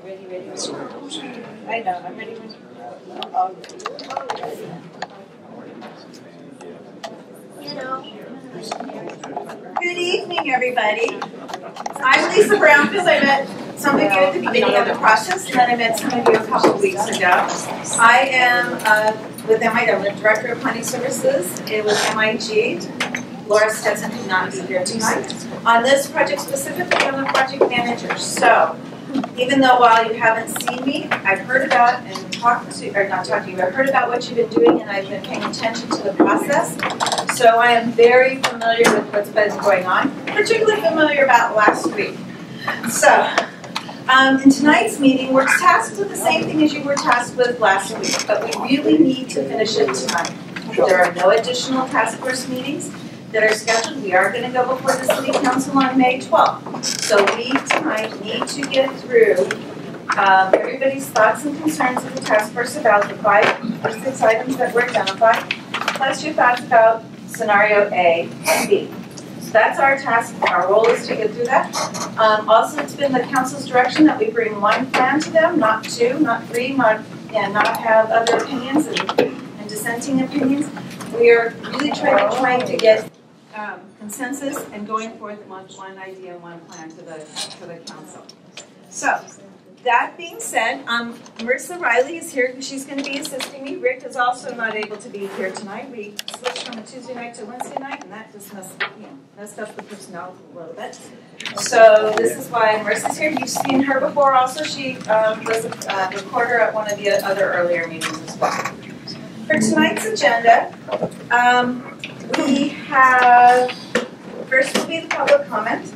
Ready. I know, I'm ready when Good evening, everybody. I'm Lisa Brown because I met some of you at the beginning of the process, and then I met some of you a couple of weeks ago. I am with MIG, I'm the Director of Planning Services with MIG. Laura Stetson could not be here tonight. On this project specifically, I'm the project manager. So, even though while you haven't seen me, I've heard about and talked to, or not talked to you, I've heard about what you've been doing and I've been paying attention to the process. So I am very familiar with what's been going on, particularly familiar about last week. So, in tonight's meeting, we're tasked with the same thing as you were tasked with last week, but we really need to finish it tonight. There are no additional task force meetings that are scheduled. We are going to go before the City Council on May 12th. So we tonight need to get through everybody's thoughts and concerns of the task force about the 5 or 6 items that were identified, plus your thoughts about scenario A and B. So that's our task. Our role is to get through that. Also, it's been the council's direction that we bring 1 plan to them, not 2, not 3, and not have other opinions and dissenting opinions. We are really trying to get consensus and going forth one idea and 1 plan to the council. So, that being said, Marissa Riley is here. She's going to be assisting me. Rick is also not able to be here tonight. We switched from a Tuesday night to Wednesday night, and that just messed up the personnel a little bit. So this is why Marissa's here. You've seen her before also. She was a recorder at one of the other earlier meetings as well. For tonight's agenda, we have, first will be the public comment.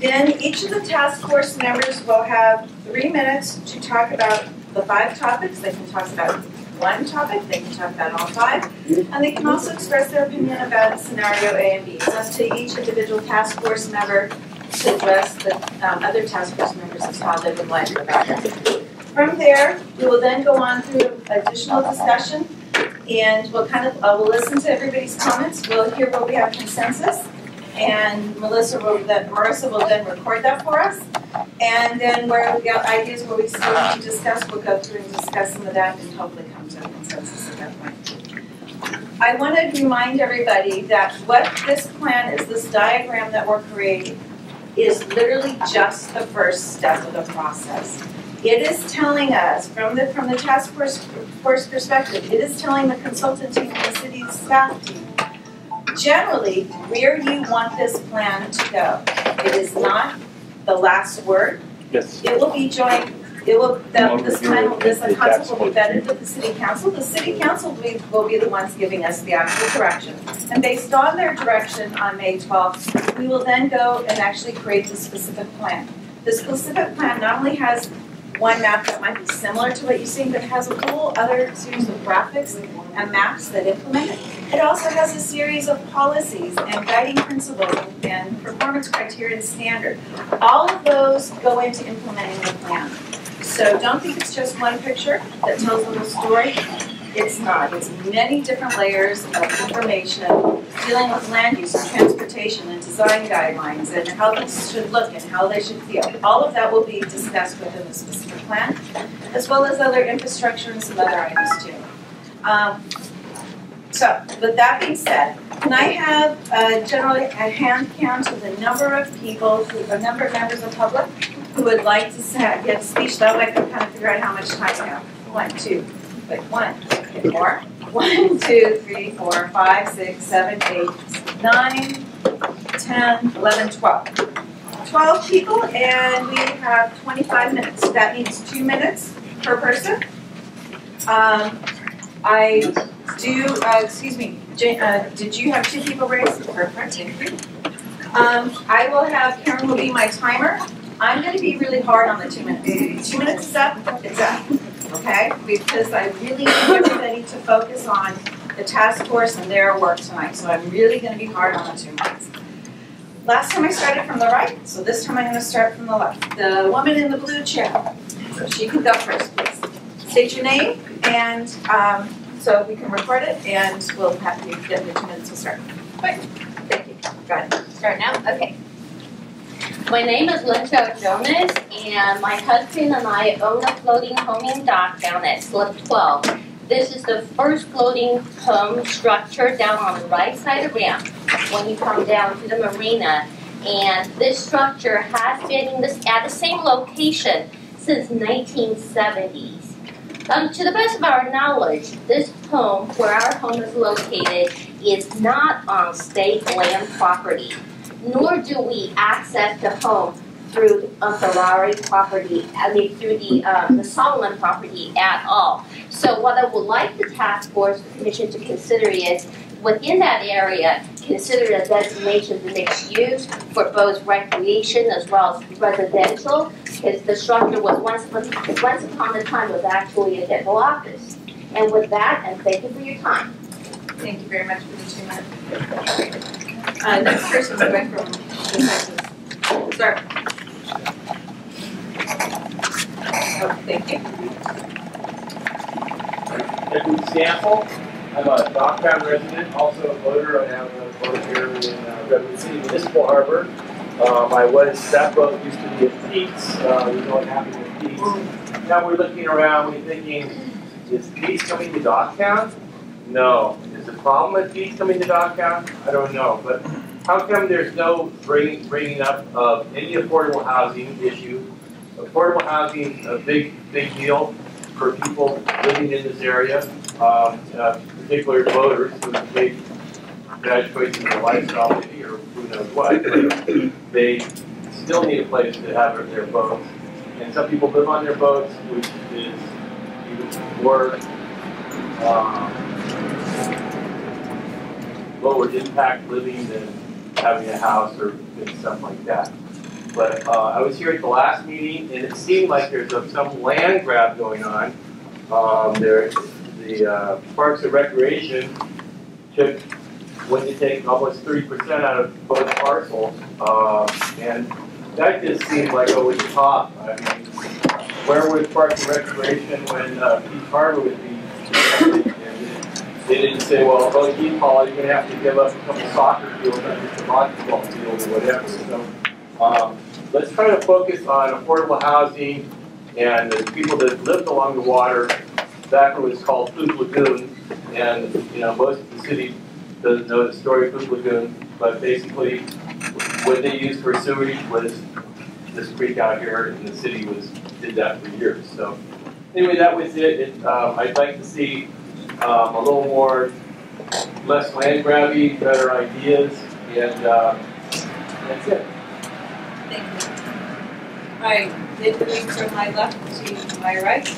Then each of the task force members will have 3 minutes to talk about the 5 topics. They can talk about 1 topic, they can talk about all 5, and they can also express their opinion about scenario A and B. It's up to each individual task force member to address the other task force members as how they would like about it. From there, we will then go on through additional discussion, and we'll we'll listen to everybody's comments. We'll hear where we have consensus. And Marissa will then record that for us. And then where we got ideas where we still need to discuss, we'll go through and discuss some of that and hopefully come to a consensus at that point. I want to remind everybody that what this plan is, this diagram that we're creating, is literally just the first step of the process. It is telling us, from the task force perspective, it is telling the consultant team and the city's staff team, generally, where you want this plan to go. It is not the last word. Yes. It will be joined. This concept will be vetted with the city council. The city council will be the ones giving us the actual direction. And based on their direction on May 12th, we will then go and actually create the specific plan. The specific plan not only has 1 map that might be similar to what you've seen, but it has a whole other series of graphics and maps that implement it. It also has a series of policies and guiding principles and performance criteria and standard. All of those go into implementing the plan. So don't think it's just 1 picture that tells the whole story. It's not. It's many different layers of information dealing with land use and transportation and design guidelines and how things should look and how they should feel. All of that will be discussed within the specific plan, as well as other infrastructure and some other items too. So, with that being said, can I have generally a hand count of the number of people, the number of members of the public who would like to get a speech? That way I can kind of figure out how much time I have. 1, 2, wait, 1, more. 1, 2, 3, 4, 5, 6, 7, 8, 9, 10, 11, 12. 12 people, and we have 25 minutes. That means 2 minutes per person. Did you have 2 people raised? Perfect, thank you. I will have, Karen will be my timer. I'm going to be really hard on the 2 minutes. 2 minutes is up, it's up. Okay? Because I really need everybody to focus on the task force and their work tonight. So I'm really going to be hard on the 2 minutes. Last time I started from the right, so this time I'm going to start from the left. The woman in the blue chair. So she can go first, please. State your name, and so we can record it, and we'll have to get the 2 minutes to start. Great. Thank you. Go ahead. Start now? Okay. My name is Linda Jonas, and my husband and I own a floating home in Docktown at Slip 12. This is the first floating home structure down on the right side of the ramp when you come down to the marina. And this structure has been at the same location since 1970s. To the best of our knowledge, this home, where our home is located, is not on state land property, nor do we access the home through a Ferrari property, through the Solomon property at all. So what I would like the task force commission to consider is, within that area, consider a designation for mixed use for both recreation as well as residential, because the structure was once upon a time was actually a dental office. And with that, and thank you for your time. Thank you very much for mentioning that. Next person going from the Texas. Sir. Oh, thank you. Edward Sample. I'm a Docktown resident, also a voter. I have a vote here in Redwood City Municipal Harbor. That boat used to be at Pete's. We know what happened with Pete's. Now we're looking around, we're thinking, is Pete's coming to Docktown? No. Is the problem with Pete's coming to Docktown? I don't know. But how come there's no bringing up of any affordable housing issue? Affordable housing is a big deal for people living in this area. Particular voters who make bad choices in their lifestyle, maybe, or who knows what. They still need a place to have their boats. And some people live on their boats, which is even more lower impact living than having a house or stuff like that. But I was here at the last meeting, and it seemed like there's some land grab going on. The Parks and Recreation went to take almost 30% out of both parcels, and that just seemed like over the top. I mean, where was Parks and Recreation when Peace Harbor was being constructed? And they didn't say, well, Keith Hall, you're going to have to give up a couple soccer fields, not just a basketball field or whatever. So let's try to focus on affordable housing and the people that lived along the water. Back when it was called Food Lagoon, and most of the city doesn't know the story of Food Lagoon, but basically what they used for sewage was this creek out here, and the city did that for years. So anyway, that was it. I'd like to see a little more, less land grabby, better ideas, and that's it. Thank you. All right, moving from my left to my right.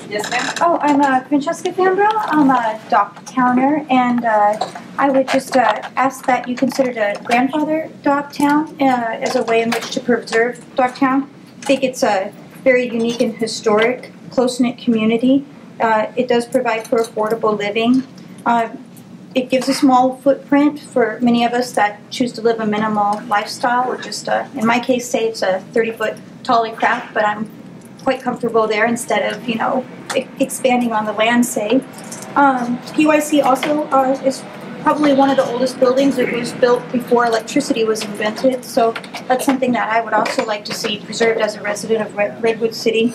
Yes, ma'am. Oh, I'm Francesca Fambro. I'm a Docktowner, and I would just ask that you consider to grandfather Docktown as a way in which to preserve Docktown. I think it's a very unique and historic, close-knit community. It does provide for affordable living. It gives a small footprint for many of us that choose to live a minimal lifestyle, or just, in my case, say it's a 30-foot tall craft, but I'm quite comfortable there instead of, expanding on the land, say. PYC also is probably one of the oldest buildings. It was built before electricity was invented, so that's something that I would also like to see preserved as a resident of Redwood City.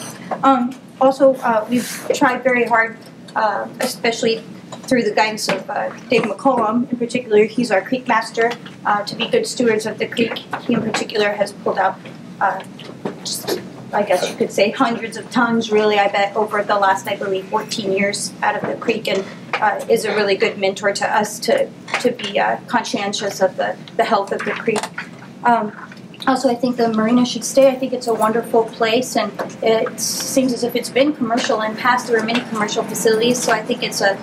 Also, we've tried very hard, especially through the guidance of Dave McCollum in particular. He's our creek master, to be good stewards of the creek. He in particular has pulled out I guess you could say hundreds of tons, really, I bet, over the last, I believe, 14 years out of the creek, and is a really good mentor to us to be conscientious of the health of the creek. Also, I think the marina should stay. I think it's a wonderful place, and it seems as if it's been commercial in the past. There were many commercial facilities, so I think it's a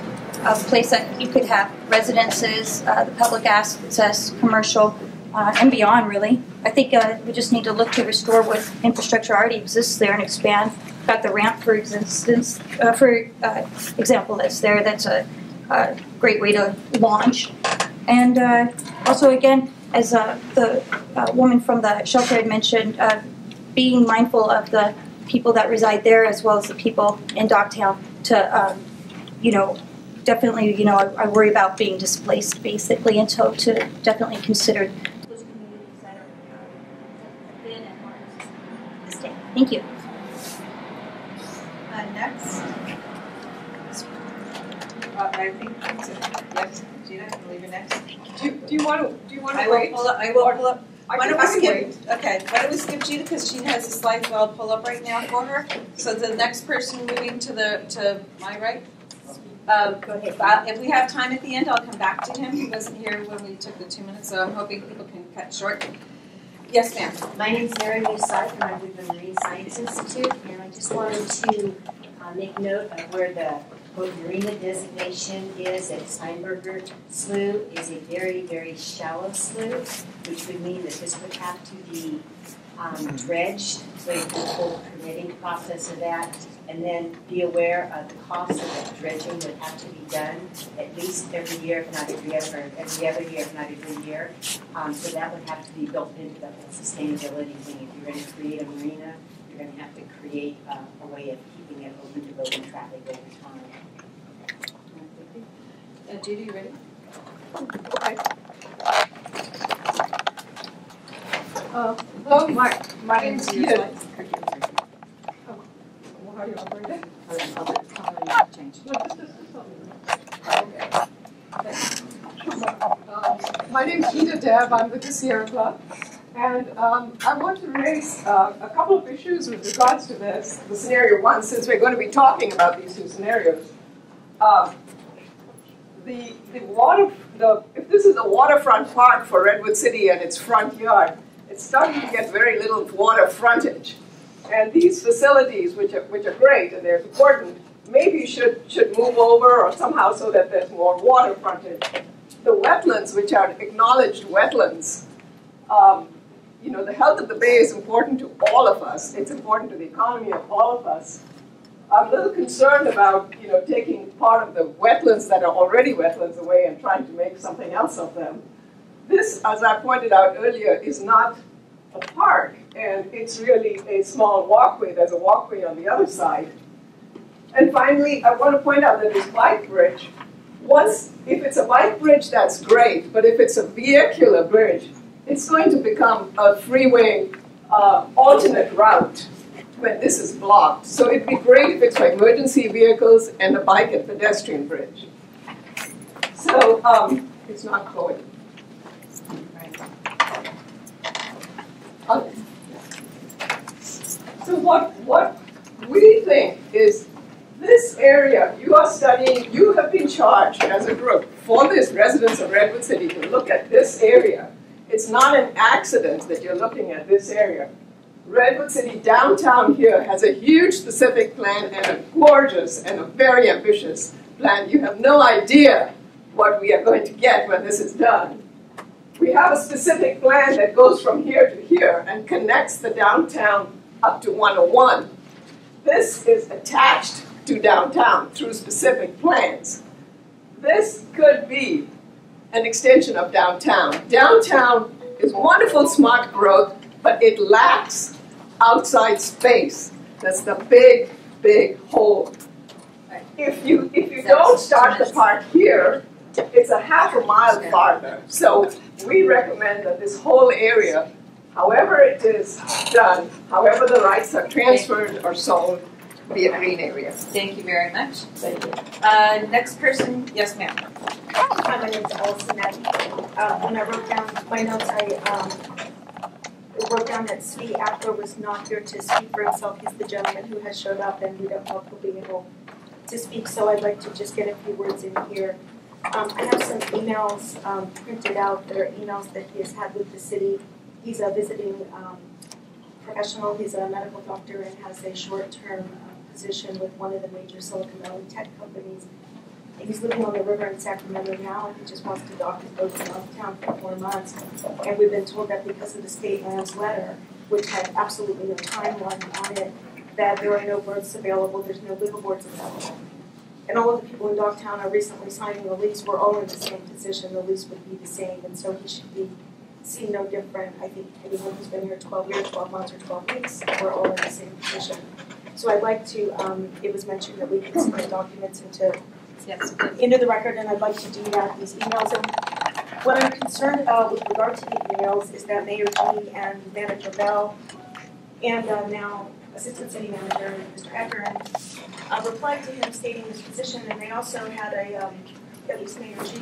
place that you could have residences, the public access, commercial, and beyond, really. I think we just need to look to restore what infrastructure already exists there and expand. Got the ramp, for example, that's there. That's a great way to launch. And also, again, as the woman from the shelter had mentioned, being mindful of the people that reside there as well as the people in Docktown to, definitely, I worry about being displaced, basically, and so to definitely consider those communities that are Thank you. Next. I think, yes, Gina, I believe you're next. Do you want to wait? I will pull up. Why don't we skip? Wait. Okay, why don't we skip Gina, because she has the slides that I'll pull up right now for her. So the next person moving to my right. Go ahead. If we have time at the end, I'll come back to him. He wasn't here when we took the 2 minutes, so I'm hoping people can cut short. Yes, ma'am. My name is Mary Musaif, and I'm with the Marine Science Institute, and I just wanted to make note of where the marina designation is at Steinberger Slough is a very, very shallow slough, which would mean that this would have to be dredged, so you can hold the permitting process of that, and then be aware of the cost of that dredging would have to be done at least every year, if not every other year, if not every year. So that would have to be built into the whole sustainability thing. If you're going to create a marina, you're going to have to create a way of keeping it open to boat and traffic over time. Judy, you ready? Okay. Hello, my name's Edith. How do you operate it? My name's Edith Deb. I'm with the Sierra Club. And I want to raise a couple of issues with regards to this. The scenario one, since we're going to be talking about these two scenarios. If this is a waterfront park for Redwood City and its front yard, it's starting to get very little water frontage. And these facilities, which are great and they're important, maybe should move over or somehow so that there's more water frontage. The wetlands, which are acknowledged wetlands, the health of the bay is important to all of us. It's important to the economy of all of us. I'm a little concerned about, taking part of the wetlands that are already wetlands away and trying to make something else of them. This, as I pointed out earlier, is not a park, and it's really a small walkway. There's a walkway on the other side. And finally, I want to point out that this bike bridge, if it's a bike bridge, that's great, but if it's a vehicular bridge, it's going to become a freeway alternate route when this is blocked. So it'd be great if it's for emergency vehicles and a bike and pedestrian bridge. So it's not going. So what we think is this area you are studying, you have been charged as a group for this residents of Redwood City to look at this area. It's not an accident that you're looking at this area. Redwood City downtown here has a huge specific plan and a gorgeous and a very ambitious plan. You have no idea what we are going to get when this is done. We have a specific plan that goes from here to here and connects the downtown up to 101. This is attached to downtown through specific plans. This could be an extension of downtown. Downtown is wonderful smart growth, but it lacks outside space. That's the big, big hole. If you don't start the park here, it's a half a mile farther. So we recommend that this whole area, however it is done, however the rights are transferred or sold, be a green area. Thank you very much. Thank you. Next person, yes ma'am. Hi, my name is Allison Mackey. When I wrote down my notes, I wrote down that City Afro was not here to speak for himself. He's the gentleman who has showed up, and we don't know if he'll be able to speak, so I'd like to just get a few words in here. I have some emails printed out that are emails that he has had with the city. He's a visiting professional. He's a medical doctor and has a short-term position with one of the major Silicon Valley tech companies. He's living on the river in Sacramento now, and he just wants to dock his boat in downtown for 4 months. And we've been told that because of the state lands letter, which had absolutely no timeline on it, that there are no berths available, there's no liveaboards available. And all of the people in Dogtown are recently signing the lease. We're all in the same position. The lease would be the same, and so he should be seen no different. I think anyone who's been here 12 years, 12 months, or 12 weeks, we're all in the same position. So I'd like to, it was mentioned that we could submit documents into the record, and I'd like to do that, these emails. And what I'm concerned about with regard to the emails is that Mayor Dean and Manager Bell and now Assistant City Manager, Mr. Ekern, replied to him stating his position, and they also had at least Mayor G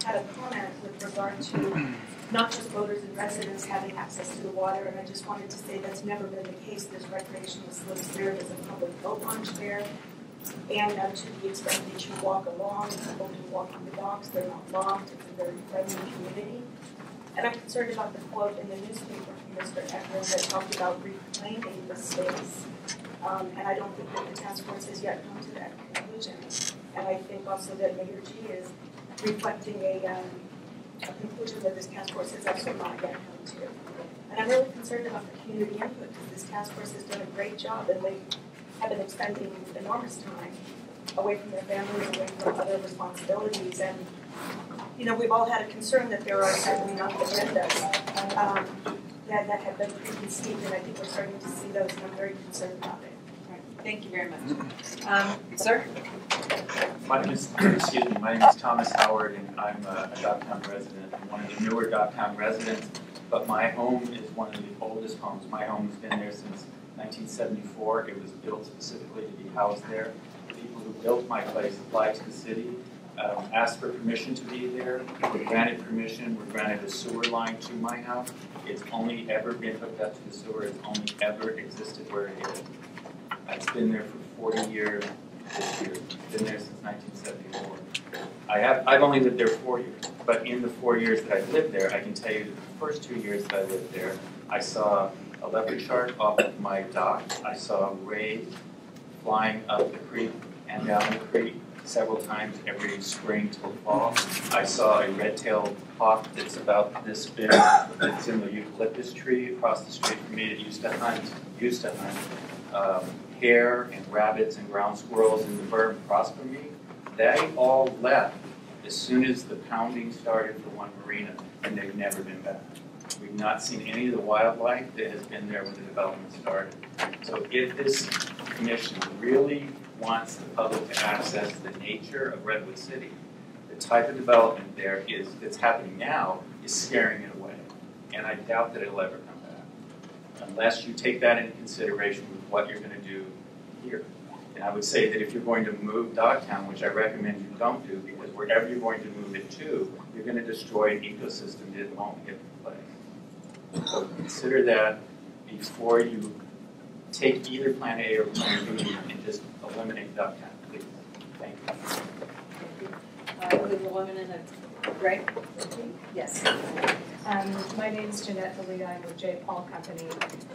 had a comment with regard to not just voters and residents having access to the water, and I just wanted to say that's never been the case. There's recreational slips there, there's a public boat launch there, and to the extent that you walk along, people can walk on the docks, they're not locked, it's a very friendly community. And I'm concerned about the quote in the newspaper from Mr. Ekern that talked about reclaiming the space. And I don't think that the task force has yet come to that conclusion. And I think also that Mayor G is reflecting a conclusion that this task force has also not yet come to. And I'm really concerned about the community input because this task force has done a great job and they have been expending enormous time away from their families, away from other responsibilities. And, you know, we've all had a concern that there are certainly enough agendas that have been preconceived, and I think we're starting to see those, and I'm very concerned about it. Thank you very much. Sir? My name is Thomas Howard, and I'm a Dogtown resident. I'm one of the newer Dogtown residents, but my home is one of the oldest homes. My home has been there since 1974. It was built specifically to be housed there. The people who built my place applied to the city, asked for permission to be there. We're granted permission. We're granted a sewer line to my house. It's only ever been hooked up to the sewer. It's only ever existed where it is. It's been there for 40 years this year. It's been there since 1974. I've only lived there 4 years, but in the 4 years that I've lived there, I can tell you that the first 2 years that I lived there, I saw a leopard shark off of my dock. I saw rays flying up the creek and down the creek several times every spring till fall. I saw a red-tailed hawk that's about this big, that's in the eucalyptus tree across the street from me that used to hunt hare and rabbits and ground squirrels in the berm across from me. They all left as soon as the pounding started for one marina, and they've never been back. We've not seen any of the wildlife that has been there when the development started. So if this commission really wants the public to access the nature of Redwood City, the type of development there that's happening now is scaring it away. And I doubt that it'll ever come back, unless you take that into consideration with what you're going to do here. And I would say that if you're going to move Dogtown, which I recommend you don't do, because wherever you're going to move it to, you're going to destroy an ecosystem that won't get the place. So consider that before you take either Plan A or Plan B and just eliminate Dogtown, please. Thank you. We will eliminate it. Greg? Yes. My name is Jeanette DeLea. I'm with J. Paul Company.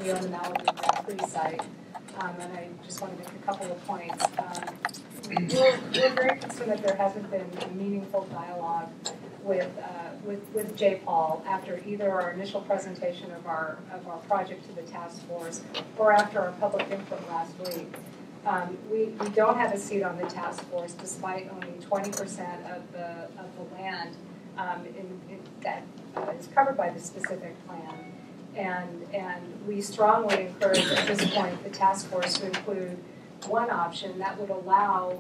We own the Malibu Grand Prix site. And I just want to make a couple of points. We're very concerned that there hasn't been a meaningful dialogue with J. Paul after either our initial presentation of our project to the task force or after our public input last week. We don't have a seat on the task force despite owning 20% of the land that is covered by the specific plan. And we strongly encourage at this point the task force to include one option that would allow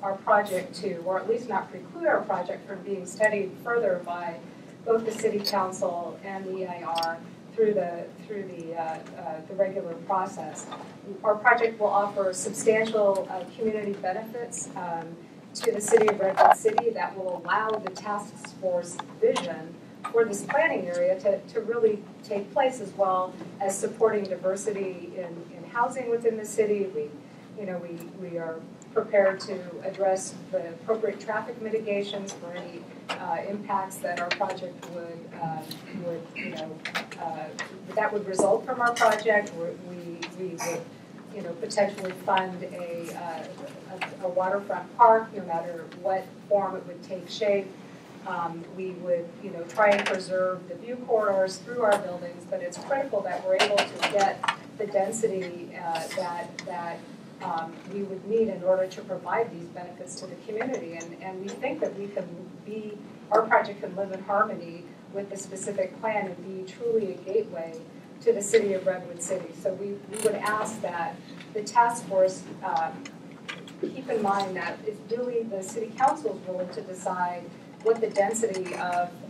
our project to, or at least not preclude our project from being studied further by both the City Council and the EIR through the regular process. Our project will offer substantial community benefits to the City of Redwood City that will allow the task force vision for this planning area to really take place, as well as supporting diversity in housing within the city. We are prepared to address the appropriate traffic mitigations for any impacts that our project that would result from our project. We would potentially fund a waterfront park, no matter what form it would take shape. We would, try and preserve the view corridors through our buildings, but it's critical that we're able to get the density that we would need in order to provide these benefits to the community. And we think that our project can live in harmony with the specific plan and be truly a gateway to the City of Redwood City. So we would ask that the task force keep in mind that if really the City Council is willing to decide what the density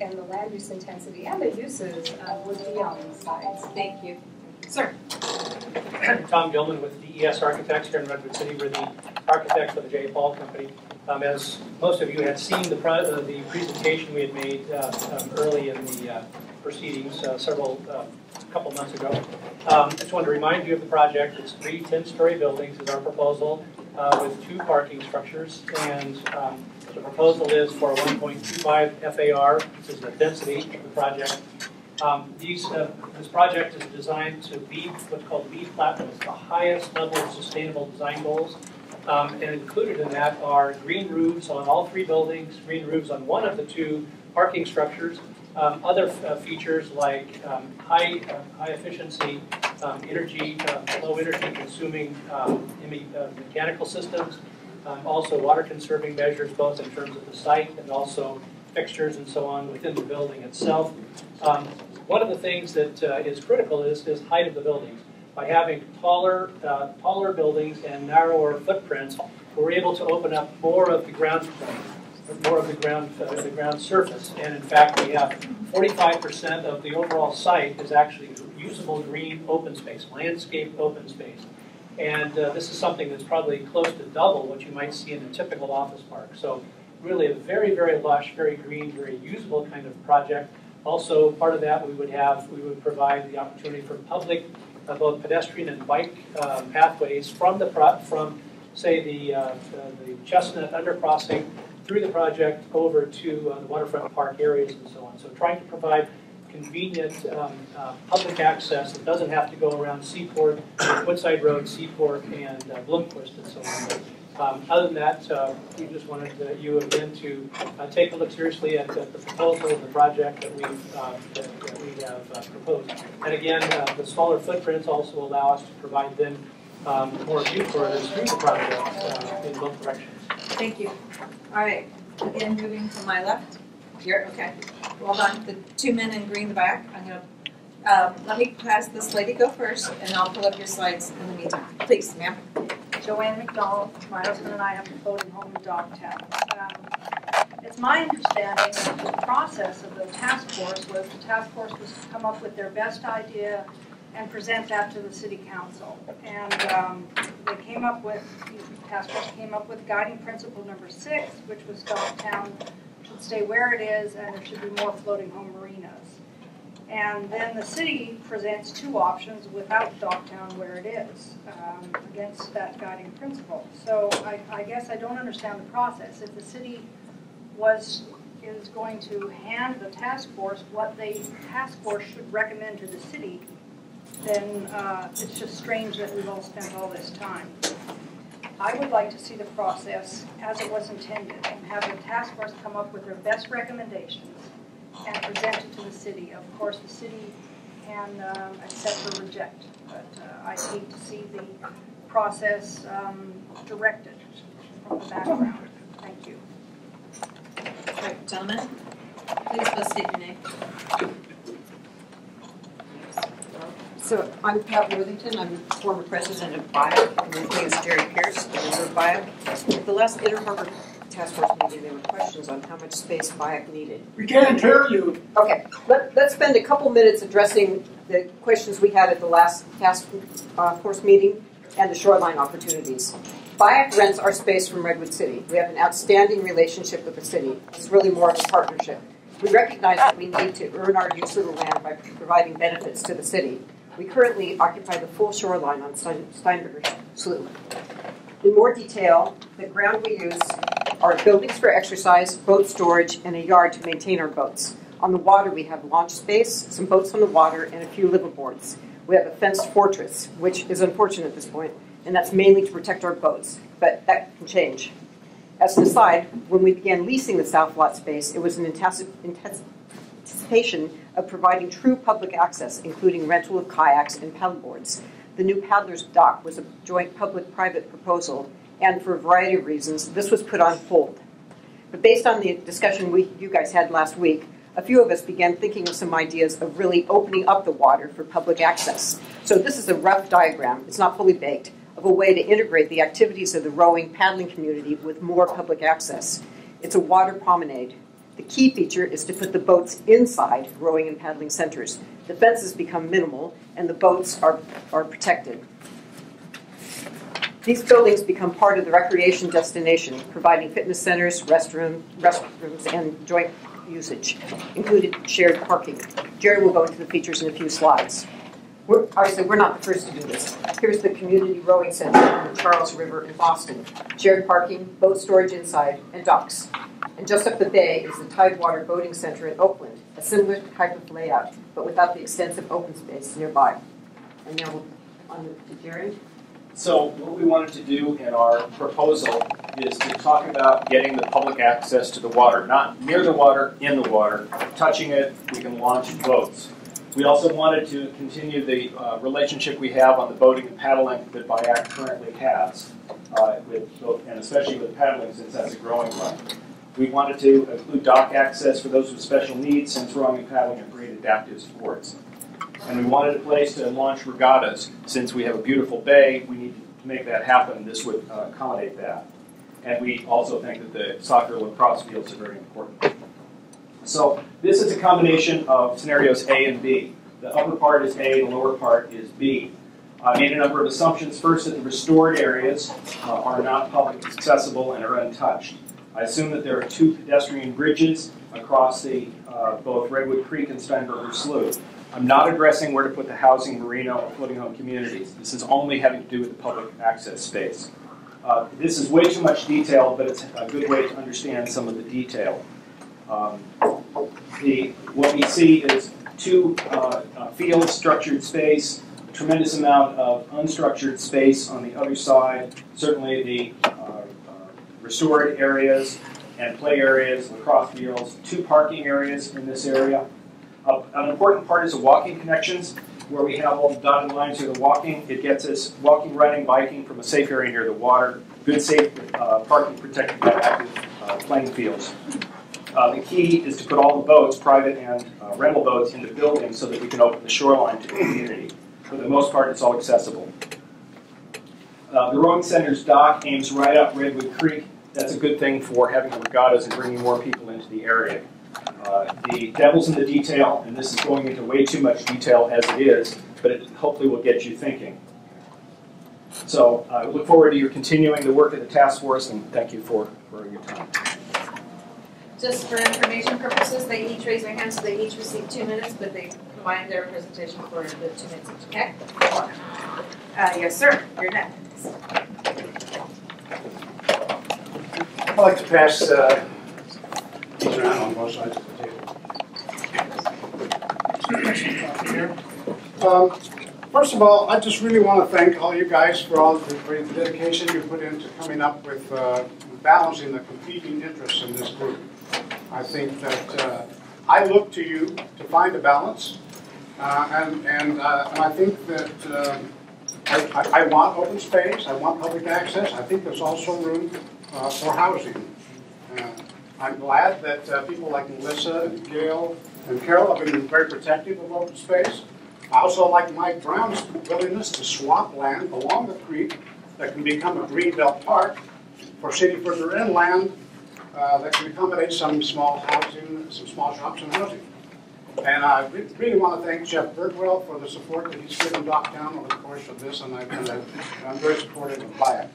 and the land use intensity and the uses would be on these sites. Thank you. Sir? I'm Tom Gilman with DES Architects here in Redwood City. We're the architects for the J. Paul Company. As most of you had seen the presentation we had made early in the proceedings couple months ago. I just wanted to remind you of the project. It's 3 10-story buildings is our proposal with 2 parking structures, and the proposal is for a 1.25 FAR. This is the density of the project. This project is designed to be what's called LEED Platinum. It's the highest level of sustainable design goals. And included in that are green roofs on all 3 buildings, green roofs on 1 of the 2 parking structures, other features like high efficiency energy, low energy consuming mechanical systems, also water conserving measures both in terms of the site and also fixtures and so on within the building itself. One of the things that is critical is height of the buildings. By having taller buildings and narrower footprints, we're able to open up more of the ground surface. And in fact, we have 45% of the overall site is actually usable green open space, landscape open space. And this is something that's probably close to double what you might see in a typical office park. So really a very, very lush, very green, very usable kind of project. Also, part of that we would provide the opportunity for public, both pedestrian and bike pathways from say the Chestnut undercrossing through the project over to the waterfront park areas and so on. So trying to provide convenient public access that doesn't have to go around Seaport, Woodside Road, Seaport, and Blomquist and so on. Other than that, we just wanted you again to take a look seriously at the proposal of the project that we have proposed. And again, the smaller footprints also allow us to provide them more view corridors through the project in both directions. Thank you. All right. Again, moving to my left. Here, okay. Well done. The 2 men in green in the back. I'm gonna let me pass this lady go first, and I'll pull up your slides in the meantime. Please, ma'am. Joanne McDonald, my husband and I have a floating home in Dogtown. It's my understanding that the process of the task force was to come up with their best idea and present that to the city council. And the task force came up with guiding principle number 6, which was Dogtown should stay where it is and there should be more floating home marinas. And then the city presents 2 options without Dogtown where it is against that guiding principle. So I guess I don't understand the process. If the city is going to hand the task force what the task force should recommend to the city, then it's just strange that we've all spent all this time. I would like to see the process as it was intended and have the task force come up with their best recommendations and present it to the city. Of course, the city can accept or reject, but I hate to see the process directed from the background. Thank you. All right, gentlemen, please both state your name. So I'm Pat Worthington. I'm former president of BIAC, and with me is Jerry Pierce, the member of BIAC. At the last Inner Harbor Task Force meeting, there were questions on how much space BIAC needed. We can't hear you. Okay, let's spend a couple minutes addressing the questions we had at the last task force meeting and the shoreline opportunities. BIAC rents our space from Redwood City. We have an outstanding relationship with the city. It's really more of a partnership. We recognize that we need to earn our use of the land by providing benefits to the city. We currently occupy the full shoreline on Steinberger Slough. In more detail, the ground we use are buildings for exercise, boat storage, and a yard to maintain our boats. On the water, we have launch space, some boats on the water, and a few liveaboards. We have a fenced fortress, which is unfortunate at this point, and that's mainly to protect our boats, but that can change. As an aside, when we began leasing the South Lot space, it was an anticipation of providing true public access, including rental of kayaks and paddleboards. The new paddler's dock was a joint public-private proposal, and for a variety of reasons, this was put on hold. But based on the discussion you guys had last week, a few of us began thinking of some ideas of really opening up the water for public access. So this is a rough diagram, it's not fully baked, of a way to integrate the activities of the rowing paddling community with more public access. It's a water promenade. The key feature is to put the boats inside rowing and paddling centers. The fences become minimal and the boats are protected. These buildings become part of the recreation destination, providing fitness centers, restrooms, and joint usage, including shared parking. Jerry will go into the features in a few slides. Obviously, we're not the first to do this. Here's the Community Rowing Center on the Charles River in Boston. Shared parking, boat storage inside, and docks. And just up the bay is the Tidewater Boating Center in Oakland, a similar type of layout, but without the extensive open space nearby. And now we'll on to Jerry. So what we wanted to do in our proposal is to talk about getting the public access to the water, not near the water, in the water. Touching it, we can launch boats. We also wanted to continue the relationship we have on the boating and paddling that BIAC currently has, and especially with paddling since that's a growing one. We wanted to include dock access for those with special needs since rowing and paddling are great adaptive sports. And we wanted a place to launch regattas. Since we have a beautiful bay, we need to make that happen. This would accommodate that. And we also think that the soccer lacrosse fields are very important. So this is a combination of scenarios A and B. The upper part is A, the lower part is B. I made a number of assumptions. First, that the restored areas are not public accessible and are untouched. I assume that there are 2 pedestrian bridges across the both Redwood Creek and Steinberger Slough. I'm not addressing where to put the housing, marina, or floating home communities. This is only having to do with the public access space. This is way too much detail, but it's a good way to understand some of the detail. What we see is 2 fields, structured space, a tremendous amount of unstructured space on the other side, certainly the restored areas and play areas, lacrosse fields, 2 parking areas in this area. An important part is the walking connections, where we have all the dotted lines here, the walking. It gets us walking, running, biking from a safe area near the water, good safe parking protected by active playing fields. The key is to put all the boats, private and rental boats, into buildings so that we can open the shoreline to the community. For the most part, it's all accessible. The rowing center's dock aims right up Redwood Creek. That's a good thing for having regattas and bringing more people into the area. The devil's in the detail, and this is going into way too much detail as it is, but it hopefully will get you thinking. So I look forward to your continuing the work of the task force, and thank you for your time. Just for information purposes, they each raise their hands, so they each receive 2 minutes, but they combine their presentation for the 2 minutes each, okay? Yes, sir. You're next. I'd like to pass these around on both sides of the table. First of all, I just really want to thank all you guys for all the dedication you put into coming up with balancing the competing interests in this group. I think that I look to you to find a balance, and I think that I want open space, I want public access. I think there's also room for housing. I'm glad that people like Melissa and Gail and Carol have been very protective of open space. I also like Mike Brown's willingness to swap land along the creek that can become a greenbelt park for city further inland that can accommodate some small housing, some small shops and housing. And I really want to thank Jeff Birdwell for the support that he's given Docktown over the course of this, and I'm very supportive of BIAC.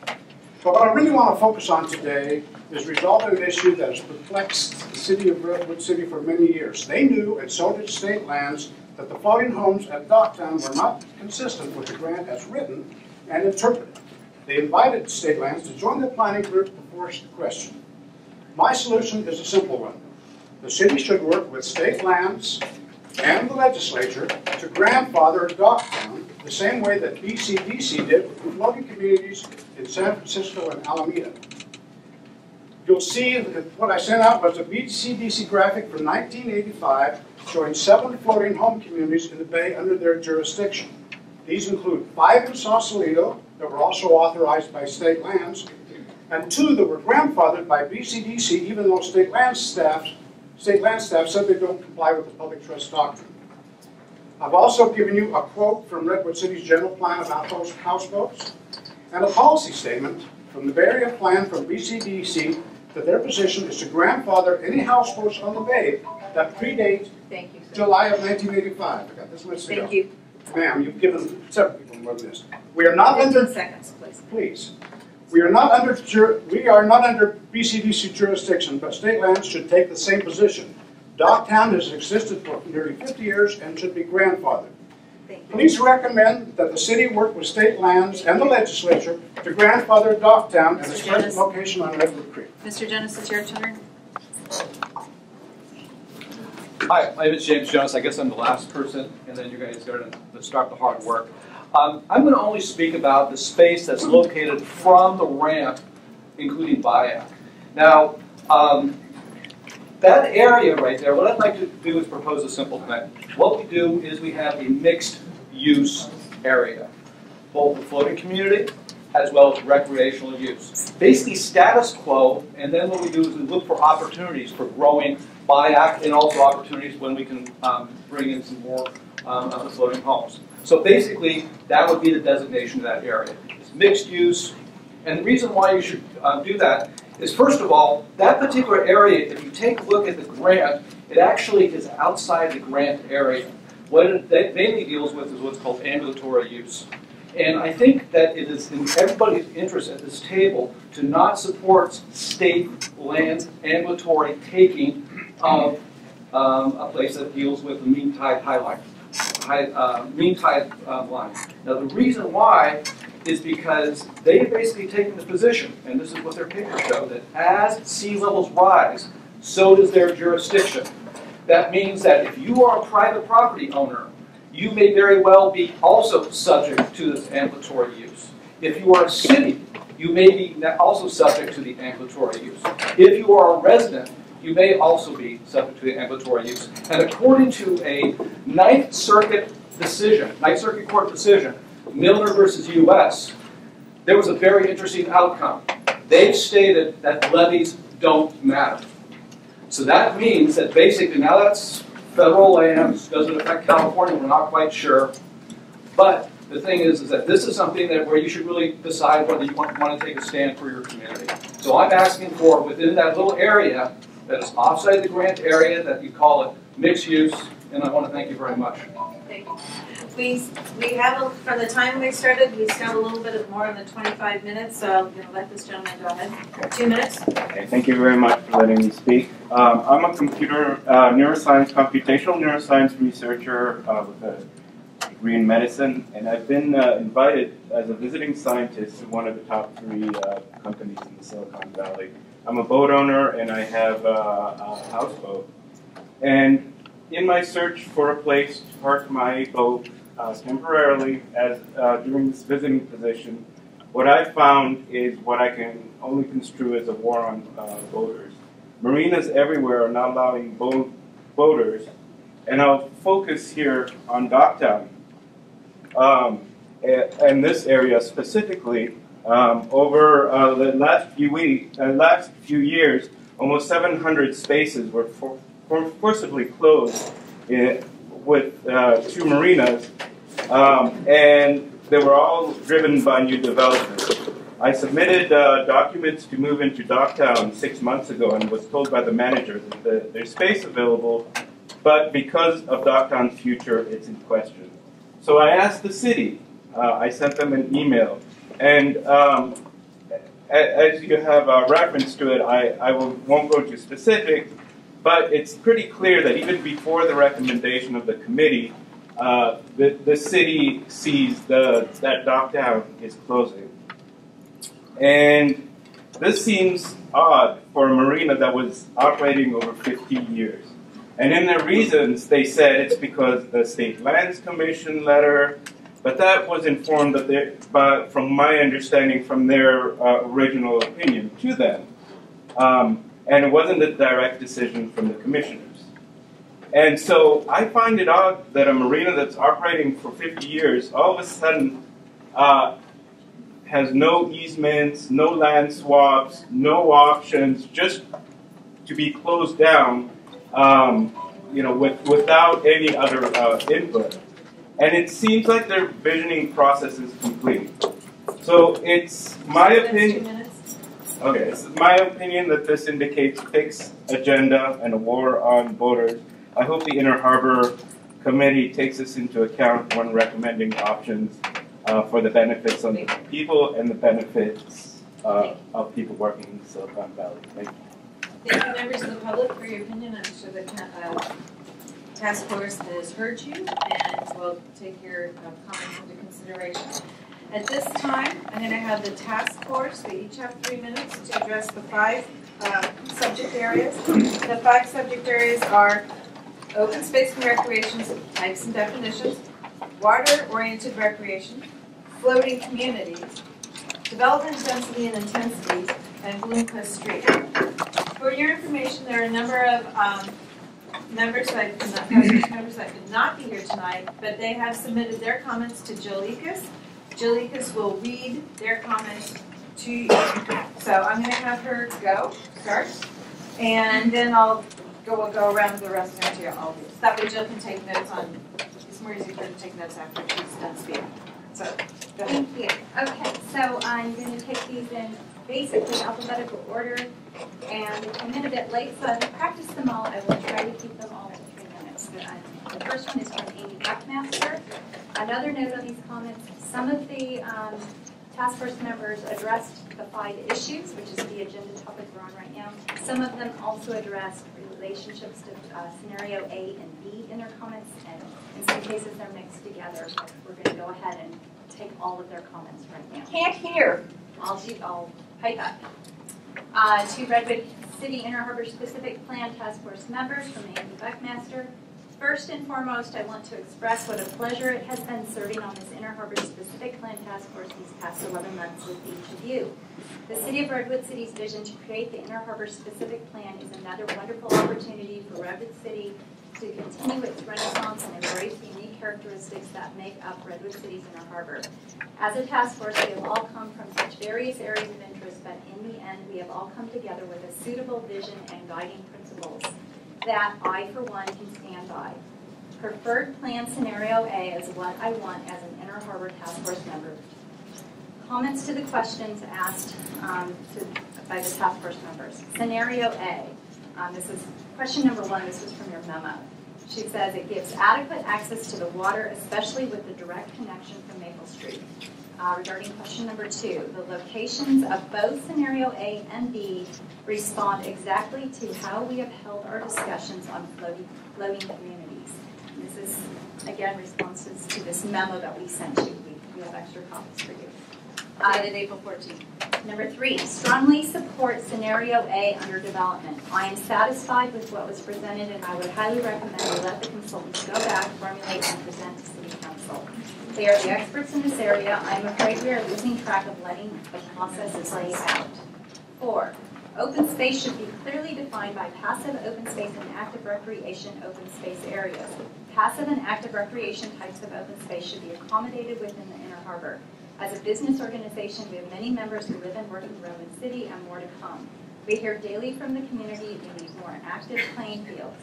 But what I really want to focus on today is resolving an issue that has perplexed the city of Redwood City for many years. They knew, and so did state lands, that the floating homes at Docktown were not consistent with the grant as written and interpreted. They invited state lands to join the planning group to force the question. My solution is a simple one. The city should work with state lands and the legislature to grandfather Docktown the same way that BCDC did with floating communities in San Francisco and Alameda. You'll see that what I sent out was a BCDC graphic from 1985 showing 7 floating home communities in the bay under their jurisdiction. These include 5 in Sausalito that were also authorized by state lands, and 2 that were grandfathered by BCDC even though state land staff said they don't comply with the public trust doctrine. I've also given you a quote from Redwood City's general plan about houseboats and a policy statement from the Bay Area plan from BCDC that their position is to grandfather any houseboats on the bay that predate July of 1985. I got this much to go. Thank you. Ma'am, you've given several people more than this. We are not 15 under, seconds, please. please. We are not under BCDC jurisdiction, but state lands should take the same position. Docktown has existed for nearly 50 years and should be grandfathered. Please recommend that the city work with state lands and the legislature to grandfather Docktown at its present location on Redwood Creek. Mr. Jonas, it's your turn. Hi, my name is James Jonas. I guess I'm the last person, and then you guys are going to start the hard work. I'm going to only speak about the space that's located from the ramp, including BIAC. Now, that area right there, what I'd like to do is propose a simple thing. What we do is we have a mixed-use area, both the floating community as well as recreational use. Basically status quo, and then what we do is we look for opportunities for growing BIAC and also opportunities when we can bring in some more of the floating homes. So basically, that would be the designation of that area. It's mixed use, and the reason why you should do that is, first of all, that particular area, if you take a look at the grant, it actually is outside the grant area. What it mainly deals with is what's called ambulatory use. And I think that it is in everybody's interest at this table to not support state land ambulatory taking of a place that deals with the mean tide line. Now the reason why is because they've basically taken the position, and this is what their papers show, that as sea levels rise, so does their jurisdiction. That means that if you are a private property owner, you may very well be also subject to this ambulatory use. If you are a city, you may be also subject to the ambulatory use. If you are a resident, you may also be subject to the ambulatory use. And according to a Ninth Circuit Court decision, Milner versus U.S., there was a very interesting outcome. They've stated that levies don't matter. So that means that basically, now that's federal lands, doesn't affect California, we're not quite sure. But the thing is that this is something that where you should really decide whether you want to take a stand for your community. So I'm asking for, within that little area, that is offside the grant area, that you call it mixed use, and I want to thank you very much. Thank you. We have, from the time we started, we still have a little bit more than 25 minutes, so I'm going to let this gentleman go ahead. 2 minutes. Okay, thank you very much for letting me speak. I'm a computational neuroscience researcher with a degree in medicine, and I've been invited as a visiting scientist to one of the top 3 companies in the Silicon Valley. I'm a boat owner, and I have a houseboat. And in my search for a place to park my boat temporarily during this visiting position, what I found is what I can only construe as a war on boaters. Marinas everywhere are not allowing boaters, and I'll focus here on Docktown. And this area specifically, over the last few years, almost 700 spaces were forcibly closed with 2 marinas, and they were all driven by new developers. I submitted documents to move into Docktown 6 months ago and was told by the manager that there's space available, but because of Docktown's future, it's in question. So I asked the city. I sent them an email. And as you have a reference to it, I won't go too specific, but it's pretty clear that even before the recommendation of the committee, the city sees that Docktown is closing. And this seems odd for a marina that was operating over 50 years. And in their reasons, they said it's because the State Lands Commission letter, but that was informed from my understanding from their original opinion to them. And it wasn't a direct decision from the commissioners. And so I find it odd that a marina that's operating for 50 years all of a sudden has no easements, no land swaps, no options, just to be closed down, without any other input. And it seems like their visioning process is complete. So it's my opinion. Okay, it's my opinion that this indicates fixed agenda and a war on boaters. I hope the Inner Harbor Committee takes this into account when recommending options. for the benefits of the people and the benefits of people working in the Silicon Valley. Thank you. Thank you, members of the public, for your opinion. I'm sure the task force has heard you and will take your comments into consideration. At this time, I'm going to have the task force, they each have 3 minutes to address the 5 subject areas. The 5 subject areas are open space and recreation types and definitions, water-oriented recreation, floating communities, development density and intensity, and Bloomquist Street. For your information, there are a number of members that could not be here tonight, but they have submitted their comments to Jill Ekus. Jill Ekus will read their comments to you. So I'm going to have her start, and then we'll go around with the rest of you all. So that way Jill can take notes on. It's more easy for her to take notes after she's done speaking. So go ahead. Thank you. Okay, so I'm going to take these in basically alphabetical order, and I came in a bit late, so I've practiced them all. I will try to keep them all to 3 minutes. But the first one is from Amy Buckmaster. Another note on these comments, some of the task force members addressed the 5 issues, which is the agenda topic we're on right now. Some of them also addressed relationships to scenario A and B in their comments, and in some cases they're mixed together. But we're going to go ahead and take all of their comments right now. Can't hear. I'll pipe up. To Redwood City Inner Harbor Specific Plan Task Force members from Amy Buckmaster. First and foremost, I want to express what a pleasure it has been serving on this Inner Harbor Specific Plan Task Force these past 11 months with each of you. The City of Redwood City's vision to create the Inner Harbor Specific Plan is another wonderful opportunity for Redwood City to continue its renaissance and embrace the unique characteristics that make up Redwood City's Inner Harbor. As a task force, we have all come from such various areas of interest, but in the end, we have all come together with a suitable vision and guiding principles that I, for one, can stand by. Preferred plan scenario A is what I want as an Inner Harbor Task Force member. Comments to the questions asked by the task force members. Scenario A. This is question number 1. This was from your memo. She says it gives adequate access to the water, especially with the direct connection from Maple Street. Regarding question number 2, the locations of both scenario A and B respond exactly to how we have held our discussions on floating communities. And this is, again, responses to this memo that we sent you. We have extra copies for you. Dated April 14th. Number 3, strongly support scenario A under development. I am satisfied with what was presented, and I would highly recommend we let the consultants go back, formulate, and present to City Council. They are the experts in this area. I am afraid we are losing track of letting the process play out. 4, open space should be clearly defined by passive open space and active recreation open space areas. Passive and active recreation types of open space should be accommodated within the Inner Harbor. As a business organization, we have many members who live and work in Redwood City and more to come. We hear daily from the community we need more active playing fields,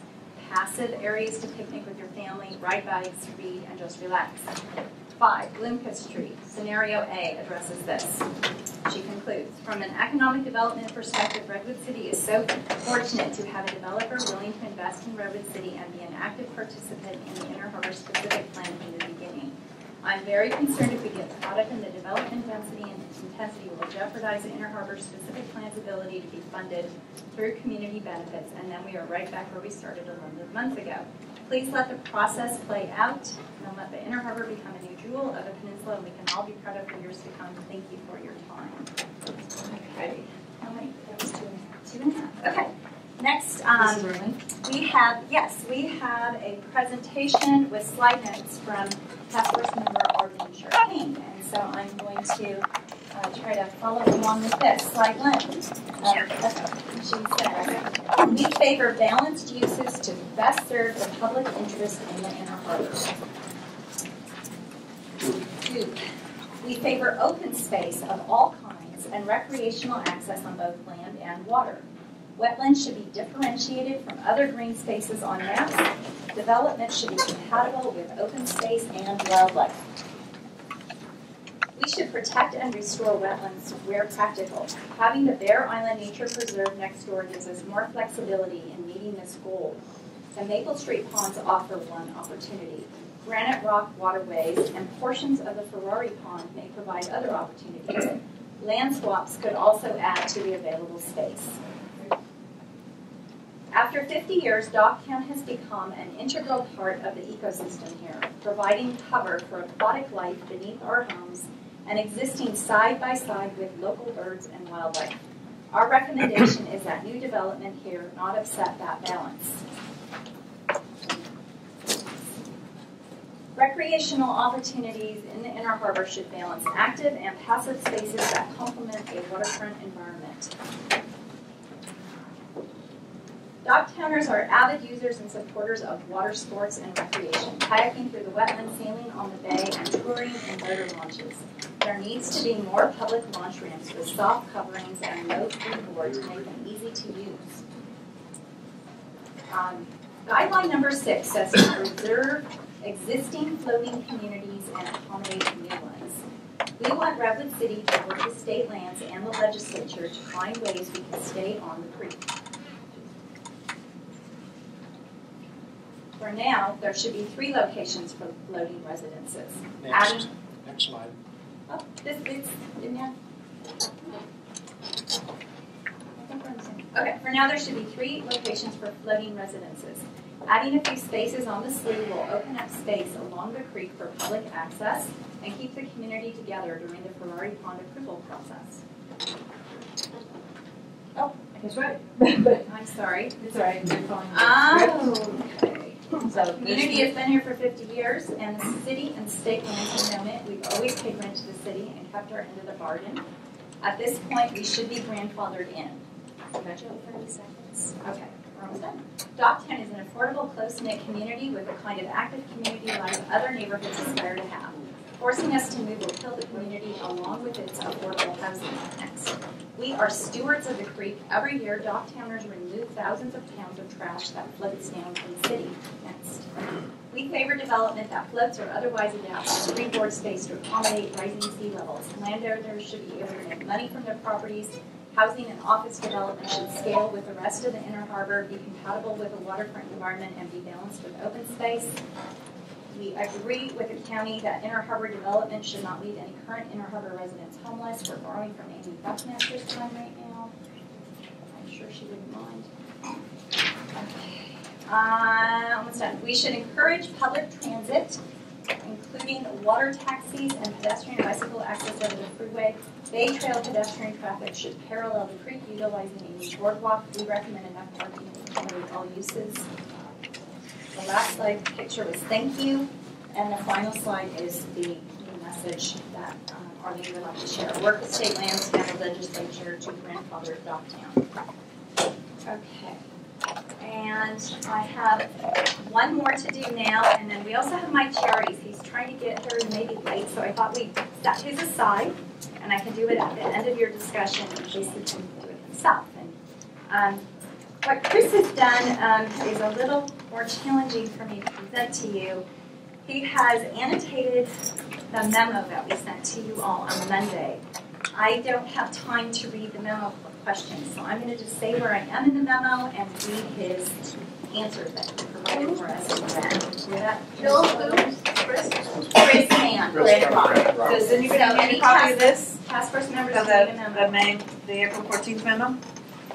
passive areas to picnic with your family, ride bikes, read, and just relax. 5, Bloomquist Street. Scenario A addresses this. She concludes, from an economic development perspective, Redwood City is so fortunate to have a developer willing to invest in Redwood City and be an active participant in the Inner Harbor Specific Plan from the beginning. I'm very concerned if we get caught up in the development density and intensity will jeopardize the Inner Harbor Specific Plan's ability to be funded through community benefits, and then we are right back where we started 11 months ago. Please let the process play out and let the Inner Harbor become a new jewel of a peninsula we can all be proud of for years to come. Thank you for your time. Okay. How many? That was 2.5. Okay. Next, we have a presentation with slide notes from Task Force member Arden Sharping, and so I'm going to try to follow along with this. Slide 1. She says, we favor balanced uses to best serve the public interest in the Inner Harbor. 2. We favor open space of all kinds and recreational access on both land and water. Wetlands should be differentiated from other green spaces on maps. Development should be compatible with open space and wildlife. We should protect and restore wetlands where practical. Having the Bear Island Nature Preserve next door gives us more flexibility in meeting this goal. The Maple Street ponds offer one opportunity. granite rock waterways, and portions of the Ferrari Pond may provide other opportunities. Land swaps could also add to the available space. After 50 years, Docktown has become an integral part of the ecosystem here, providing cover for aquatic life beneath our homes and existing side by side with local birds and wildlife. Our recommendation is that new development here not upset that balance. Recreational opportunities in the Inner Harbor should balance active and passive spaces that complement a waterfront environment. Docktowners are avid users and supporters of water sports and recreation, kayaking through the wetlands, sailing on the bay, and touring in motor launches. There needs to be more public launch ramps with soft coverings and low freeboard to make them easy to use. Guideline number 6 says to preserve existing floating communities and accommodate new ones. We want Redwood City to work with state lands and the legislature to find ways we can stay on the creek. For now, there should be 3 locations for floating residences. Next slide. Oh, this is in there. Okay, for now there should be 3 locations for floating residences. Adding a few spaces on the slough will open up space along the creek for public access and keep the community together during the Ferrari Pond approval process. Oh, that's right. I'm sorry. It's all right. Oh, okay. So the community has been here for 50 years, and the city and state lands have known it. We've always paid rent to the city and kept our end of the bargain. At this point, we should be grandfathered in. 30 seconds. Okay, we're almost done. Docktown is an affordable, close-knit community with the kind of active community life other neighborhoods aspire to have. Forcing us to move will kill the community along with its affordable housing. Next. We are stewards of the creek. Every year, Docktowners remove thousands of pounds of trash that floats down from the city. Next. We favor development that floats or otherwise adapts to freeboard space to accommodate rising sea levels. Landowners should be able to make money from their properties. Housing and office development should scale with the rest of the Inner Harbor, be compatible with a waterfront environment, and be balanced with open space. We agree with the county that Inner Harbor development should not leave any current Inner Harbor residents homeless. We're borrowing from Amy Buckmaster's time right now. I'm sure she wouldn't mind. Okay. Almost done. We should encourage public transit, including water taxis and pedestrian bicycle access over the freeway. Bay Trail pedestrian traffic should parallel the creek utilizing Amy's boardwalk. We recommend enough parking to accommodate all uses. The last slide picture was thank you, and the final slide is the message that Arlene would like to share. Work with state lands and the legislature to grandfather Docktown. Okay, and I have one more to do now, and then we also have Mike Cherries. He's trying to get here and maybe late, so I thought we'd set his aside, and I can do it at the end of your discussion in case he can do it himself. And what Chris has done is a little more challenging for me to present to you. He has annotated the memo that we sent to you all on Monday. I don't have time to read the memo questions, so I'm going to just say where I am in the memo and read his answers that he provided for us in red. Hear that? Bill, who? Chris? Chris Mann. Does anybody have any copy of this? Task force members Of have the memo. the April 14th memo?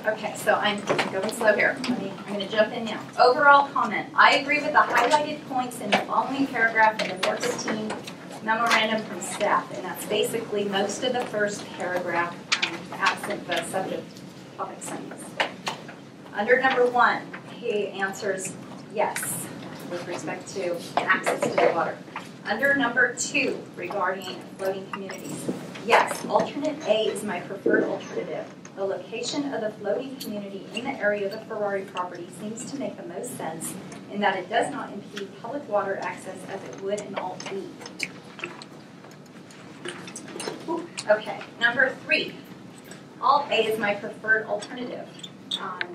Okay, so I'm going slow here. I'm going to jump in now. Overall comment. I agree with the highlighted points in the following paragraph in the 415 memorandum from staff, and that's basically most of the first paragraph, absent the subject topic sentence. Under number 1, he answers yes with respect to access to the water. Under number 2, regarding floating communities, yes, alternate A is my preferred alternative. The location of the floating community in the area of the Ferrari property seems to make the most sense in that it does not impede public water access as it would in Alt B. Okay, number 3. Alt A is my preferred alternative.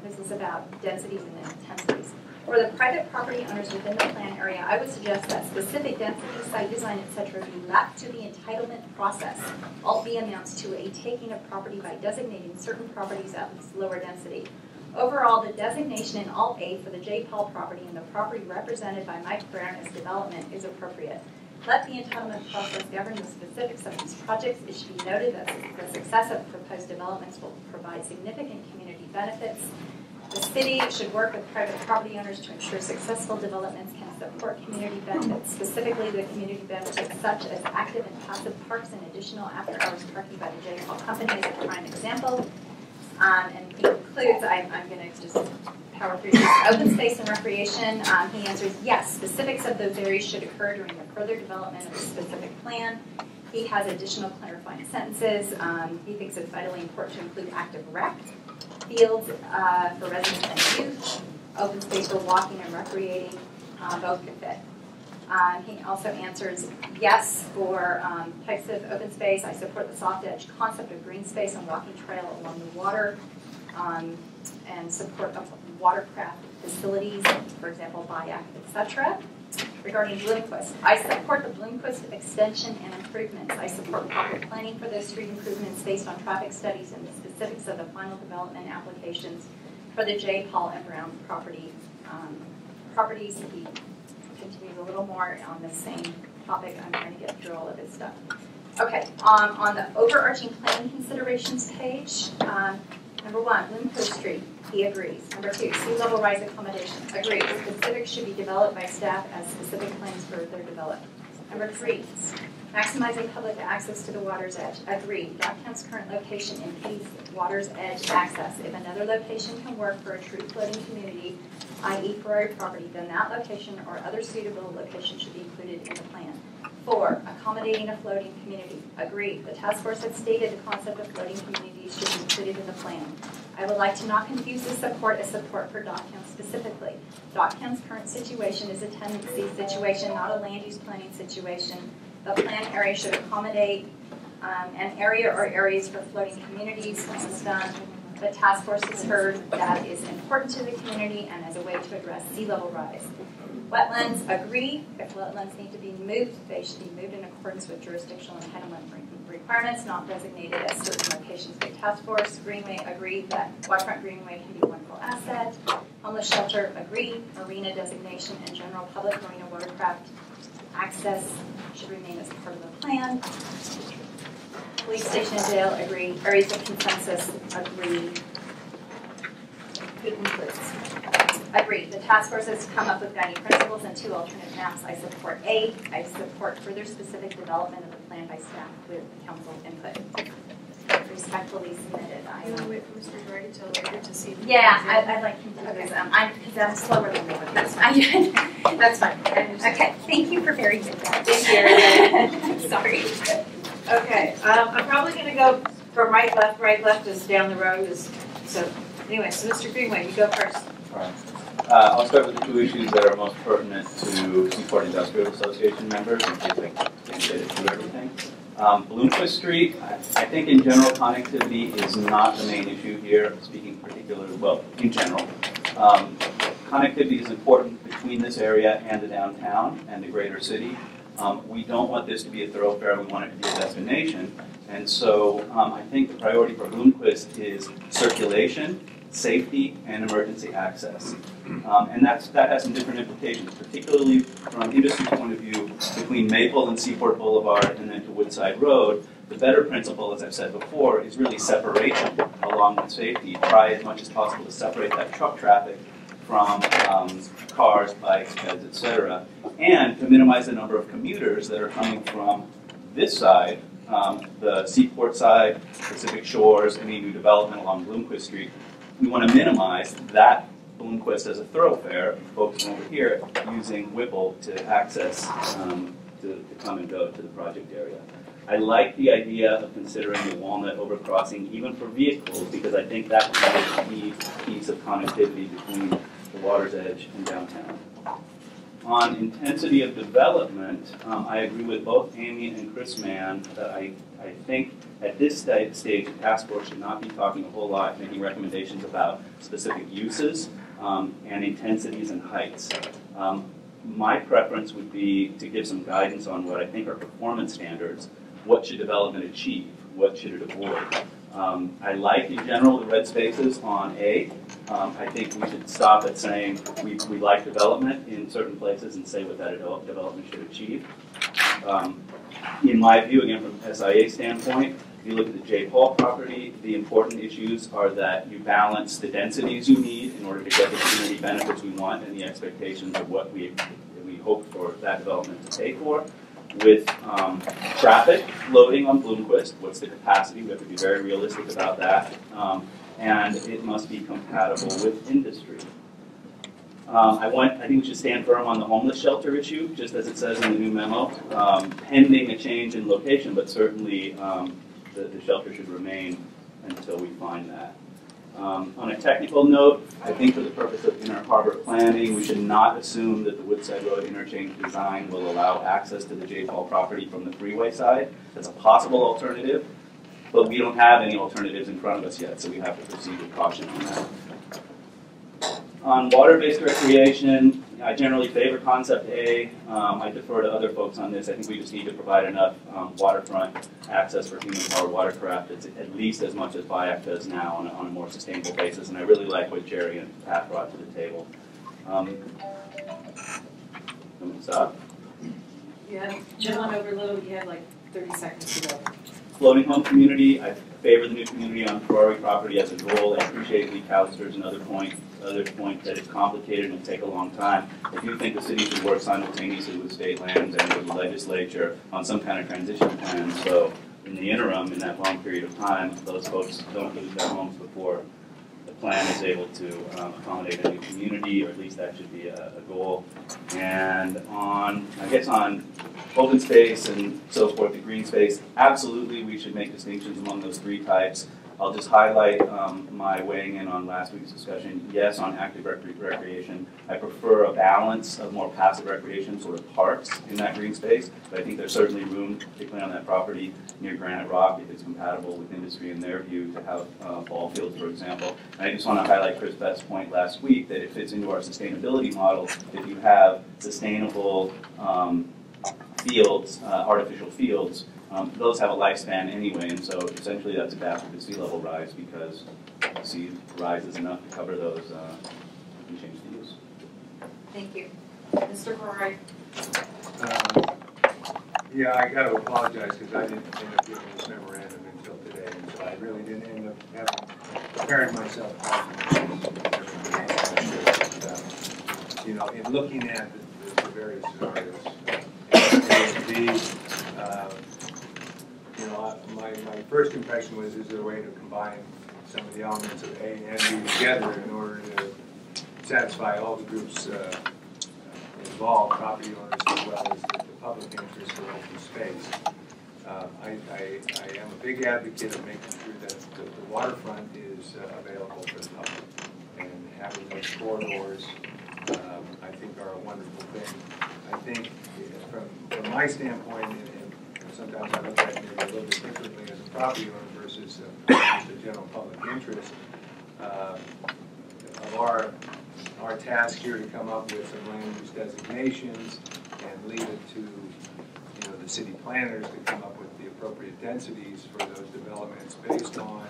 This is about densities and intensities. For the private property owners within the plan area, I would suggest that specific density, site design, etc. be left to the entitlement process. Alt B amounts to a taking of property by designating certain properties at lower density. Overall, the designation in Alt A for the J. Paul property and the property represented by Mike Brown as development is appropriate. Let the entitlement process govern the specifics of these projects. It should be noted that the success of proposed developments will provide significant community benefits. The city should work with private property owners to ensure successful developments can support community benefits, specifically the community benefits such as active and passive parks and additional after-hours parking by the J. Paul Company is a prime example. And he concludes, I'm going to just power through this. Open space and recreation, he answers yes, specifics of those areas should occur during the further development of the specific plan. He has additional clarifying sentences. He thinks it's vitally important to include active rec, fields for residents and youth, open space for walking and recreating, both can fit. He also answers yes for types of open space. I support the soft edge concept of green space and walking trail along the water, and support of watercraft facilities, for example, Bayak, etc. Regarding Bloomquist, I support the Bloomquist extension and improvements. I support proper planning for those street improvements based on traffic studies and the specifics of the final development applications for the J. Paul and Brown properties. He continues a little more on the same topic. I'm trying to get through all of his stuff. Okay, on the overarching planning considerations page, number 1, Bloomquist Street, he agrees. Number 2, sea level rise accommodation, agrees. Specifics should be developed by staff as specific plans for their development. Number 3, maximizing public access to the water's edge, agreed. Downtown's current location impedes water's edge access. If another location can work for a true floating community, i.e. Ferrari property, then that location or other suitable location should be included in the plan. 4, accommodating a floating community, agreed. The task force has stated the concept of floating communities should be included in the plan. I would like to not confuse this support as support for Docktown specifically. Docktown's current situation is a tenancy situation, not a land use planning situation. The plan area should accommodate an area or areas for floating communities. When it's done, the task force has heard that is important to the community and as a way to address sea level rise. Wetlands, agree. If wetlands need to be moved, they should be moved in accordance with jurisdictional entitlement requirements, not designated as certain locations by task force. Greenway, agree that waterfront greenway can be a wonderful asset. Homeless shelter, agree. Marina designation and general public marina watercraft access should remain as part of the plan. Police station and jail, agree. Areas of consensus, agree. Who concludes? Agreed. The task force has come up with guiding principles and 2 alternate maps. I support A. I support further specific development of the plan by staff with council input. Respectfully submitted. You want to wait for Mr. Gray till later to see? Yeah, I'd like him to do this. Because I'm slower than the others. That's fine. Okay. Thank you for bearing with that. Thank you. Sorry. Okay. I'm probably going to go from right, left. Right, left is down the road. So anyway, so Mr. Greenway, you go first. All right. I'll start with the 2 issues that are most pertinent to Seaport Industrial Association members in case I can't get it through everything. Bloomquist Street, I think in general connectivity is not the main issue here, speaking particularly, well, in general. Connectivity is important between this area and the downtown and the greater city. We don't want this to be a thoroughfare, we want it to be a destination. And so I think the priority for Bloomquist is circulation, safety, and emergency access. And that has some different implications, particularly from an industry point of view between Maple and Seaport Boulevard and then to Woodside Road. The better principle, as I've said before, is really separation along with safety. Try as much as possible to separate that truck traffic from cars, bikes, beds, etc. And to minimize the number of commuters that are coming from this side, the Seaport side, Pacific Shores, any new development along Bloomquist Street. We want to minimize that Bloomquist as a thoroughfare, focusing over here, using Whipple to access, to come and go to the project area. I like the idea of considering the Walnut overcrossing even for vehicles because I think that would be a key piece of connectivity between the water's edge and downtown. On intensity of development, I agree with both Amy and Chris Mann that I think at this stage, the task force should not be talking a whole lot, making recommendations about specific uses and intensities and heights. My preference would be to give some guidance on what I think are performance standards. What should development achieve? What should it avoid? I like, in general, the red spaces on A. I think we should stop at saying we like development in certain places and say what that development should achieve. In my view, again, from SIA standpoint, if you look at the J. Paul property, the important issues are that you balance the densities you need in order to get the community benefits we want and the expectations of what we hope for that development to pay for, with traffic loading on Bloomquist. What's the capacity? We have to be very realistic about that. And it must be compatible with industry. I think we should stand firm on the homeless shelter issue, just as it says in the new memo, pending a change in location, but certainly the shelter should remain until we find that. On a technical note, I think for the purpose of inner harbor planning, we should not assume that the Woodside Road interchange design will allow access to the J. Paul property from the freeway side. That's a possible alternative, but we don't have any alternatives in front of us yet, so we have to proceed with caution on that. On water-based recreation, I generally favor concept A. I defer to other folks on this. I think we just need to provide enough waterfront access for human-powered watercraft. It's at least as much as BIAC does now on a more sustainable basis, and I really like what Jerry and Pat brought to the table. I'm going to stop. Yeah, Jim went over a little. You had like 30 seconds to go. Floating home community, I favor the new community on Ferrari property as a goal. I appreciate Lee Callister's another point that it's complicated and will take a long time. I do think the city should work simultaneously with state lands and with the legislature on some kind of transition plan. So in the interim, in that long period of time, those folks don't lose their homes before the plan is able to accommodate a new community, or at least that should be a goal. And on open space and so forth, the green space, absolutely we should make distinctions among those three types. I'll just highlight my weighing in on last week's discussion. Yes, on active recreation, I prefer a balance of more passive recreation, sort of parks in that green space, but I think there's certainly room, particularly on that property near Granite Rock, if it's compatible with industry in their view, to have ball fields, for example. And I just want to highlight Chris Best's point last week that it fits into our sustainability model. If you have sustainable fields, artificial fields, those have a lifespan anyway, and so essentially that's adapted to sea level rise because sea rise is enough to cover those and change the use. Thank you. Mr. Roy. Yeah, I got to apologize because I didn't end up giving this memorandum until today, and so I really didn't end up preparing myself. In looking at the various scenarios, my first impression was, is there a way to combine some of the elements of A and B together in order to satisfy all the groups involved, property owners as well as the public interest for open space. I am a big advocate of making sure that the waterfront is available for the public, and having those corridors I think are a wonderful thing. I think from my standpoint, and sometimes I look at it maybe a little bit differently as a property owner versus just the general public interest, of our task here to come up with some land use designations and leave it to the city planners to come up with the appropriate densities for those developments based on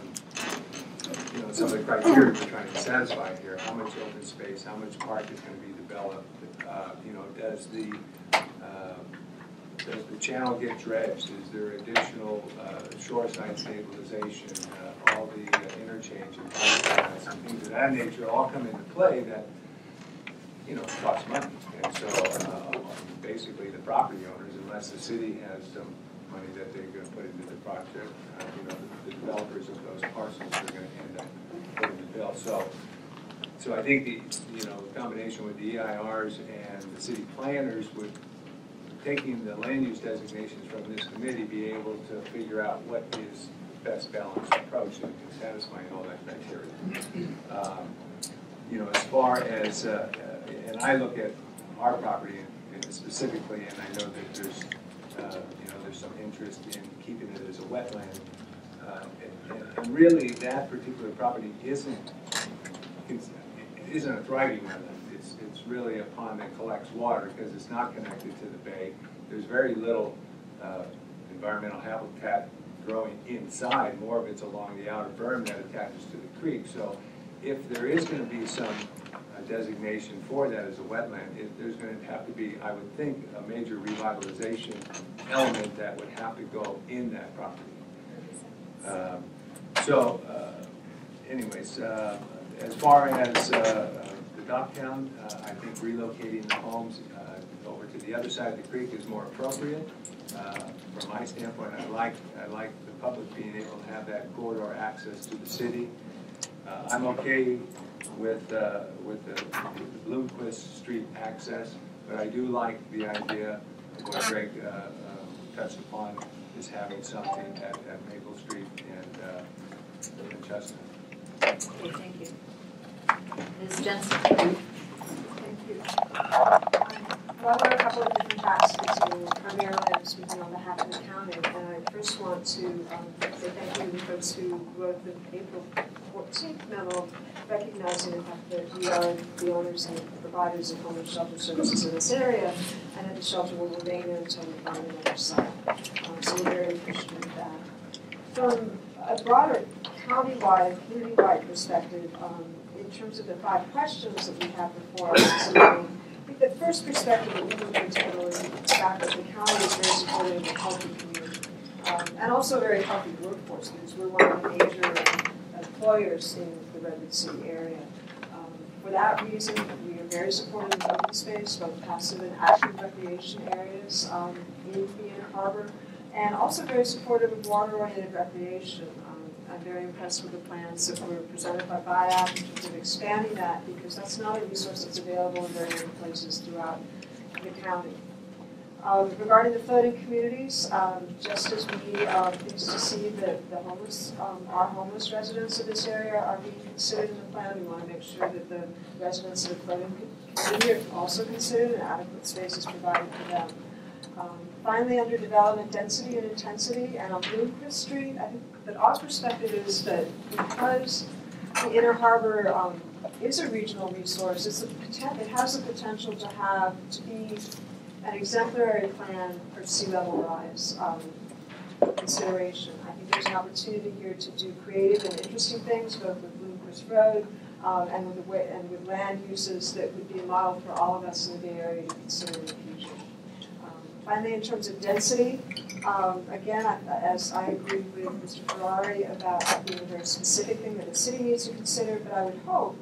some of the criteria we're trying to satisfy here. How much open space, how much park is going to be developed, does the channel get dredged? Is there additional shoreside stabilization? All the interchange and bypass and things of that nature all come into play that cost money. And so basically the property owners, unless the city has some money that they're going to put into the project, the developers of those parcels are going to end up putting the bill. So I think the combination with the EIRs and the city planners would, taking the land use designations from this committee, be able to figure out what is the best balanced approach in satisfying all that criteria. As far as, and I look at our property specifically, and I know that there's some interest in keeping it as a wetland, and really that particular property isn't a thriving wetland. It's really a pond that collects water because it's not connected to the bay. There's very little environmental habitat growing inside. More of it's along the outer berm that attaches to the creek. So if there is going to be some designation for that as a wetland, there's going to have to be, I would think, a major revitalization element that would have to go in that property. Anyways, as far as the Docktown, I think relocating the homes over to the other side of the creek is more appropriate. From my standpoint, I like the public being able to have that corridor access to the city. I'm okay with the Bloomquist Street access, but I do like the idea of what Greg touched upon, is having something at Maple Street and Chestnut. Okay, thank you. Ms. Jensen. Thank you. Well, there are a couple of different tracks to primarily I'm speaking on behalf of the county, and I first want to say thank you to the folks who wrote the April 14th memo recognizing the fact that we are the owners and providers of homeless shelter services in this area, and that the shelter will remain there until we find another site. So we're very appreciative of that. From a broader county-wide, community-wide perspective, in terms of the 5 questions that we have before us this evening, I think the first perspective that we would bring to the fact that the county is very supportive of a healthy community, and also a very healthy workforce, because we're one of the major employers in the Redwood City area. For that reason, we are very supportive of open space, both passive and active recreation areas in the Inner Harbor, and also very supportive of water-oriented recreation. I'm very impressed with the plans that were presented by BIAC in terms of expanding that, because that's not a resource that's available in very many places throughout the county. Regarding the floating communities, just as we are pleased to see that the homeless, our homeless residents of this area are being considered in the plan, we want to make sure that the residents of the floating community are also considered and adequate space is provided for them. Finally, under development density and intensity, and on Bloomquist Street, I think that our perspective is that because the Inner Harbor is a regional resource, it has the potential to be an exemplary plan for sea level rise consideration. I think there's an opportunity here to do creative and interesting things, both with Bloomquist Road and with land uses that would be a model for all of us in the Bay Area to consider in the future. Finally, in terms of density, again, as I agree with Mr. Ferrari about that being a very specific thing that the city needs to consider, but I would hope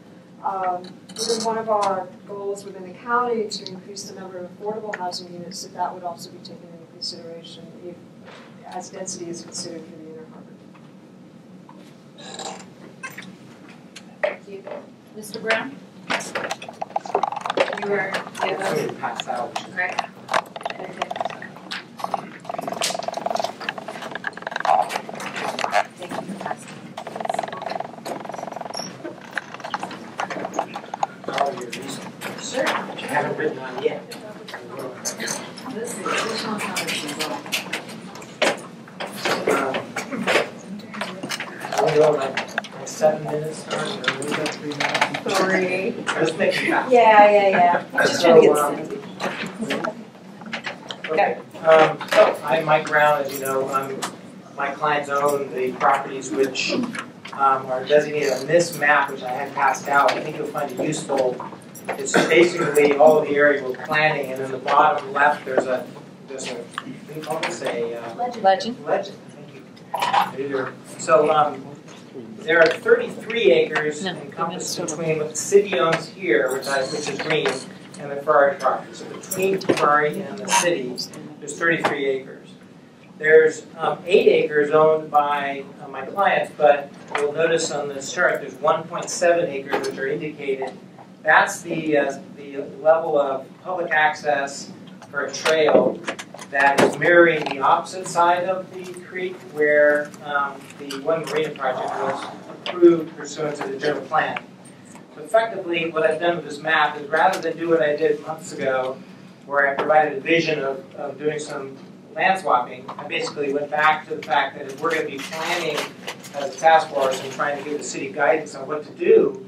within one of our goals within the county to increase the number of affordable housing units, that would also be taken into consideration as density is considered for the Inner Harbor. Thank you. Mr. Brown? You were passed out. Right. Thank you for passing. Sure. Which you haven't written on yet. Let's see, which one's not We go like 7 minutes or we got 3 minutes? 3. Let's make it fast. Yeah. Just trying to get Okay. So I'm Mike Brown, as you know. My clients own the properties which are designated on this map, which I had passed out. I think you'll find it useful. It's basically all of the area we're planning, and in the bottom left there's a what do you call this? Legend. Thank you. So there are 33 acres encompassed between what the city owns here, which is green, and the Ferrari property. So between Ferrari and the city, there's 33 acres. There's 8 acres owned by my clients, but you'll notice on this chart there's 1.7 acres which are indicated. That's the level of public access for a trail that is mirroring the opposite side of the creek where the One Marina project was approved pursuant to the general plan. So effectively, what I've done with this map is rather than do what I did months ago, where I provided a vision of doing some land swapping, I basically went back to the fact that if we're going to be planning as a task force and trying to give the city guidance on what to do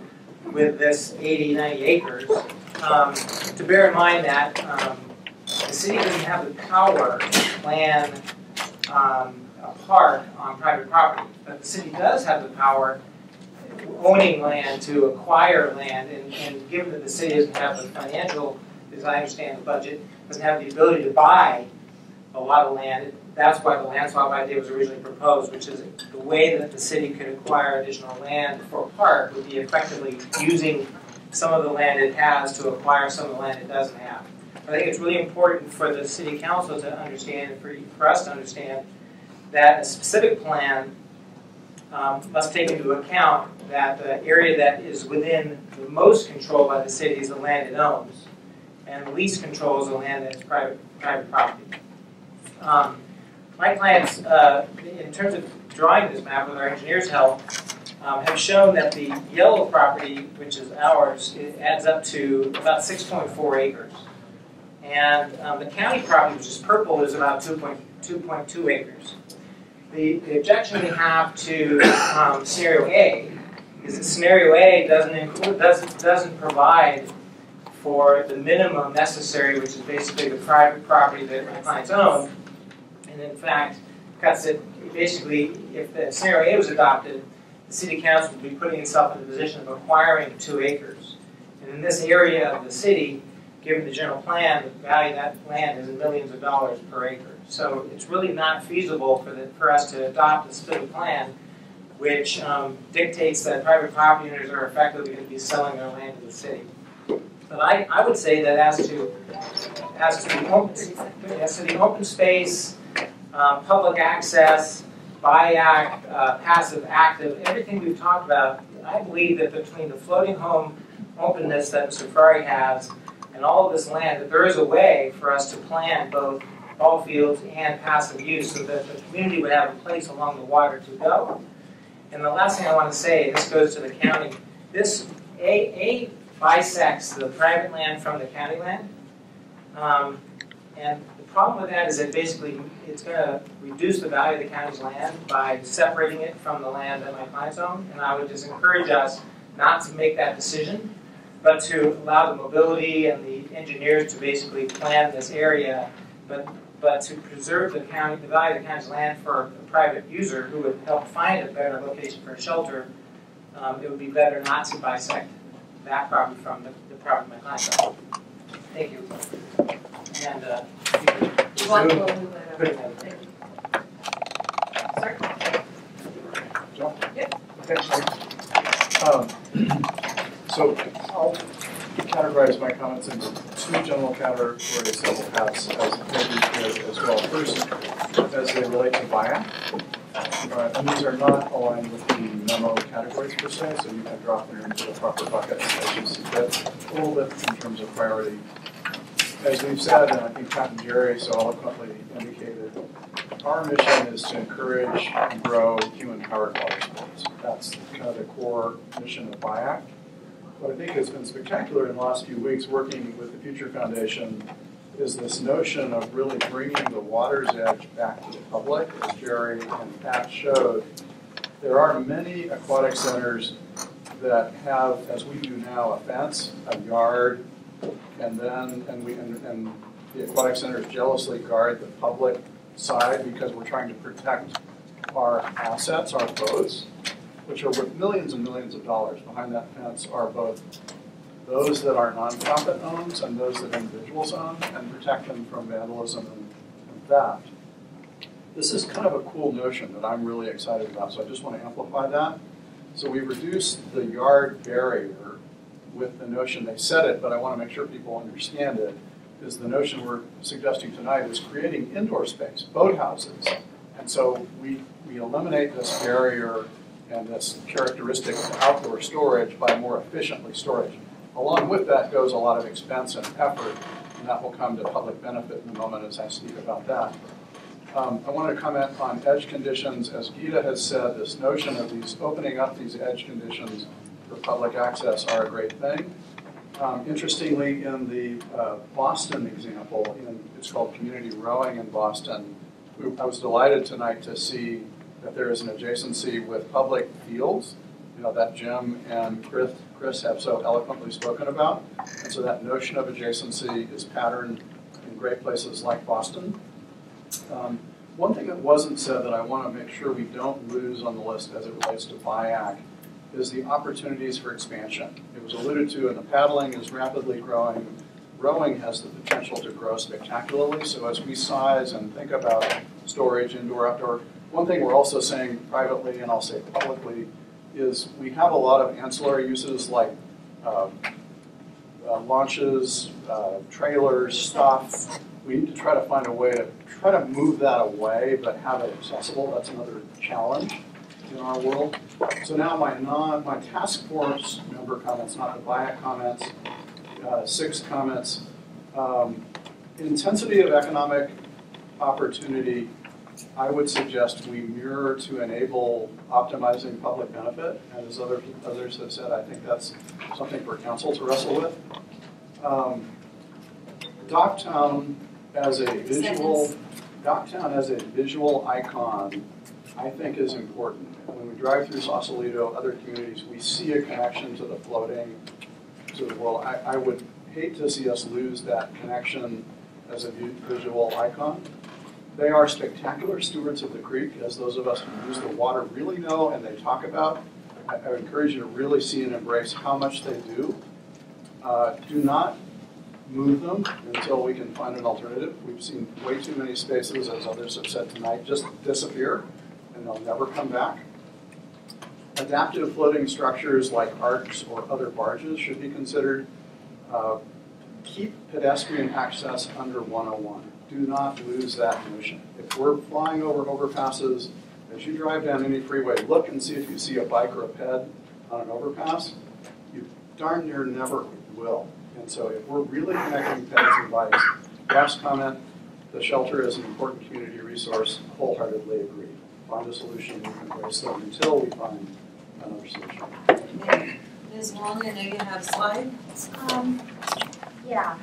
with this 80, 90 acres, to bear in mind that the city doesn't have the power to plan a park on private property. But the city does have the power, owning land, to acquire land, and given that the city doesn't have the financial, as I understand the budget, doesn't have the ability to buy a lot of land, that's why the land swap idea was originally proposed, which is the way that the city could acquire additional land for a park would be effectively using some of the land it has to acquire some of the land it doesn't have. I think it's really important for the city council to understand, and for us to understand, that a specific plan must take into account that the area that is within the most control by the city is the land it owns, and the least control is the land that's private property. My clients, in terms of drawing this map with our engineers' help, have shown that the yellow property, which is ours, it adds up to about 6.4 acres. And the county property, which is purple, is about 2.2 acres. The objection we have to scenario A is that scenario A doesn't provide for the minimum necessary, which is basically the private property that my clients own, and in fact cuts it. Basically, if the scenario A was adopted, the city council would be putting itself in the position of acquiring 2 acres. And in this area of the city, given the general plan, the value of that land is in millions of dollars per acre. So it's really not feasible for us to adopt a specific plan which dictates that private property owners are effectively going to be selling their land to the city. But I would say that as to the open space, public access, BIAC, passive, active, everything we've talked about, I believe that between the floating home openness that Safari has and all of this land, that there is a way for us to plan both ball fields and passive use so that the community would have a place along the water to go. And the last thing I want to say, this goes to the county, this A bisects the private land from the county land. And the problem with that is that basically it's going to reduce the value of the county's land by separating it from the land that my clients own. And I would just encourage us not to make that decision, but to allow the mobility and the engineers to basically plan this area, but to preserve the value of the county's land for a private user who would help find a better location for a shelter. It would be better not to bisect that property from the property my clients own. Thank you. And you want to put it up. Thank you. Sir? John? Yep. So I'll categorize my comments into 2 general categories that will pass as maybe as well. First, as they relate to BIAC. And these are not aligned with the memo categories per se, so you can drop them into the proper buckets as you see fit, a little bit in terms of priority. As we've said, and I think Pat and Jerry so eloquently indicated, our mission is to encourage and grow human-powered water sports. That's kind of the core mission of BIAC. What I think has been spectacular in the last few weeks working with the Future Foundation is this notion of really bringing the water's edge back to the public. As Jerry and Pat showed, there are many aquatic centers that have, as we do now, a fence, a yard, and the aquatic centers jealously guard the public side because we're trying to protect our assets, our boats, which are worth millions and millions of dollars. Behind that fence are both those that are nonprofit owns and those that individuals own, and protect them from vandalism and theft. This is kind of a cool notion that I'm really excited about, so I just want to amplify that. So we reduced the yard barrier with the notion, they said it, but I want to make sure people understand it, is the notion we're suggesting tonight is creating indoor space, boathouses. And so we eliminate this barrier and this characteristic of outdoor storage by more efficiently storage. Along with that goes a lot of expense and effort, and that will come to public benefit in a moment as I speak about that. I want to comment on edge conditions. As Gita has said, this notion of opening up these edge conditions for public access are a great thing. Interestingly, in the Boston example, it's called Community Rowing in Boston, I was delighted tonight to see that there is an adjacency with public fields, that Jim and Chris have so eloquently spoken about. And so that notion of adjacency is patterned in great places like Boston. One thing that wasn't said that I want to make sure we don't lose on the list as it relates to BIAC is the opportunities for expansion. It was alluded to, and the paddling is rapidly growing. Rowing has the potential to grow spectacularly, so as we size and think about storage, indoor, outdoor, one thing we're also saying privately, and I'll say publicly, is we have a lot of ancillary uses like launches, trailers, stuff. We need to try to find a way to try to move that away, but have it accessible. That's another challenge in our world. So now my task force member comments, not the BIAC comments, 6 comments. Intensity of economic opportunity, I would suggest we mirror to enable optimizing public benefit. And as others have said, I think that's something for council to wrestle with. Docktown as a visual icon, I think is important. When we drive through Sausalito, other communities, we see a connection to the floating, to the world. I would hate to see us lose that connection as a visual icon. They are spectacular stewards of the creek, as those of us who use the water really know and they talk about. I would encourage you to really see and embrace how much they do. Do not move them until we can find an alternative. We've seen way too many spaces, as others have said tonight, just disappear and they'll never come back. Adaptive floating structures like arcs or other barges should be considered. Keep pedestrian access under 101. Do not lose that notion. If we're flying over overpasses, as you drive down any freeway, look and see if you see a bike or a ped on an overpass. You darn near never will. And so if we're really connecting peds and bikes, last comment, the shelter is an important community resource, wholeheartedly agree. Find a solution, we can embrace them until we find another solution. Okay. Ms. Wong, I know you have a slide. Yeah.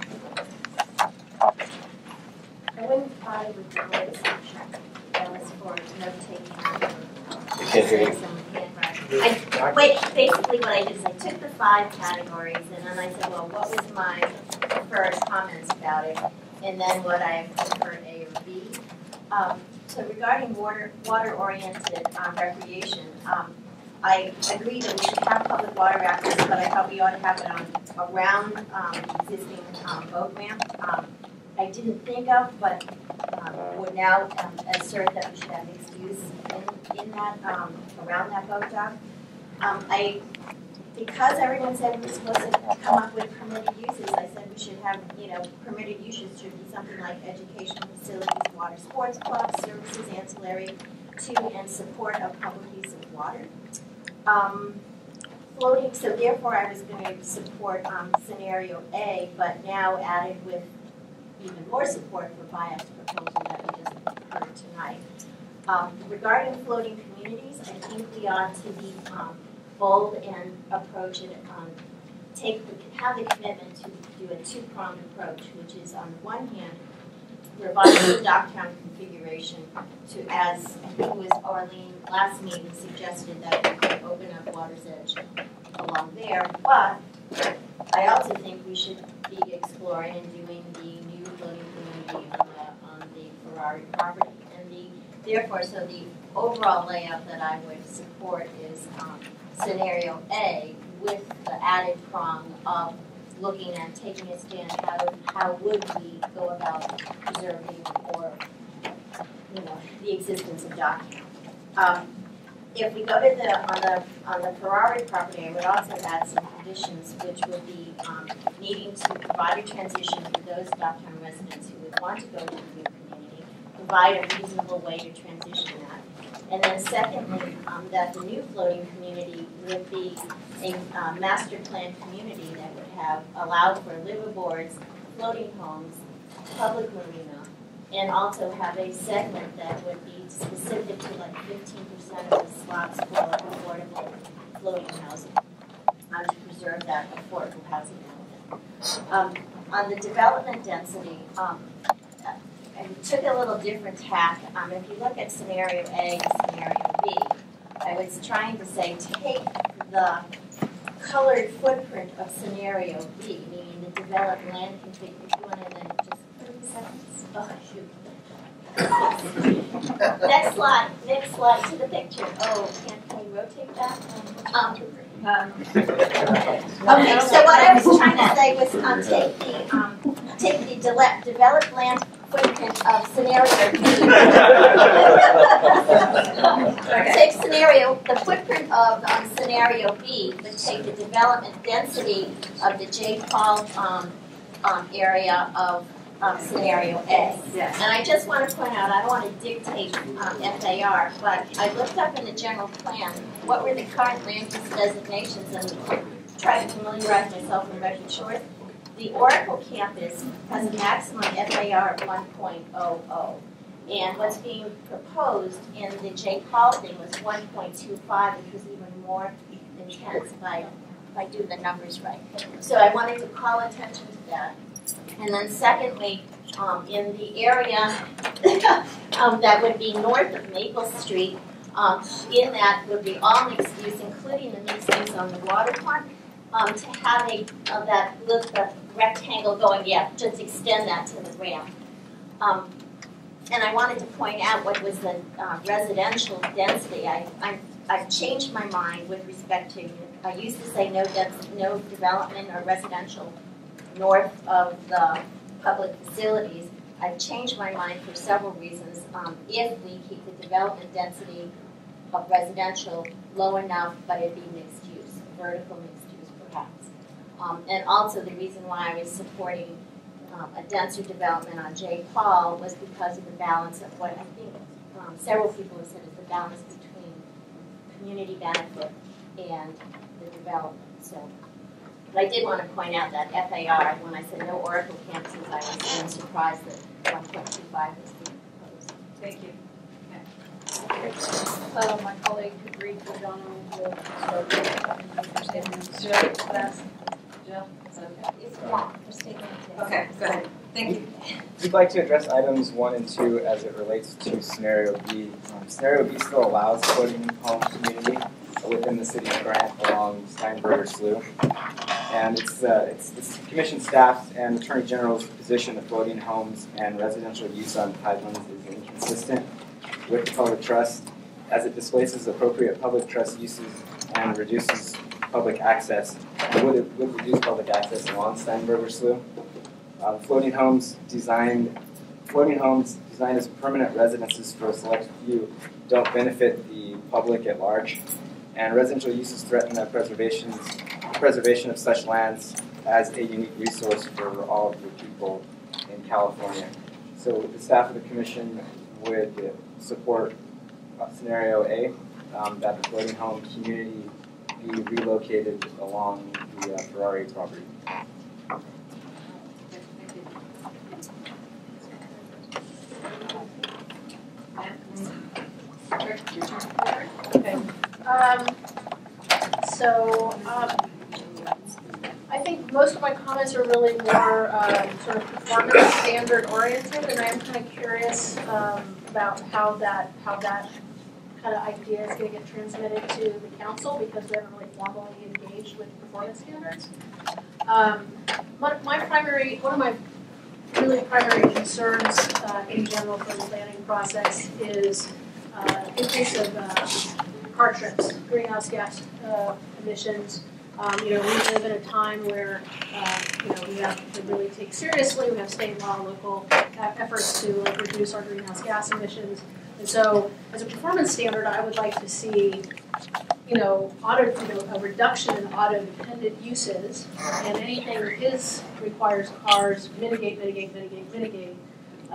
I wouldn't bother with the word section. That was for note-taking. I can't hear you. Basically what I did is I took the 5 categories and then I said, well, what was my preferred comments about it? And then what I preferred A or B. So regarding water-oriented recreation, I agree that we should have public water access, but I thought we ought to have it around existing boat ramp. I didn't think of, but would now assert that we should have mixed use in that, around that boat dock. Because everyone said we were supposed to come up with permitted uses, I said we should have, permitted uses should be something like educational facilities, water sports clubs, services ancillary to and support of public use of water. Floating, so therefore I was going to support scenario A, but now added with even more support for BIAC's proposal that we just heard tonight. Regarding floating communities, I think we ought to be bold and approach it, have the commitment to do a 2-pronged approach, which is on the one hand, revise the Docktown configuration to, as I think it was Arlene last meeting suggested, that we could open up Water's Edge along there, but I also think we should be exploring and doing the new floating community on the Ferrari property. And therefore, so the overall layout that I would support is scenario A with the added prong of looking and taking a stand, how would we go about preserving or, the existence of Docktown. If we go to on the Ferrari property, I would also add some conditions, which would be needing to provide a transition for those Docktown residents who would want to go to the new community, provide a reasonable way to transition that. And then secondly, that the new floating community would be a master plan community that would have allowed for liveaboards, floating homes, public marina, and also have a segment that would be specific to like 15% of the slots for affordable floating housing to preserve that affordable housing element. On the development density, I took a little different tack. If you look at scenario A and scenario B, I was trying to say take the colored footprint of scenario B, meaning the developed land configuration. If you want to then just 30 seconds. Oh, shoot. Next slide to the picture. Oh, can we rotate that? Okay, so what I was trying to say was take the developed land footprint of scenario B. Take the footprint of scenario B, but take the development density of the J. Paul area of scenario A. Yes. And I just want to point out, I don't want to dictate FAR, but I looked up in the general plan what were the current land use designations and tried to familiarize myself with Redwood Shores. The Oracle campus has a maximum FAR of 1.00. And what's being proposed in the J. Paul thing was 1.25, which was even more intense if I do the numbers right. So I wanted to call attention to that. And then secondly, in the area that would be north of Maple Street, in that would be all mixed use, including the mixed use on the waterfront, to have that little rectangle going, just extend that to the ramp. And I wanted to point out what was the residential density. I've changed my mind with respect to, I used to say no development or residential north of the public facilities. I've changed my mind for several reasons. If we keep the development density of residential low enough, but it be mixed use, vertical mixed use perhaps. And also the reason why I was supporting a denser development on J. Paul was because of the balance of what I think several people have said is the balance between community benefit and the development. So. But I did want to point out that FAR, when I said no Oracle campuses, I was even surprised that 1.25 was being proposed. Thank you. My colleague agreed with John will start with Jill, is that okay? It's long. Just take it. Okay, go ahead. Thank you. We'd like to address items 1 and 2 as it relates to scenario B. Scenario B still allows floating home community within the city of Grant along Steinberger Slough. And it's Commission staff and Attorney General's position that floating homes and residential use on tidelands is inconsistent with the public trust, as it displaces appropriate public trust uses and reduces public access, and would reduce public access along Steinberger Slough. Floating homes designed as permanent residences for a select few don't benefit the public at large, and residential uses threaten the preservation of such lands as a unique resource for all of the people in California. So the staff of the Commission would support scenario A, that the floating home community be relocated along the Ferrari property. Okay. I think most of my comments are really more sort of performance standard oriented, and I'm kind of curious about how that kind of idea is going to get transmitted to the council, because we haven't really formally engaged with performance standards. One of my really primary concerns in general for the planning process is increase of car trips, greenhouse gas emissions. We live in a time where we have to really take seriously. We have state law, local efforts to reduce our greenhouse gas emissions. And so, as a performance standard, I would like to see, a reduction in auto-dependent uses, and anything that requires cars, mitigate.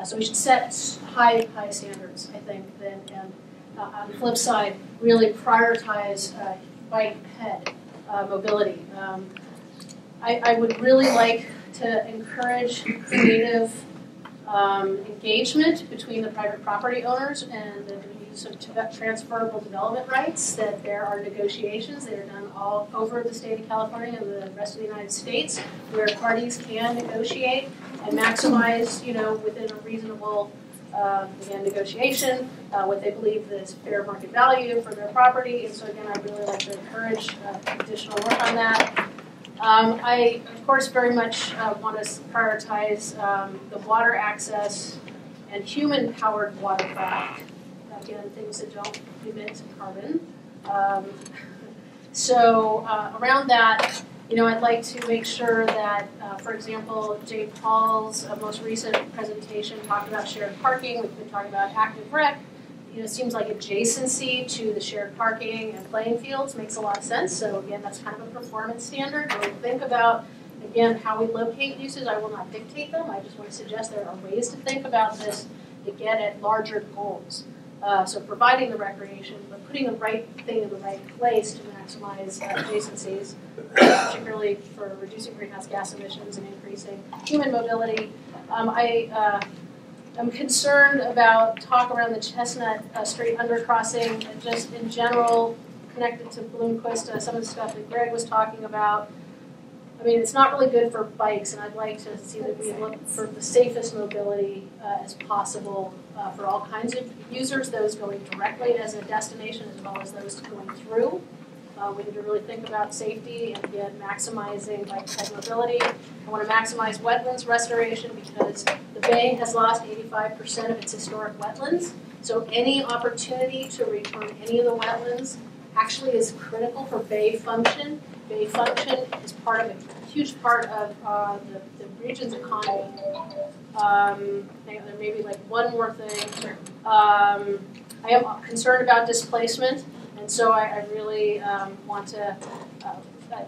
So we should set high standards, I think, and on the flip side, really prioritize bike-ped mobility. I would really like to encourage creative engagement between the private property owners and the use of transferable development rights, that there are negotiations that are done all over the state of California and the rest of the United States where parties can negotiate and maximize, within a reasonable negotiation, what they believe is fair market value for their property. And so again, I'd really like to encourage additional work on that. I, of course, very much want to prioritize the water access and human-powered watercraft, again, things that don't emit carbon. Around that, I'd like to make sure that, for example, Jay Paul's most recent presentation talked about shared parking. We've been talking about active rec. It seems like adjacency to the shared parking and playing fields makes a lot of sense. So again, that's kind of a performance standard. When we think about, again, how we locate uses, I will not dictate them. I just want to suggest there are ways to think about this to get at larger goals. So providing the recreation, but putting the right thing in the right place to maximize adjacencies, particularly for reducing greenhouse gas emissions and increasing human mobility. I'm concerned about talk around the Chestnut Street undercrossing and just in general connected to Bloomquist, some of the stuff that Greg was talking about. I mean, it's not really good for bikes, and I'd like to see that we look for the safest mobility as possible for all kinds of users, those going directly as a destination as well as those going through. We need to really think about safety and again, maximizing bike mobility. I want to maximize wetlands restoration because the Bay has lost 85% of its historic wetlands. So any opportunity to return any of the wetlands actually is critical for Bay function. Bay function is part of a huge part of the region's economy. There may be like one more thing. I am concerned about displacement. And so I really want to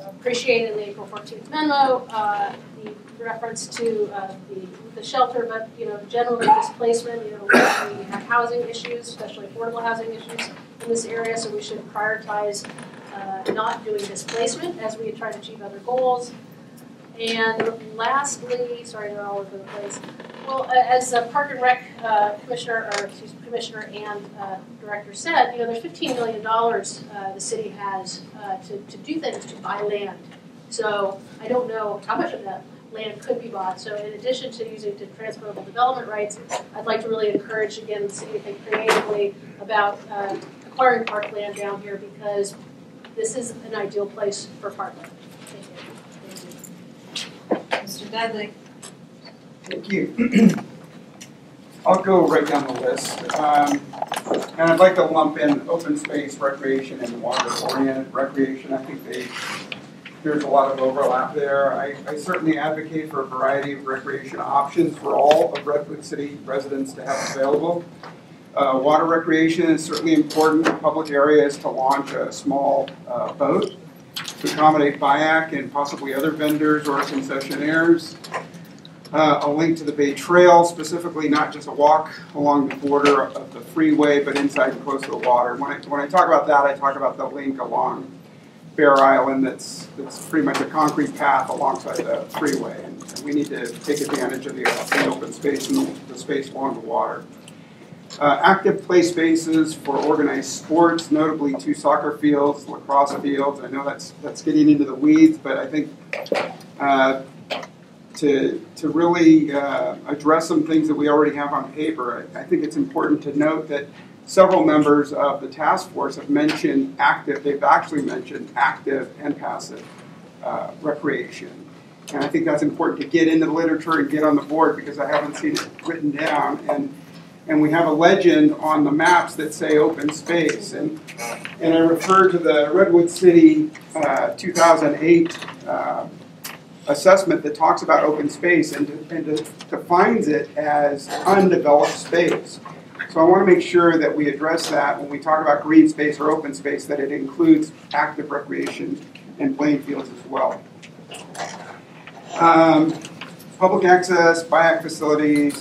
appreciate in the April 14th memo the reference to the shelter, but generally displacement. We have housing issues, especially affordable housing issues in this area, so we should prioritize not doing displacement as we try to achieve other goals. And lastly, sorry, they're all over the place. Well, as Park and Rec Commissioner and Director said, there's $15 million the city has to do things, to buy land. So I don't know how much of that land could be bought. So in addition to using to transferable development rights, I'd like to really encourage, again, the city to think creatively about acquiring parkland down here because this is an ideal place for parkland. Thank you. Mr. Dudley. Thank you. I'll go right down the list. And I'd like to lump in open space, recreation, and water-oriented recreation. I think there's a lot of overlap there. I certainly advocate for a variety of recreation options for all of Redwood City residents to have available. Water recreation is certainly important in public areas to launch a small boat to accommodate BIAC and possibly other vendors or concessionaires. A link to the Bay Trail, specifically not just a walk along the border of the freeway, but inside and close to the water. When I talk about that, I talk about the link along Bear Island that's pretty much a concrete path alongside the freeway. And we need to take advantage of the open space and the space along the water. Active play spaces for organized sports, notably 2 soccer fields, lacrosse fields. I know that's getting into the weeds, but I think to really address some things that we already have on paper, I think it's important to note that several members of the task force have mentioned active, they've actually mentioned active and passive recreation. And I think that's important to get into the literature and get on the board because I haven't seen it written down. And we have a legend on the maps that say open space. And I refer to the Redwood City 2008 assessment that talks about open space and defines it as undeveloped space. So I want to make sure that we address that when we talk about green space or open space, that it includes active recreation and playing fields as well. Public access, BIAC facilities.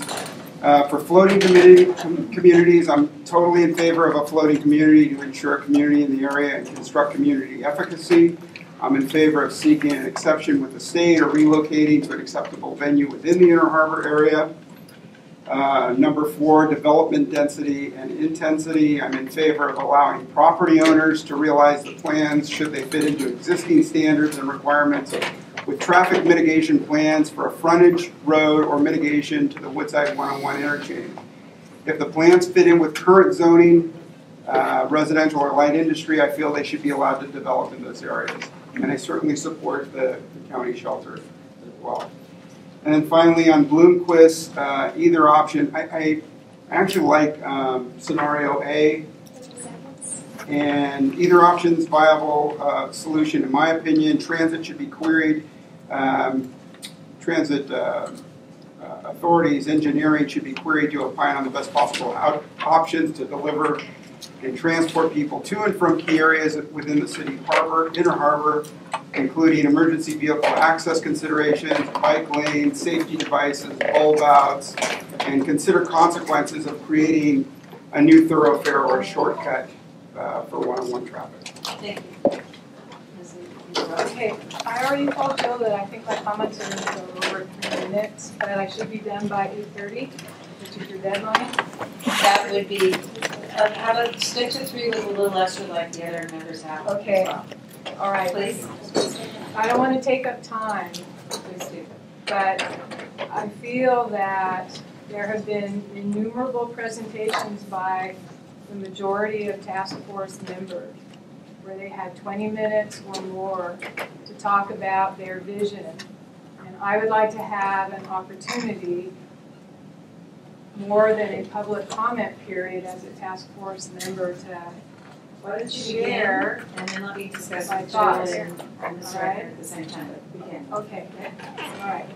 For floating communities, I'm totally in favor of a floating community to ensure a community in the area and construct community efficacy. I'm in favor of seeking an exception with the state or relocating to an acceptable venue within the Inner Harbor area. Number 4, development density and intensity. I'm in favor of allowing property owners to realize the plans should they fit into existing standards and requirements with traffic mitigation plans for a frontage road or mitigation to the Woodside 101 interchange. If the plans fit in with current zoning, residential or light industry, I feel they should be allowed to develop in those areas. And I certainly support the county shelter as well. And then finally on Bloomquist, either option, I actually like scenario A, and either option's viable solution in my opinion. Transit should be queried. Transit authorities, engineering should be queried to opine on the best possible options to deliver and transport people to and from key areas within the city harbor, inner harbor, including emergency vehicle access considerations, bike lanes, safety devices, bulb outs, and consider consequences of creating a new thoroughfare or a shortcut for one-on-one traffic. Thank you. Okay, I already told Jill that I think my comments are going to go over 3 minutes, but I should be done by 8:30, which is your deadline. That would be, how about stick to 3 with a little extra like the other members have. Okay, as well. all right. Please. I don't want to take up time, but I feel that there have been innumerable presentations by the majority of task force members where they had 20 minutes or more to talk about their vision. And I would like to have an opportunity, more than a public comment period as a task force member, to Why don't you share begin, and then let me discuss my with Jill thoughts. and Ms. All Recker right. at the same time, but begin. Okay, all right.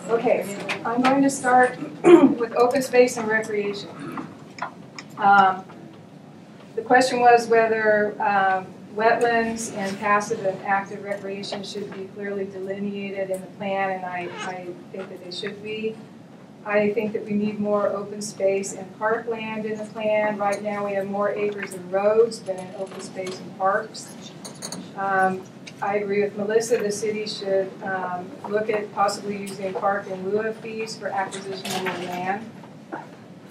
Okay, I'm going to start with open space and recreation. The question was whether wetlands and passive and active recreation should be clearly delineated in the plan, and I think that they should be. I think that we need more open space and parkland in the plan. Right now we have more acres and roads than in open space and parks. I agree with Melissa, the city should look at possibly using park in lieu of fees for acquisition of new land.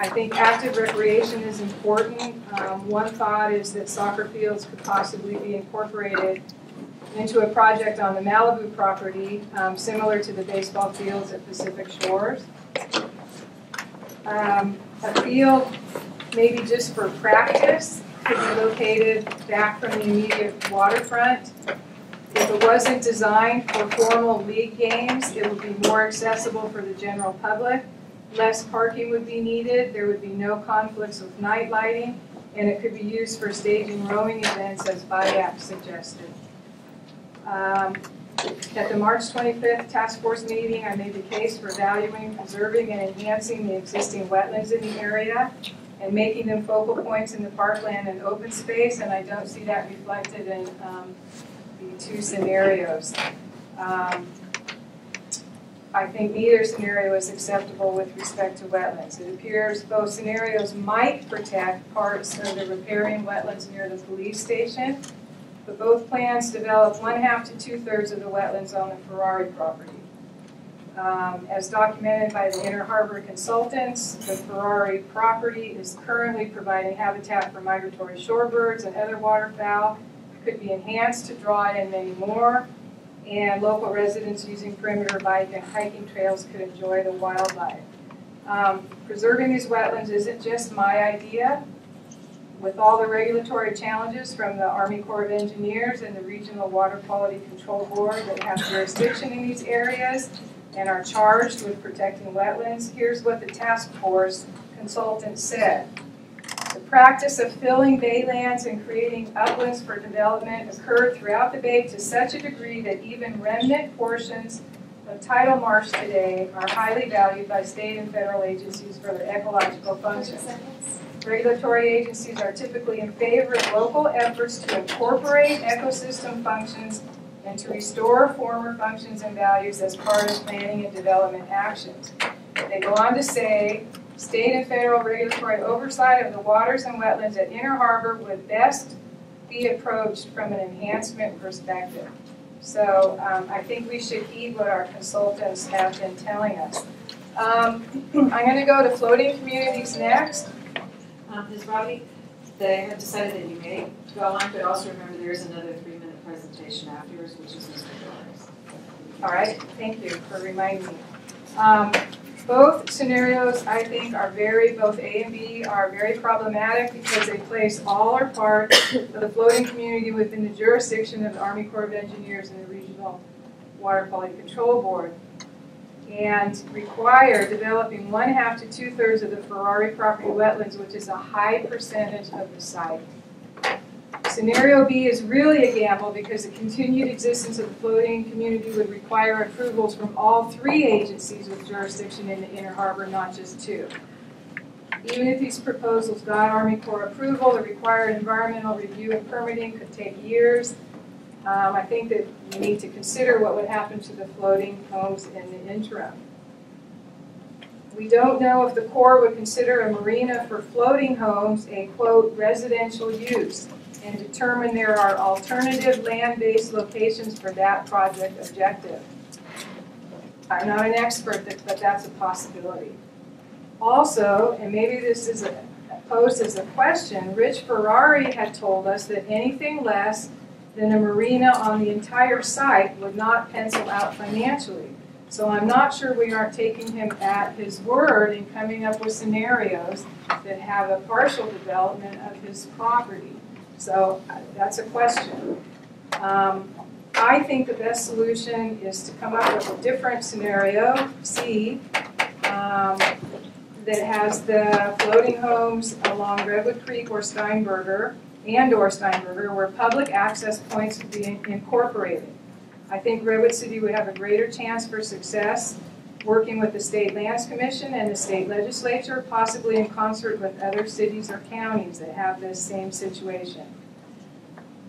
I think active recreation is important. One thought is that soccer fields could possibly be incorporated into a project on the Malibu property, similar to the baseball fields at Pacific Shores. A field, maybe just for practice, could be located back from the immediate waterfront. If it wasn't designed for formal league games, it would be more accessible for the general public. Less parking would be needed, there would be no conflicts with night lighting, and it could be used for staging rowing events as BIAC suggested. At the March 25th task force meeting, I made the case for valuing, preserving, and enhancing the existing wetlands in the area and making them focal points in the parkland and open space, and I don't see that reflected in the 2 scenarios. I think neither scenario is acceptable with respect to wetlands. It appears both scenarios might protect parts of the riparian wetlands near the police station, but both plans develop 1/2 to 2/3 of the wetlands on the Ferrari property. As documented by the Inner Harbor consultants, the Ferrari property is currently providing habitat for migratory shorebirds and other waterfowl. It could be enhanced to draw in many more, and local residents using perimeter bike and hiking trails could enjoy the wildlife. Preserving these wetlands isn't just my idea. With all the regulatory challenges from the Army Corps of Engineers and the Regional Water Quality Control Board that have jurisdiction in these areas and are charged with protecting wetlands, here's what the task force consultant said. The practice of filling baylands and creating uplands for development occurred throughout the bay to such a degree that even remnant portions of tidal marsh today are highly valued by state and federal agencies for their ecological functions. Regulatory agencies are typically in favor of local efforts to incorporate ecosystem functions and to restore former functions and values as part of planning and development actions. They go on to say, state and federal regulatory oversight of the waters and wetlands at Inner Harbor would best be approached from an enhancement perspective. So I think we should heed what our consultants have been telling us. I'm going to go to floating communities next. Ms. Robbie, they have decided that you may go on, but also remember there is another 3-minute presentation afterwards, which is Mr. Doris. All right, thank you for reminding me. Both scenarios, I think, both A and B are very problematic because they place all or part of the floating community within the jurisdiction of the Army Corps of Engineers and the Regional Water Quality Control Board. and require developing 1/2 to 2/3 of the Ferrari property wetlands, which is a high percentage of the site. Scenario B is really a gamble because the continued existence of the floating community would require approvals from all 3 agencies with jurisdiction in the Inner Harbor, not just 2. Even if these proposals got Army Corps approval, the required environmental review and permitting could take years. I think that we need to consider what would happen to the floating homes in the interim. We don't know if the Corps would consider a marina for floating homes a, quote, residential use, and determine there are alternative land-based locations for that project objective. I'm not an expert, but that's a possibility. Also, and maybe this is posed as a question, Rich Ferrari had told us that anything less than a marina on the entire site would not pencil out financially. So I'm not sure we aren't taking him at his word in coming up with scenarios that have a partial development of his property. So that's a question. I think the best solution is to come up with a different scenario, C, that has the floating homes along Redwood Creek or Steinberger, where public access points would be incorporated. I think Redwood City would have a greater chance for success working with the State Lands Commission and the state legislature, possibly in concert with other cities or counties that have this same situation.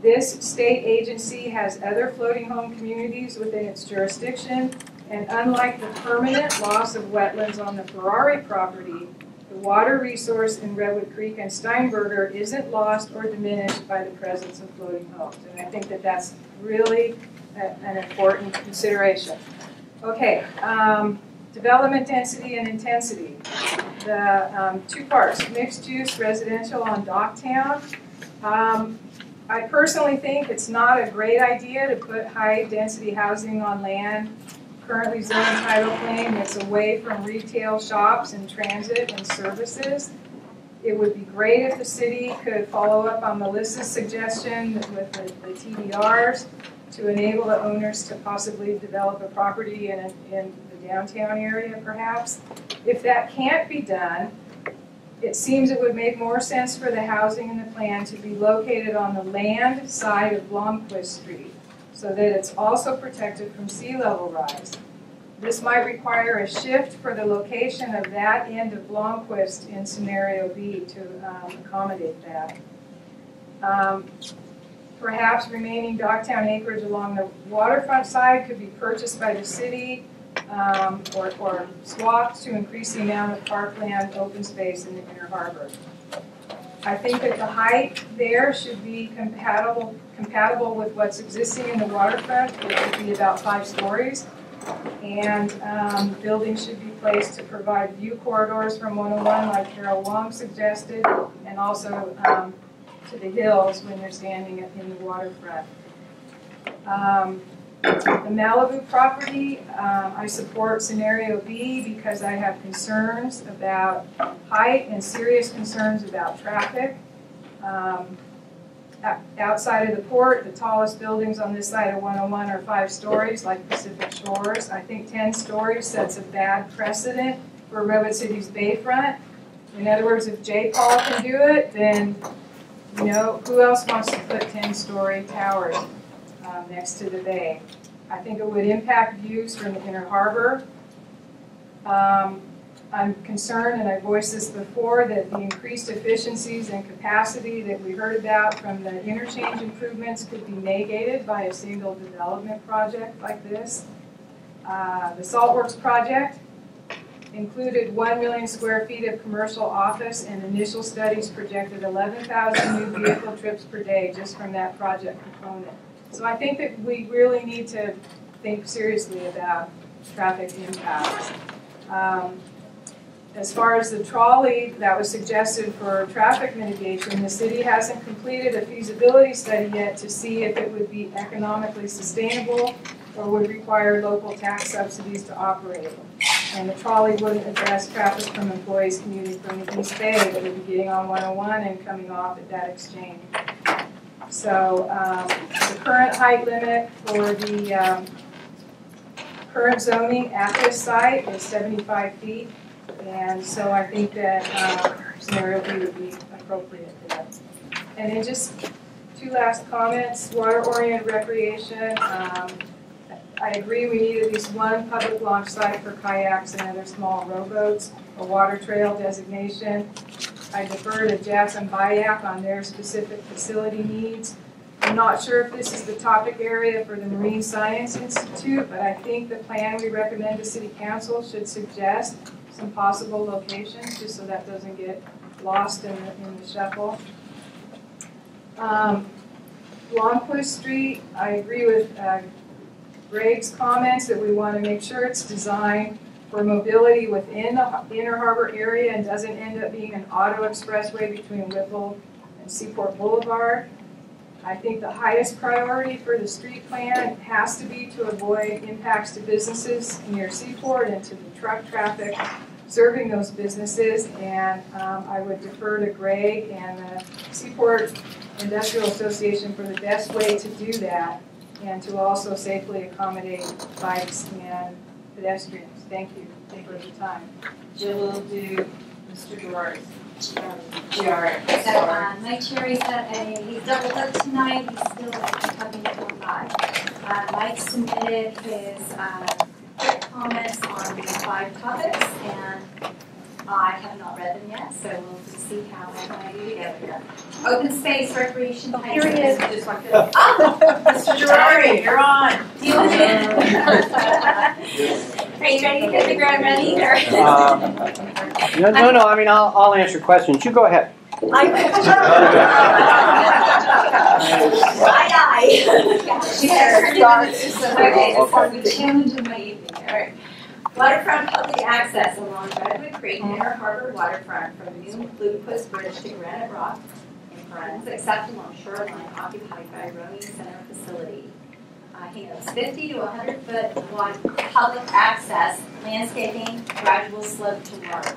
This state agency has other floating home communities within its jurisdiction, and unlike the permanent loss of wetlands on the Ferrari property, the water resource in Redwood Creek and Steinberger isn't lost or diminished by the presence of floating homes. And I think that that's really an important consideration. Okay, development density and intensity. The 2 parts, mixed use residential on Docktown. I personally think it's not a great idea to put high density housing on land currently zoned tidal plain that's away from retail shops and transit and services. It would be great if the city could follow up on Melissa's suggestion with the TDRs to enable the owners to possibly develop a property in the downtown area, perhaps. If that can't be done, it seems it would make more sense for the housing in the plan to be located on the land side of Blomquist Street, so that it's also protected from sea level rise. This might require a shift for the location of that end of Blomquist in scenario B to accommodate that. Perhaps remaining Docktown acreage along the waterfront side could be purchased by the city or swapped to increase the amount of parkland open space in the Inner Harbor. I think that the height there should be compatible with what's existing in the waterfront, which would be about 5 stories. And buildings should be placed to provide view corridors from 101, like Carol Wong suggested, and also to the hills when you're standing in the waterfront. The Malibu property, I support scenario B because I have concerns about height and serious concerns about traffic. Outside of the port, the tallest buildings on this side of 101 are 5 stories, like Pacific Shores. I think 10 stories sets a bad precedent for Redwood City's bayfront. In other words, if J. Paul can do it, then you know who else wants to put 10-story towers next to the bay? I think it would impact views from the Inner Harbor. I'm concerned, and I voiced this before, that the increased efficiencies and capacity that we heard about from the interchange improvements could be negated by a single development project like this. The Saltworks project included 1 million square feet of commercial office, and initial studies projected 11,000 new vehicle trips per day just from that project component. So I think that we really need to think seriously about traffic impacts. As far as the trolley that was suggested for traffic mitigation, the city hasn't completed a feasibility study yet to see if it would be economically sustainable or would require local tax subsidies to operate. And the trolley wouldn't address traffic from employees commuting from the East Bay that would be getting on 101 and coming off at that exchange. So the current height limit for the Current zoning at this site is 75 feet, and so I think that scenario B would be appropriate for that. And then just two last comments. Water-oriented recreation. I agree we need at least one public launch site for kayaks and other small rowboats, a water trail designation. I defer to Jess and Bayak on their specific facility needs. I'm not sure if this is the topic area for the Marine Science Institute, but I think the plan we recommend to City Council should suggest some possible locations, just so that doesn't get lost in the shuffle. Longquist Street, I agree with Greg's comments that we want to make sure it's designed for mobility within the Inner Harbor area and doesn't end up being an auto expressway between Whipple and Seaport Boulevard. I think the highest priority for the street plan has to be to avoid impacts to businesses near Seaport and to the truck traffic serving those businesses, and I would defer to Greg and the Seaport Industrial Association for the best way to do that and to also safely accommodate bikes and pedestrians. Thank you for the time. Jill will do Mr. Gerard. So Mike Cherry's he's double booked tonight. He's still coming to 5. Mike submitted his quick comments on the 5 topics, and I have not read them yet, so we'll just see how I do together here. Open space, recreation, Here he is. Just like that. Mr. Gerardi, you're on. Do you want Are you ready to hit the ground running? No. I mean, I'll answer questions. You go ahead. Okay, challenge of my evening. All right. Waterfront public access along Redwood Creek, Inner Harbor waterfront from New Bluequist Bridge to Granite Rock, in parentheses, except along shoreline occupied by Rowing Center facility. He knows 50 to 100 foot wide public access, landscaping, gradual slope to water.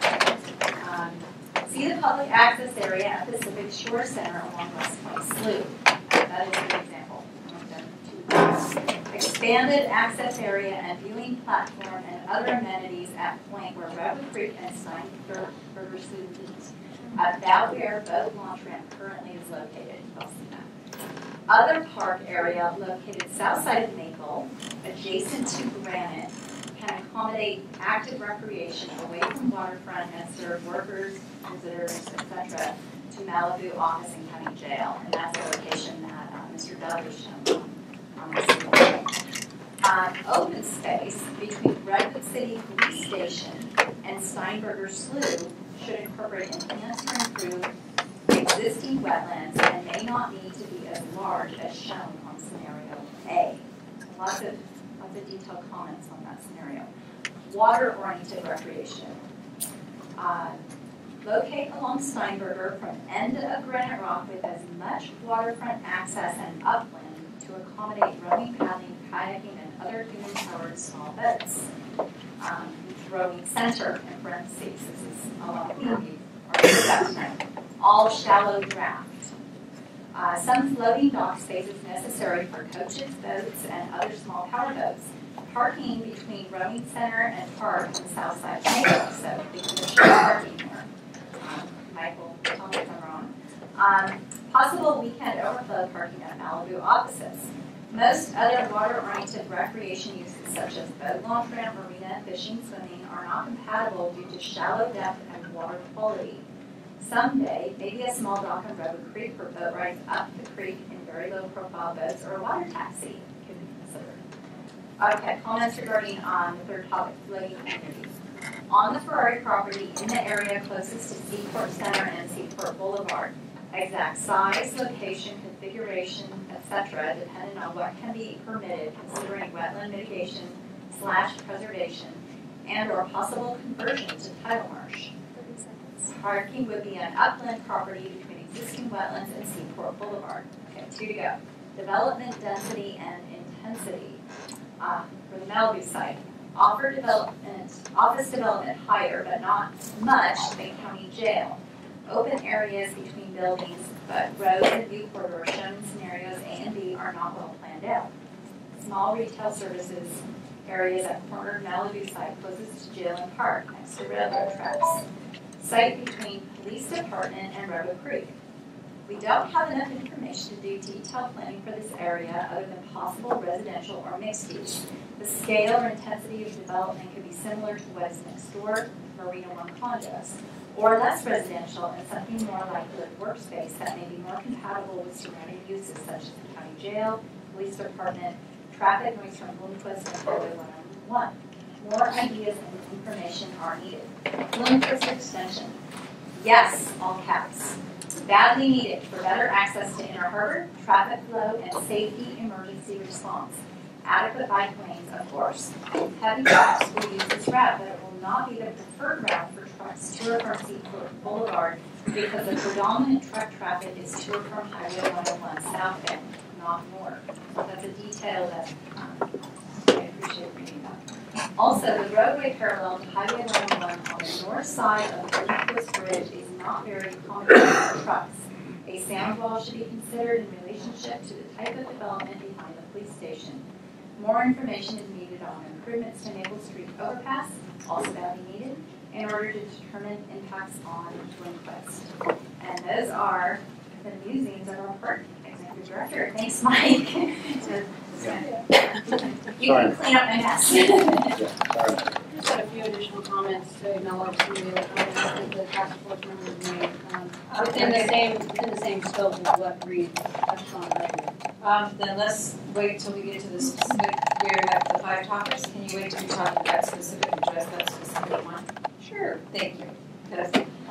See the public access area at Pacific Shore Center along West Point Slough. That is an example. Expanded access area and viewing platform and other amenities at point where Redwood Creek and Steinberger Slough meet. About where boat launch ramp currently is located. Other park area located south side of Maple, adjacent to Granite, can accommodate active recreation away from waterfront and serve workers, visitors, etc. to Malibu Office and County Jail. And that's the location that Mr. Dove was shown on this. Open space between Redwood City Police Station and Steinberger Slough should incorporate enhanced or improved existing wetlands and may not need to be as large as shown on scenario A. Lots of detailed comments on that scenario. Water-oriented recreation. Locate along Steinberger from end of Granite Rock with as much waterfront access and upland to accommodate rowing, paddling, kayaking, and other human-powered small boats. Rowing center, in parentheses, this is along the we've already discussed tonight. All shallow draft. Some floating dock space is necessary for coaches, boats, and other small power boats. Parking between rowing center and park on the south side of Maple, so think of the shared parking here. Michael, tell me if I'm wrong. Possible weekend overflow parking at Malibu offices. Most other water-oriented recreation uses such as boat launch ramp, marina, fishing, swimming are not compatible due to shallow depth and water quality. Someday, maybe a small dock on Redwood Creek for boat rides up the creek in very low-profile boats or a water taxi could be considered. Okay, comments regarding the third topic, floating communities. On the Ferrari property in the area closest to Seaport Center and Seaport Boulevard, exact size, location, configuration, etc., depending on what can be permitted considering wetland mitigation / preservation and or possible conversion to tidal marsh. Parking would be an upland property between existing wetlands and Seaport Boulevard. Okay, 2 to go. Development density and intensity for the Malibu site. Office development higher, but not much, than county jail. Open areas between buildings, but roads and view corridors shown in scenarios A and B are not well planned out. Small retail services Areas at corner Malibu site closest to jail and park next to railroad tracks. Site between police department and Roto Creek. We don't have enough information to do detailed planning for this area other than possible residential or mixed use. The scale or intensity of development could be similar to what is next door, Marina One condos, or less residential and something more like the workspace that may be more compatible with surrounding uses such as the county jail, police department, traffic noise from Bloomquist and Highway 101. More ideas and information are needed. Bloomquist extension. Yes, all caps. Badly needed for better access to Inner Harbor, traffic flow, and safety emergency response. Adequate bike lanes, of course. Heavy trucks will use this route, but it will not be the preferred route for trucks to or from Seaport Boulevard because the predominant truck traffic is to or from Highway 101 southbound, not north. That's a detail that I appreciate reading that. Also, the roadway parallel to Highway 101 on the north side of the Bloomquist Bridge is not very accommodating for trucks. A sound wall should be considered in relationship to the type of development behind the police station. More information is needed on improvements to Maple Street overpass, also badly needed, in order to determine impacts on Bloomquist. And those are the musings of our park executive director. Thanks, Mike. You can clean up my mess. Just had a few additional comments to acknowledge the task force members made within the same scope of what Reed touched on earlier. Then let's wait till we get to the specific, we have the 5 topics. Can you wait till we talk about that specific, address that specific one? Sure. Thank you.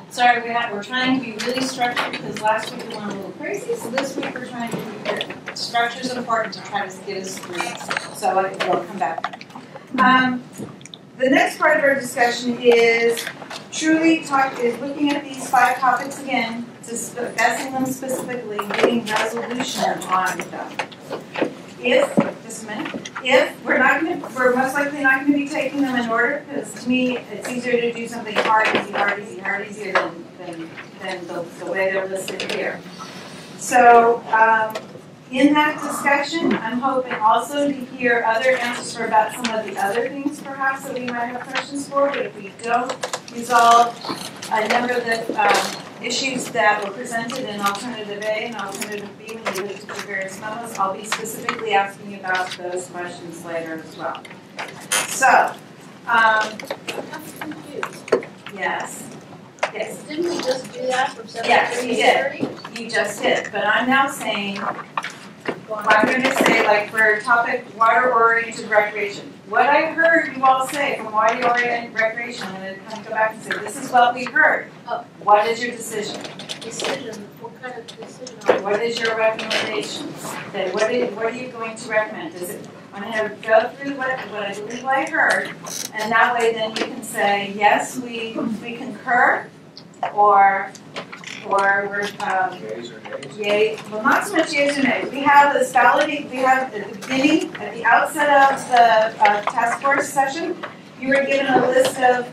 Sorry, we're trying to be really structured because last week we went a little crazy, so this week we're trying to be good. Structure is important to try to get us through this. So we'll come back. The next part of our discussion is looking at these 5 topics again, discussing them specifically, getting resolution on them. If we're most likely not going to be taking them in order, because to me it's easier to do something easier than the way they're listed here. So in that discussion, I'm hoping also to hear other answers for about some of the other things perhaps that we might have questions for, but if we don't resolve a number of the issues that were presented in Alternative A and Alternative B when you looked at the various memos, I'll be specifically asking about those questions later as well. So, I'm confused. Yes. Didn't we just do that from 7:30 Yes, to you 8:30? did. You just did. But I'm now saying, I'm going to say, like for topic water-oriented recreation. What I heard you all say from water-oriented recreation, I'm going to kind of go back and say, this is what we heard. What is your decision? What kind of decision? What is your recommendation? Then what are you going to recommend? Is it, I'm going to go through what I believe I heard, and that way then you can say, yes, we concur, or we're Yays or nays? yay. Well, not so much yays or nays. We have this validity. We have at the beginning, at the outset of the task force session, you were given a list of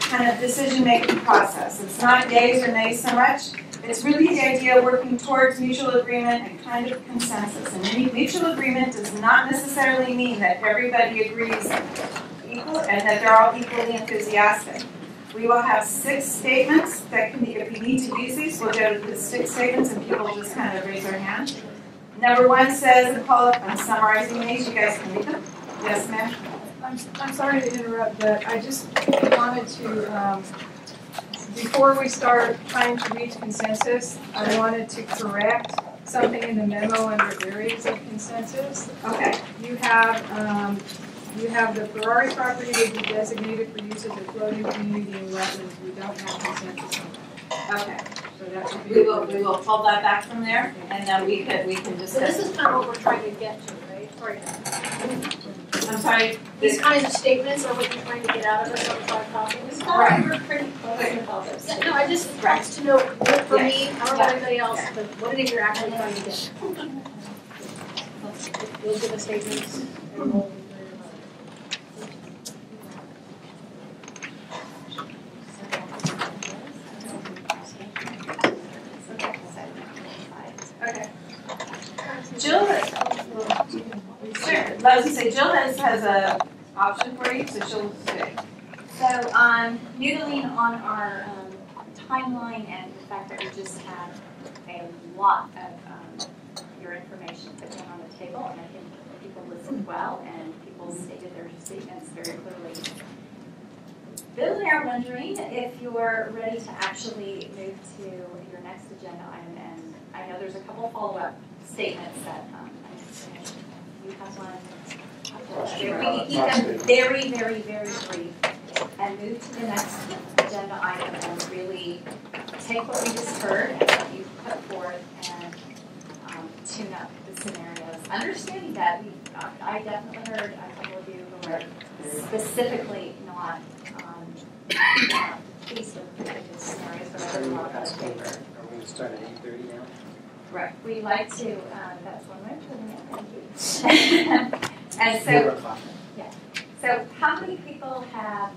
kind of decision-making process. It's not yays or nays so much. It's really the idea of working towards mutual agreement and kind of consensus. And mutual agreement does not necessarily mean that everybody agrees equal and that they're all equally enthusiastic. We will have 6 statements that can be, if we need to use these, we'll go to the 6 statements and people just kind of raise their hand. Number 1 says, I'm summarizing these, you guys can read them. Yes, ma'am? I'm sorry to interrupt, but I just wanted to, before we start trying to reach consensus, I wanted to correct something in the memo under areas of consensus. Okay. You have the Ferrari property would be designated for use as a floating community and wetlands. We don't have consensus on that. Okay. So that should be. We will pull that back from there, and then we can discuss. So this is kind of what we're trying to get to, right? I'm sorry. These kinds of statements are what you're trying to get out of us on the 5 topics. Right. We're pretty close with all this. Yeah, no, I just want to know for me. I don't know anybody else, but what it is you're actually trying to get. We'll give the statements and we'll. Okay. Jill has a option for you, so she'll stay. So, noodling on our timeline and the fact that we just had a lot of your information put down on the table, and I think people listened well and people stated their statements very clearly. Bill and I are wondering if you're ready to actually move to your next agenda item, and I know there's a couple follow-up statements that you have one. We can keep them very, very, very brief and move to the next agenda item and really take what we just heard and what you put forth and tune up the scenarios. Understanding that I definitely heard a couple of you who were specifically not pleased with the scenarios, but I heard a lot about the paper. Are we going to start at 8:30 now? Right. We like to, that's one way to thank you. And so, yeah. So how many people have,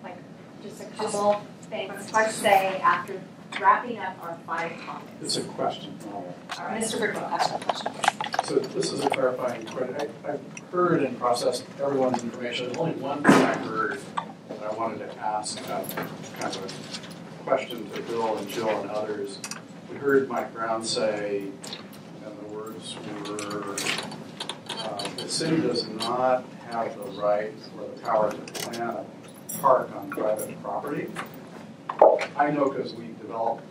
like, just a couple things to say after wrapping up our 5 topics? It's a question. All right, Mr. Brickell, ask a question. So this is a clarifying question. I've heard and processed everyone's information. There's only one thing I heard that I wanted to ask, kind of a question to Bill and Jill and others. We heard Mike Brown say, and the words were, the city does not have the right or the power to plan a park on private property. I know because we developed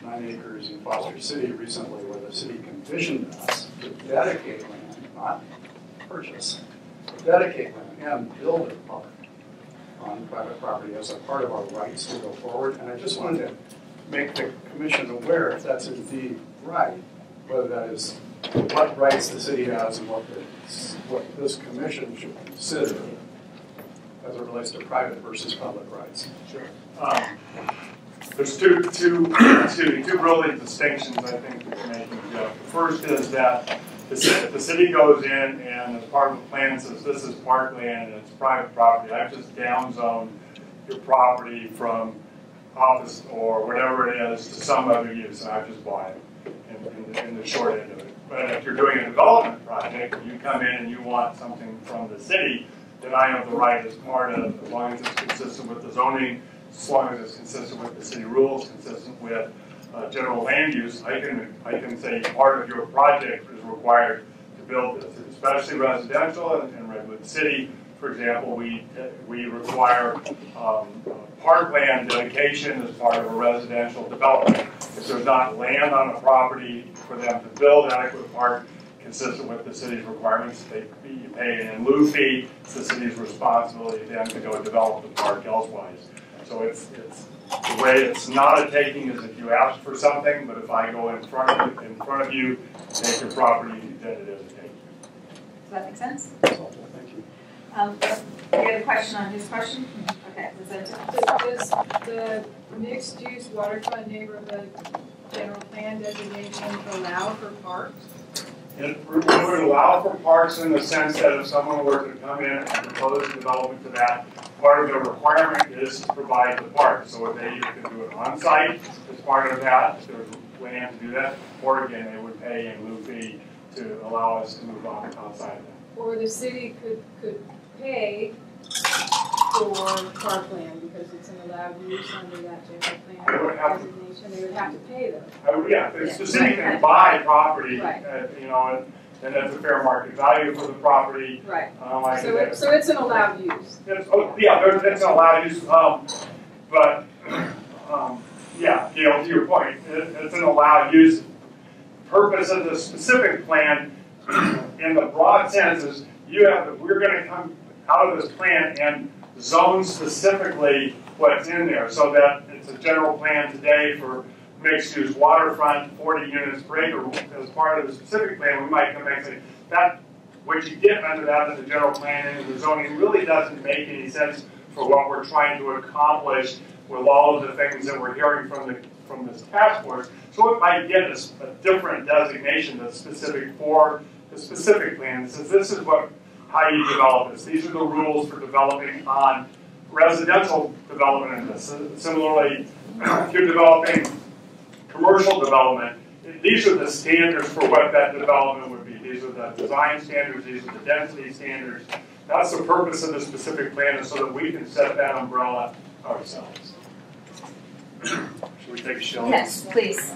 9 acres in Foster City recently where the city conditioned us to dedicate land, not purchase, dedicate land and build a park on private property as a part of our rights to go forward. And I just wanted to make the commission aware if that's indeed right, whether that is what rights the city has and what this commission should consider as it relates to private versus public rights. Sure. There's two really distinctions I think that you're making, Jeff. The first is that the city goes in and as part of the plan says this is parkland and it's private property. I've just downzoned your property from office or whatever it is to some other use, and I've just bought it in the short end of it. But if you're doing a development project and you come in and you want something from the city, then I have the right as part of, as long as it's consistent with the zoning, as long as it's consistent with the city rules, consistent with general land use, I can say part of your project is required to build this, especially residential in Redwood City. For example, we require parkland dedication as part of a residential development. If there's not land on the property for them to build adequate park consistent with the city's requirements, they pay an in lieu fee. It's the city's responsibility then to go develop the park elsewise. So it's the way it's not a taking is if you ask for something, but if I go in front of you, take your property, then it is a taking. Does that make sense? Thank you. You have a question on his question? Okay. Does the mixed-use waterfront neighborhood general plan designation allow for parks? It would allow for parks in the sense that if someone were to come in and propose development to that, part of the requirement is to provide the park. So if they either can do it on-site as part of that, if there's land to do that, or again, they would pay a lieu fee to allow us to move on outside of that. Or the city could pay for parkland because it's an allowed use under that general plan designation. They would have to pay though. Yeah, if the city can buy property, you know, and that's a fair market value for the property. Right. So it's an allowed use. It's an allowed use. Yeah, Gail, to your point, it's an allowed use. Purpose of the specific plan, in the broad sense, is we're going to come out of this plan and zone specifically what's in there, so that it's a general plan today for mixed-use waterfront, 40 units per acre. As part of the specific plan, we might come back and say that what you get under that in the general plan and the zoning really doesn't make any sense for what we're trying to accomplish with all of the things that we're hearing from this task force. So it might get us a different designation that's specific for the specific plan. It says this is how you develop this. These are the rules for developing on residential development in this. Similarly, if you're developing commercial development, these are the standards for what that development would be. These are the design standards, these are the density standards, That's the purpose of the specific plan, is so that we can set that umbrella ourselves. Should we take a shot? Yes, please.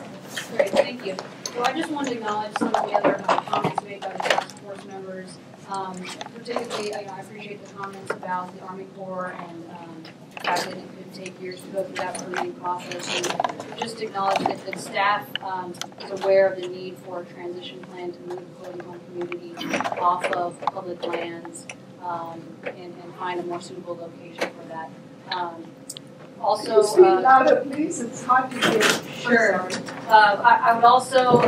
Great, thank you. So I just wanted to acknowledge some of the other comments made by the task force members. Particularly, I appreciate the comments about the Army Corps and the fact that it could take years to go through that permitting process. And just acknowledge that the staff is aware of the need for a transition plan to move the floating home community off of public lands and find a more suitable location for that. Also, speak louder, please. It's hard to hear. Sure. I would also,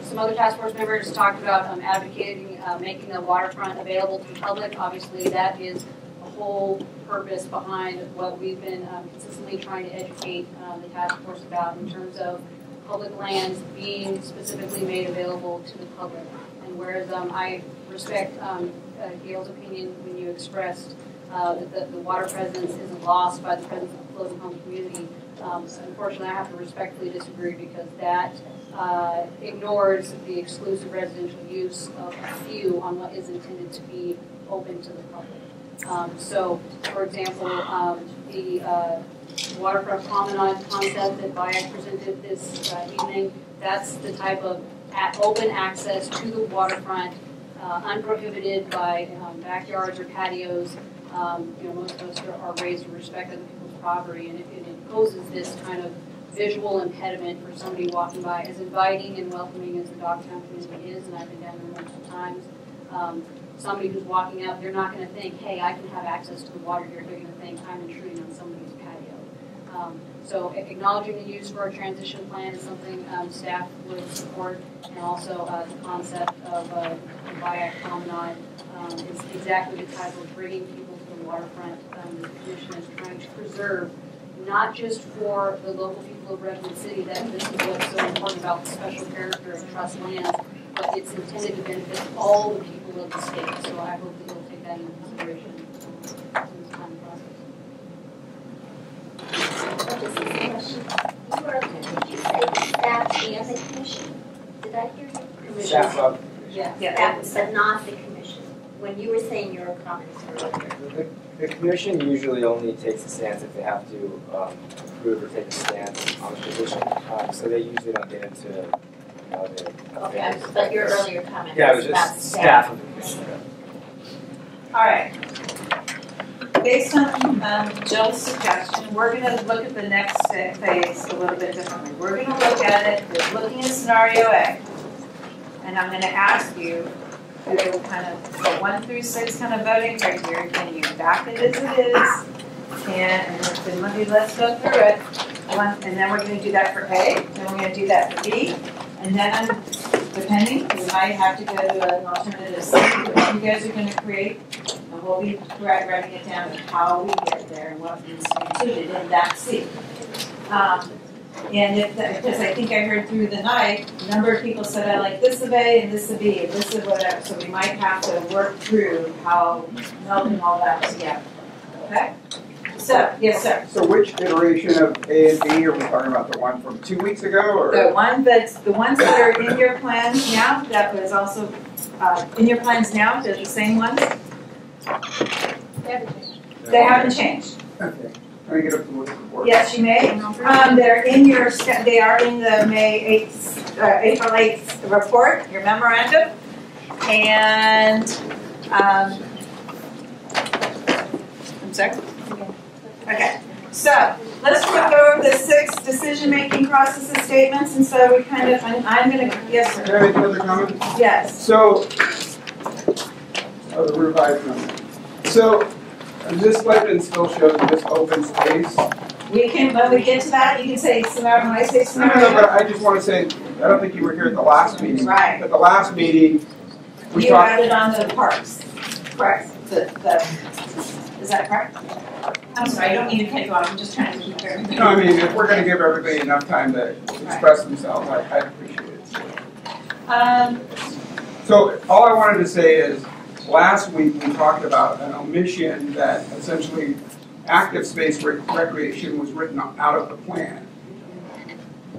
some other task force members talked about advocating making the waterfront available to the public. Obviously, that is the whole purpose behind what we've been consistently trying to educate the task force about in terms of public lands being specifically made available to the public. And whereas I respect Gail's opinion when you expressed that the water presence isn't lost by the presence of the floating home community. Unfortunately, I have to respectfully disagree because that ignores the exclusive residential use of a few on what is intended to be open to the public. So, for example, the waterfront promenade concept that Bayak presented this evening, that's the type of open access to the waterfront, unprohibited by backyards or patios. Most of us are raised to respect other people's property, and it poses this kind of visual impediment for somebody walking by, as inviting and welcoming as the Dogtown community is, and I've been down there multiple times. Somebody who's walking out, they're not going to think, hey, I can have access to the water here. They're going to think, I'm intruding on somebody's patio. So acknowledging the use for a transition plan is something staff would support, and also the concept of the Bayak promenade is exactly the type of bringing people to the waterfront. The commission is trying to preserve, not just for the local people of Redwood City, that this is what's so important about the special character of trust lands, but it's intended to benefit all the people of the state. So I hope that you'll take that into consideration in this time process. Did you say staff and the commission? Did I hear you? Commission. Staff of. Yeah, but not the commission. When you were saying your comments earlier. The commission usually only takes a stance if they have to approve or take a stance on a position. So they usually don't get into the Okay, but your earlier comment yeah, it was about just staff of the commission. All right. Based on Jill's suggestion, we're going to look at the next phase a little bit differently. We're going to look at it as looking at scenario A. And I'm going to ask you to kind of the 1 through 6 kind of voting criteria. Can you back it as it is? And then let's go through it. And then we're going to do that for A. Then we're going to do that for B. And then, depending, we might have to go to an alternative C, which you guys are going to create. And we'll be writing it down of how we get there and what needs to be included in that C. And because I think I heard through the night, a number of people said, I like this of A and this of B and this of whatever. So we might have to work through how melding all that together. Okay? So, yes, sir. So which iteration of A and B are we talking about? The one from 2 weeks ago, or The ones that are in your plans now, that was also in your plans now, they're the same ones? They haven't changed. Okay. Can I get up to look at the board? Yes, you may. They're in your. They are in the May 8th, April 8th report, your memorandum, and I'm sorry. Okay. So let's look over the 6 decision-making processes statements, and so we kind of. I'm going to. Yes, sir. Can I make another comment? Yes. So, the revised number. So. This legend still shows this open space. We can, when we get to that, you can say scenario. When I say scenario. No, but I just want to say, I don't think you were here at the last meeting. Right. At the last meeting, we you talked. added on the parks. Correct. Is that correct? I'm sorry, I don't mean to cut you off. I'm just trying to keep everything. No, I mean, if we're going to give everybody enough time to express themselves, I appreciate it. So all I wanted to say is, last week we talked about an omission that essentially active space recreation was written out of the plan.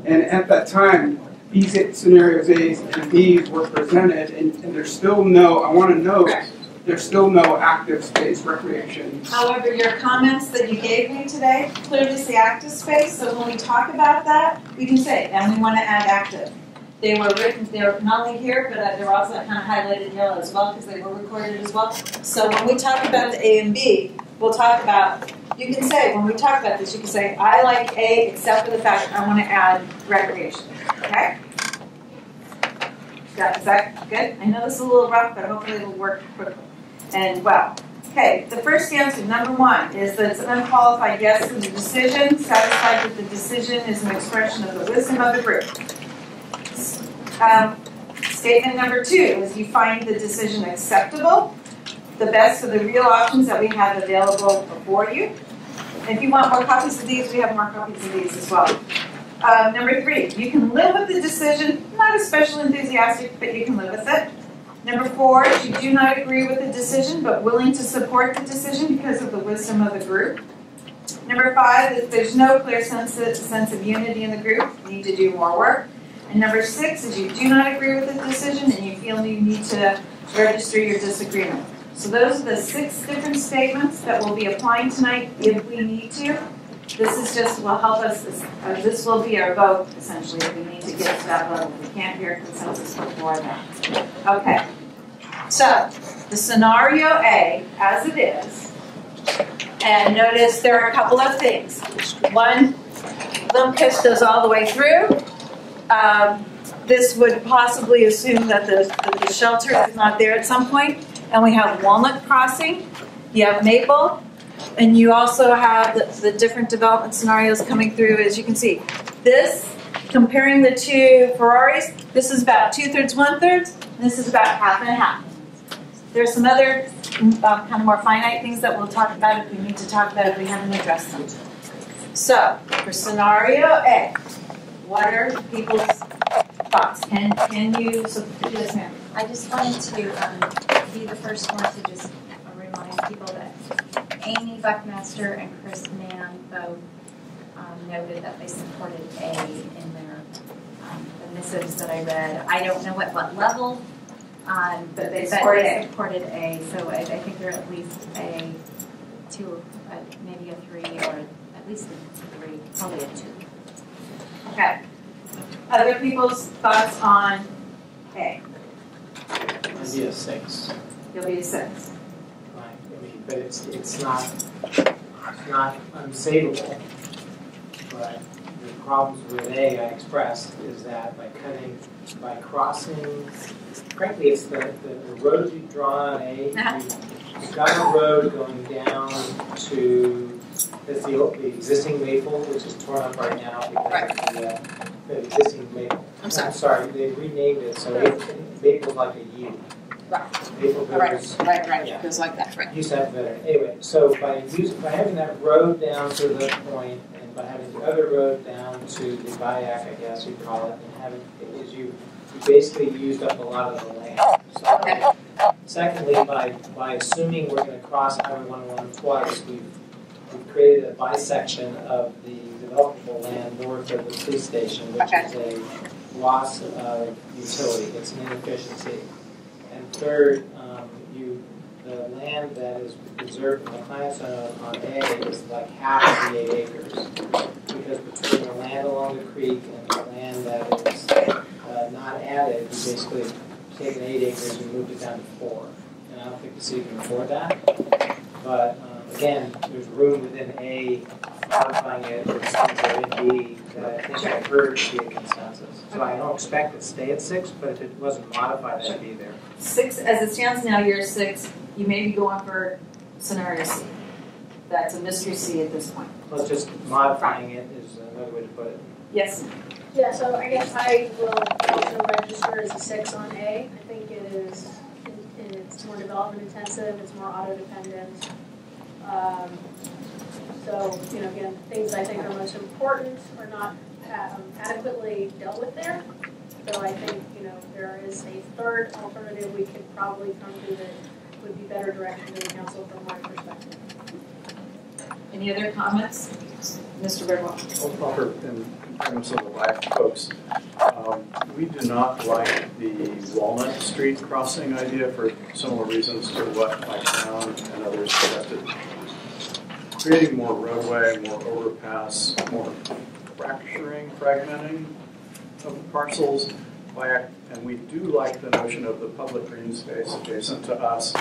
And at that time, these scenarios A's and B's were presented, and there's still no, I want to note there's still no active space recreation. However, your comments that you gave me today clearly say active space, so when we talk about that, we can say, and we want to add active. They were written, they were not only here, but they were also kind of highlighted in yellow as well, because they were recorded as well. So when we talk about the A and B, we'll talk about, you can say, when we talk about this, you can say, I like A except for the fact I want to add recreation. Okay? Is that good? I know this is a little rough, but hopefully it'll work quickly and well. Okay, the first answer, number one, is that it's an unqualified yes to the decision. Satisfied that the decision is an expression of the wisdom of the group. Statement number two is you find the decision acceptable, the best of the real options that we have available before you. And if you want more copies of these, we have more copies of these as well. Number three, you can live with the decision, not especially enthusiastic, but you can live with it. Number four, you do not agree with the decision, but willing to support the decision because of the wisdom of the group. Number five, if there's no clear sense of unity in the group, you need to do more work. And number six is you do not agree with the decision and you feel you need to register your disagreement. So those are the 6 different statements that we'll be applying tonight if we need to. This is just will help us, this will be our vote, essentially, if we need to get to that level. We can't hear consensus before that. Okay. So, the scenario A, as it is, and notice there are a couple of things. One, Bloomquist goes all the way through. This would possibly assume that the shelter is not there at some point. And we have Walnut Crossing, you have Maple, and you also have the different development scenarios coming through, as you can see. This, comparing the two Ferraris, this is about 2/3, 1/3, and this is about half and half. There's some other kind of more finite things that we'll talk about if we need to talk about if we haven't addressed them. So, for scenario A, what are people's thoughts? Can you, yes ma'am. I just wanted to be the first one to just remind people that Amy Buckmaster and Chris Mann both noted that they supported A in their the missives that I read. I don't know at what level, but they supported A. So I think they're at least a 2, maybe a 3, or at least a 3, probably a 2. Okay. Other people's thoughts on A? I'd be a 6. You'll be a 6. Right. I mean, but it's not unsavable. But the problems with A I expressed is that by crossing, frankly, it's the road you draw on A. You've got a road going down to the existing Maple, which is torn up right now because of the existing Maple. I'm sorry, they renamed it, so Maple's like a U. Right. Maple goes, right. Yeah. It goes like that, right. Used to have better. Anyway, so by having that road down to the point, and by having the other road down to the Bayak, I guess you'd call it, and having you basically used up a lot of the land. So, secondly, by assuming we're going to cross Highway 101 twice, we've created a bisection of the developable land north of the police station, which is a loss of utility. It's an inefficiency. And third, the land that is preserved in the climate zone on A is like half of the 8 acres. Because between the land along the creek and the land that is not added, we basically taken 8 acres and moved it down to 4. And I don't think the city can afford that. But again, there's room within A, modifying it with things that are in B that I think I heard to be a consensus. So I don't expect it to stay at 6, but if it wasn't modified, that'd be there. 6, as it stands now, you're 6. You may be going for scenario C. That's a mystery C at this point. Well, just modifying it is another way to put it. Yes. Yeah, so I guess I will also register as a 6 on A. I think it is, it's more development intensive, it's more auto dependent. So, again, things I think are most important are not adequately dealt with there. So I think, there is a third alternative we could probably come to that would be better direction to the council from my perspective. Any other comments? Mr. Redwell. I'll offer in terms of the black folks. We do not like the Walnut Street crossing idea for similar reasons to what Mike Brown and others suggested. Creating more roadway, more overpass, more fragmenting of the parcels. And we do like the notion of the public green space adjacent to us.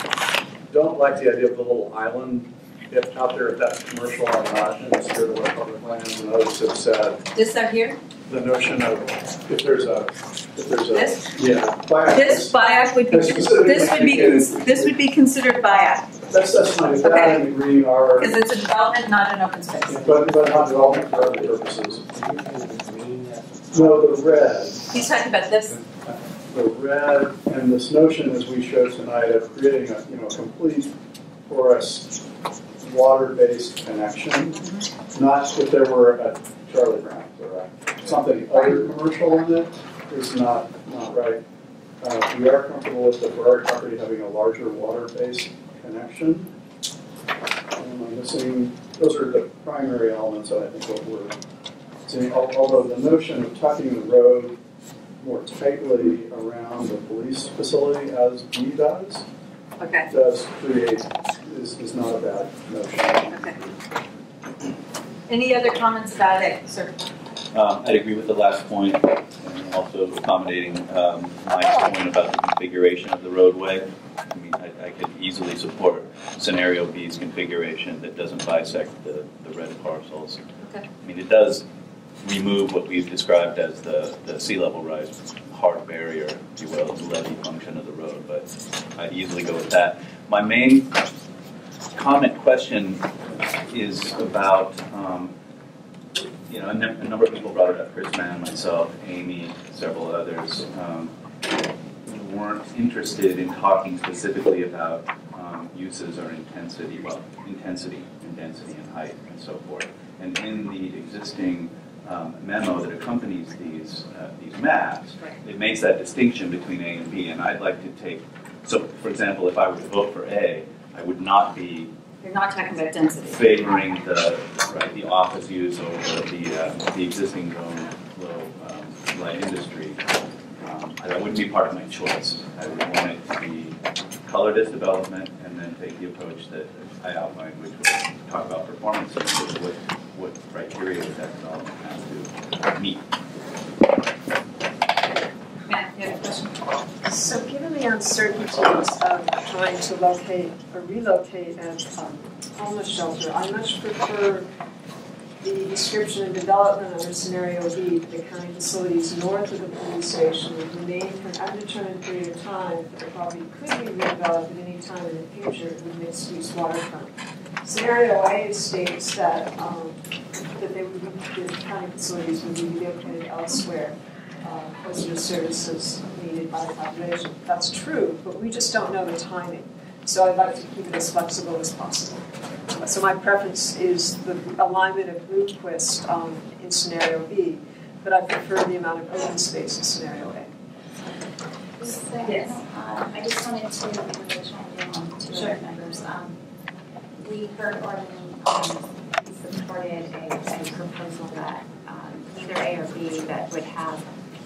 Don't like the idea of the little island out there, if that's commercial or not, in the spirit of what public lands and others have said. This out here? The notion of if there's a this? Yeah. This BIAC would be this would be considered BIAC. That's fine. That and the green are because it's a development, not an open space. Yeah, but not development for other purposes. No, the red. He's talking about this. The red and this notion, as we showed tonight, of creating a complete porous water-based connection. Not if there were a Charlie Brown or something other commercial in it is not right. We are comfortable with the for our property having a larger water-based connection. I'm missing. Those are the primary elements that I think what we're seeing. Although the notion of tucking the road more tightly around the police facility, as B does, does create is not a bad notion. Okay. Any other comments about it, sir? I'd agree with the last point, and also accommodating Mike's point about the configuration of the roadway. I mean, I could easily support scenario B's configuration that doesn't bisect the red parcels. Okay. I mean, it does remove what we've described as the sea level rise hard barrier, if you will, the levee function of the road, but I'd easily go with that. My main comment question is about, a number of people brought it up, Chris Mann, myself, Amy, several others, weren't interested in talking specifically about uses or intensity, intensity and density and height and so forth. And in the existing memo that accompanies these maps, it makes that distinction between A and B, and I'd like to take, so for example, if I were to vote for A, I would not be You're not talking about density. favoring the office use over the existing low light industry. That wouldn't be part of my choice. I would want it to be color-based development and then take the approach that I outlined, which would talk about performance and what criteria that development has to meet. Matt, you have a question? So given the uncertainties of trying to locate or relocate a homeless shelter, I much prefer the description and development under scenario B, the county facilities north of the police station would remain for an undetermined period of time, but the property could be redeveloped at any time in the future with mixed-use waterfront. Scenario A states that the county facilities would be relocated elsewhere, closer to services needed by the population. That's true, but we just don't know the timing. So I'd like to keep it as flexible as possible. So my preference is the alignment of Bloomquist in scenario B, but I prefer the amount of open space in scenario A. Yes. I just wanted to make a two other members. We heard Orlin supported a proposal that either A or B that would have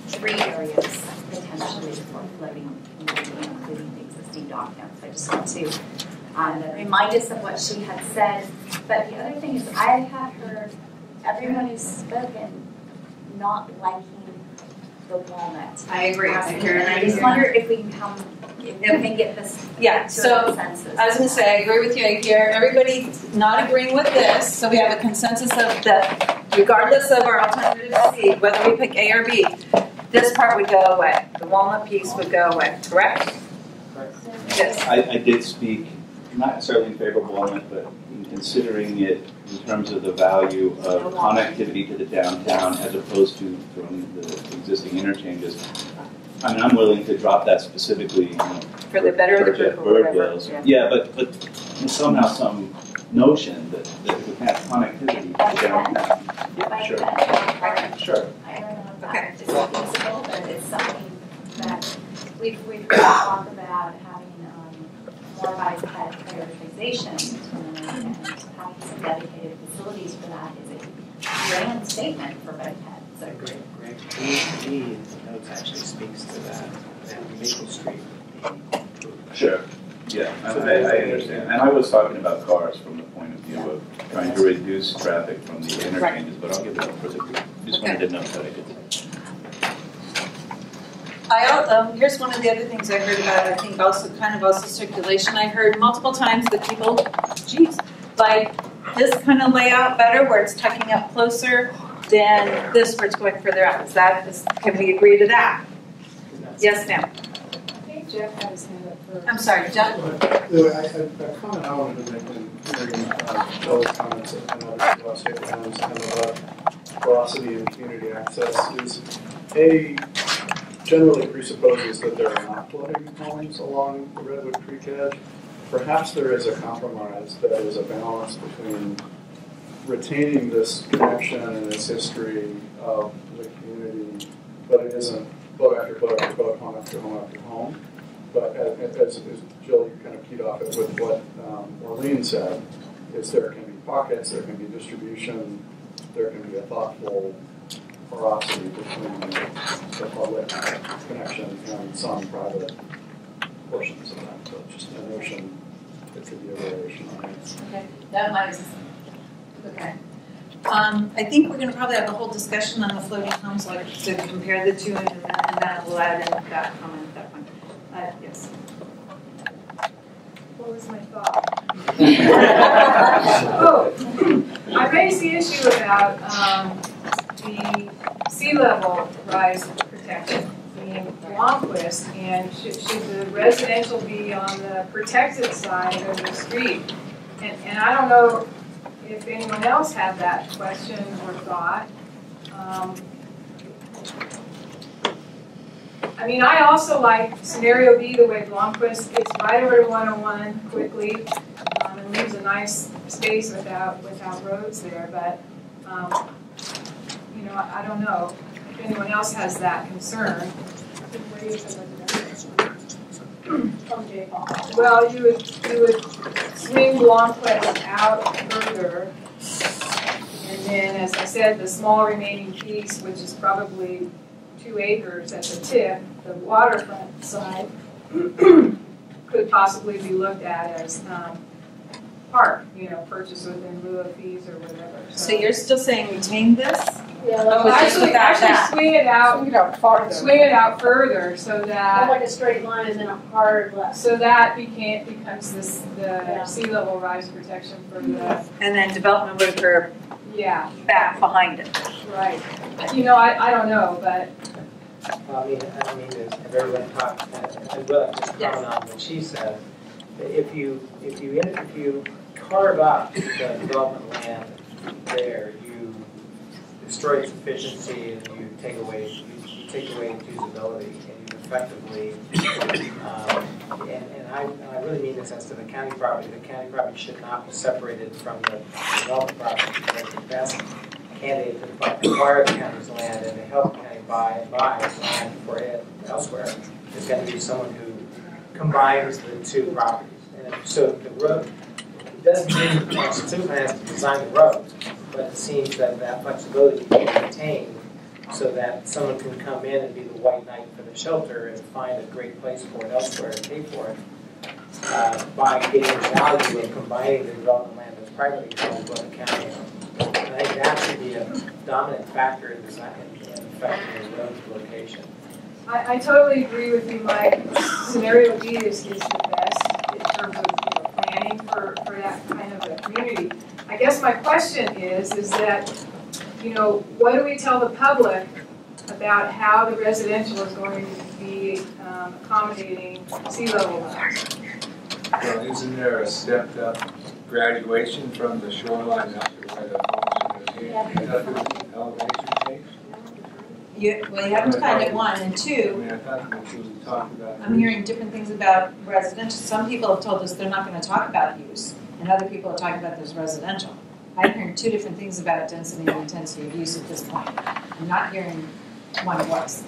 3 areas potentially for floating, including the existing dock nets. I just want to remind us of what she had said. But the other thing is, I have heard everyone who's spoken not liking the walnut. I agree. And I just wonder if we can get this to a consensus. I was going to say, I agree with you. I hear everybody not agreeing with this, so we have a consensus of that, regardless of our alternative C, whether we pick A or B, this part would go away. The walnut piece would go away, correct? Yes. I did speak, not necessarily in favor of walnut, but in considering it in terms of the value of connectivity to the downtown as opposed to from the existing interchanges. I mean, I'm willing to drop that specifically for the better of the group or whatever. Yeah, but somehow some notion that we have connectivity to the downtown. Sure. Sure. I don't know if that is feasible, but it's something that we've heard talk about having more biped prioritization between and having some dedicated facilities for that is a grand statement for Buckhead. So Great. B notes actually speaks to that Maple Street. Sure. Yeah, I understand. And I was talking about cars from the point of view of trying to reduce traffic from the interchanges, but I'll give it up for the group. Just wanted to note that I did that. Here's one of the other things I heard about, I think also circulation. I heard multiple times that people, like this kind of layout better where it's tucking up closer than this where it's going further out. Can we agree to that? Yes, ma'am. I think Jeff had his hand up first. I'm sorry, Jeff. A comment I wanted to make in hearing Bill's comments and others about state lands and about velocity and community access is generally presupposes that there are not floating homes along the Redwood Creek edge. Perhaps there is a compromise that is a balance between retaining this connection and this history of the community, but it isn't boat after boat after boat, home after home after home. But as Jill, you kind of keyed off it with what Orlean said, is there can be pockets, there can be distribution, there can be a thoughtful porosity between the public connection and some private portions of that. So just a notion that could be a variation on it. Okay, that might okay. I think we're going to probably have a whole discussion on the floating homes, like to compare the two, and then we'll add in that comment at that point. Yes. What was my thought? I raised the issue about the sea level rise protection being Blomquist, and should the residential be on the protected side of the street? And I don't know if anyone else had that question or thought. I mean, I also like scenario B, the way Blomquist gets right over to 101 quickly and leaves a nice space without roads there. But, you know, I don't know if anyone else has that concern. Well, you would swing Blomquist out further, and then, as I said, the small remaining piece, which is probably 2 acres at the tip, the waterfront side, could possibly be looked at as park, you know, purchase within lieu of fees or whatever. So you're still saying retain this? Yeah, actually swing it out further so that not like a straight line and then a hard left. So that becomes the sea level rise protection for the and then development would occur back behind it. Right. You know, I don't know, but I don't mean to have everyone talk. I will just comment on what she said. If you carve up the development land there, you destroy its efficiency and you take away its usability, and you effectively and I really mean this as to the county property. The county property should not be separated from the development property, because the best candidate to acquire the county's land and to help the county buy land for it elsewhere is going to be someone who combines the two properties. And so the road, it doesn't mean the city plan has to design the road, but it seems that flexibility can be maintained so that someone can come in and be the white knight for the shelter and find a great place for it elsewhere and pay for it by getting the value of combining the development land that's privately held with the county. And I think that should be a dominant factor in affecting the road's location. I totally agree with you, Mike. Scenario B is the best in terms of planning for that kind of a community. I guess my question is that, you know, what do we tell the public about how the residential is going to be accommodating sea level rise? Well, isn't there a stepped up graduation from the shoreline up to where the homes are going to be? Is that the elevation change? You haven't kind of one, and two, I thought that you talked about. I'm hearing different things about residential. Some people have told us they're not going to talk about use, and other people are talking about there's residential. I'm hearing two different things about density and intensity of use at this point. I'm not hearing one voice.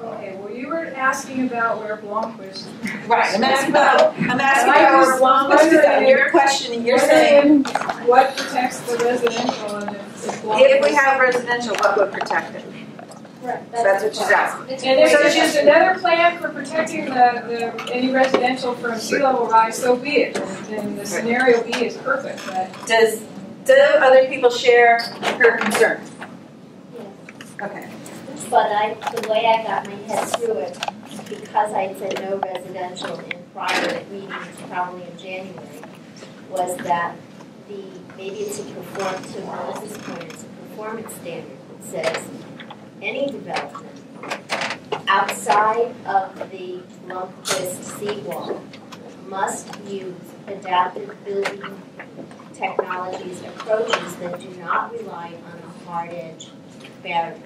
Okay, well, you were asking about where Blomquist. Right, I'm asking about where Blomquist is at. Your question, you're saying. What protects the residential and If we have residential, what would protect it? Right. So that's what she's asking. And if there's another plan for protecting any residential from sea level rise, so be it. Then the scenario B is perfect. But Do other people share her concern? Yes. Okay. But the way I got my head through it, because I had said no residential in prior meetings, probably in January, was that maybe it's to Melissa's point, it's a performance standard that says any development outside of the Blomquist seawall must use adaptive building technologies, approaches that do not rely on a hard edge barrier.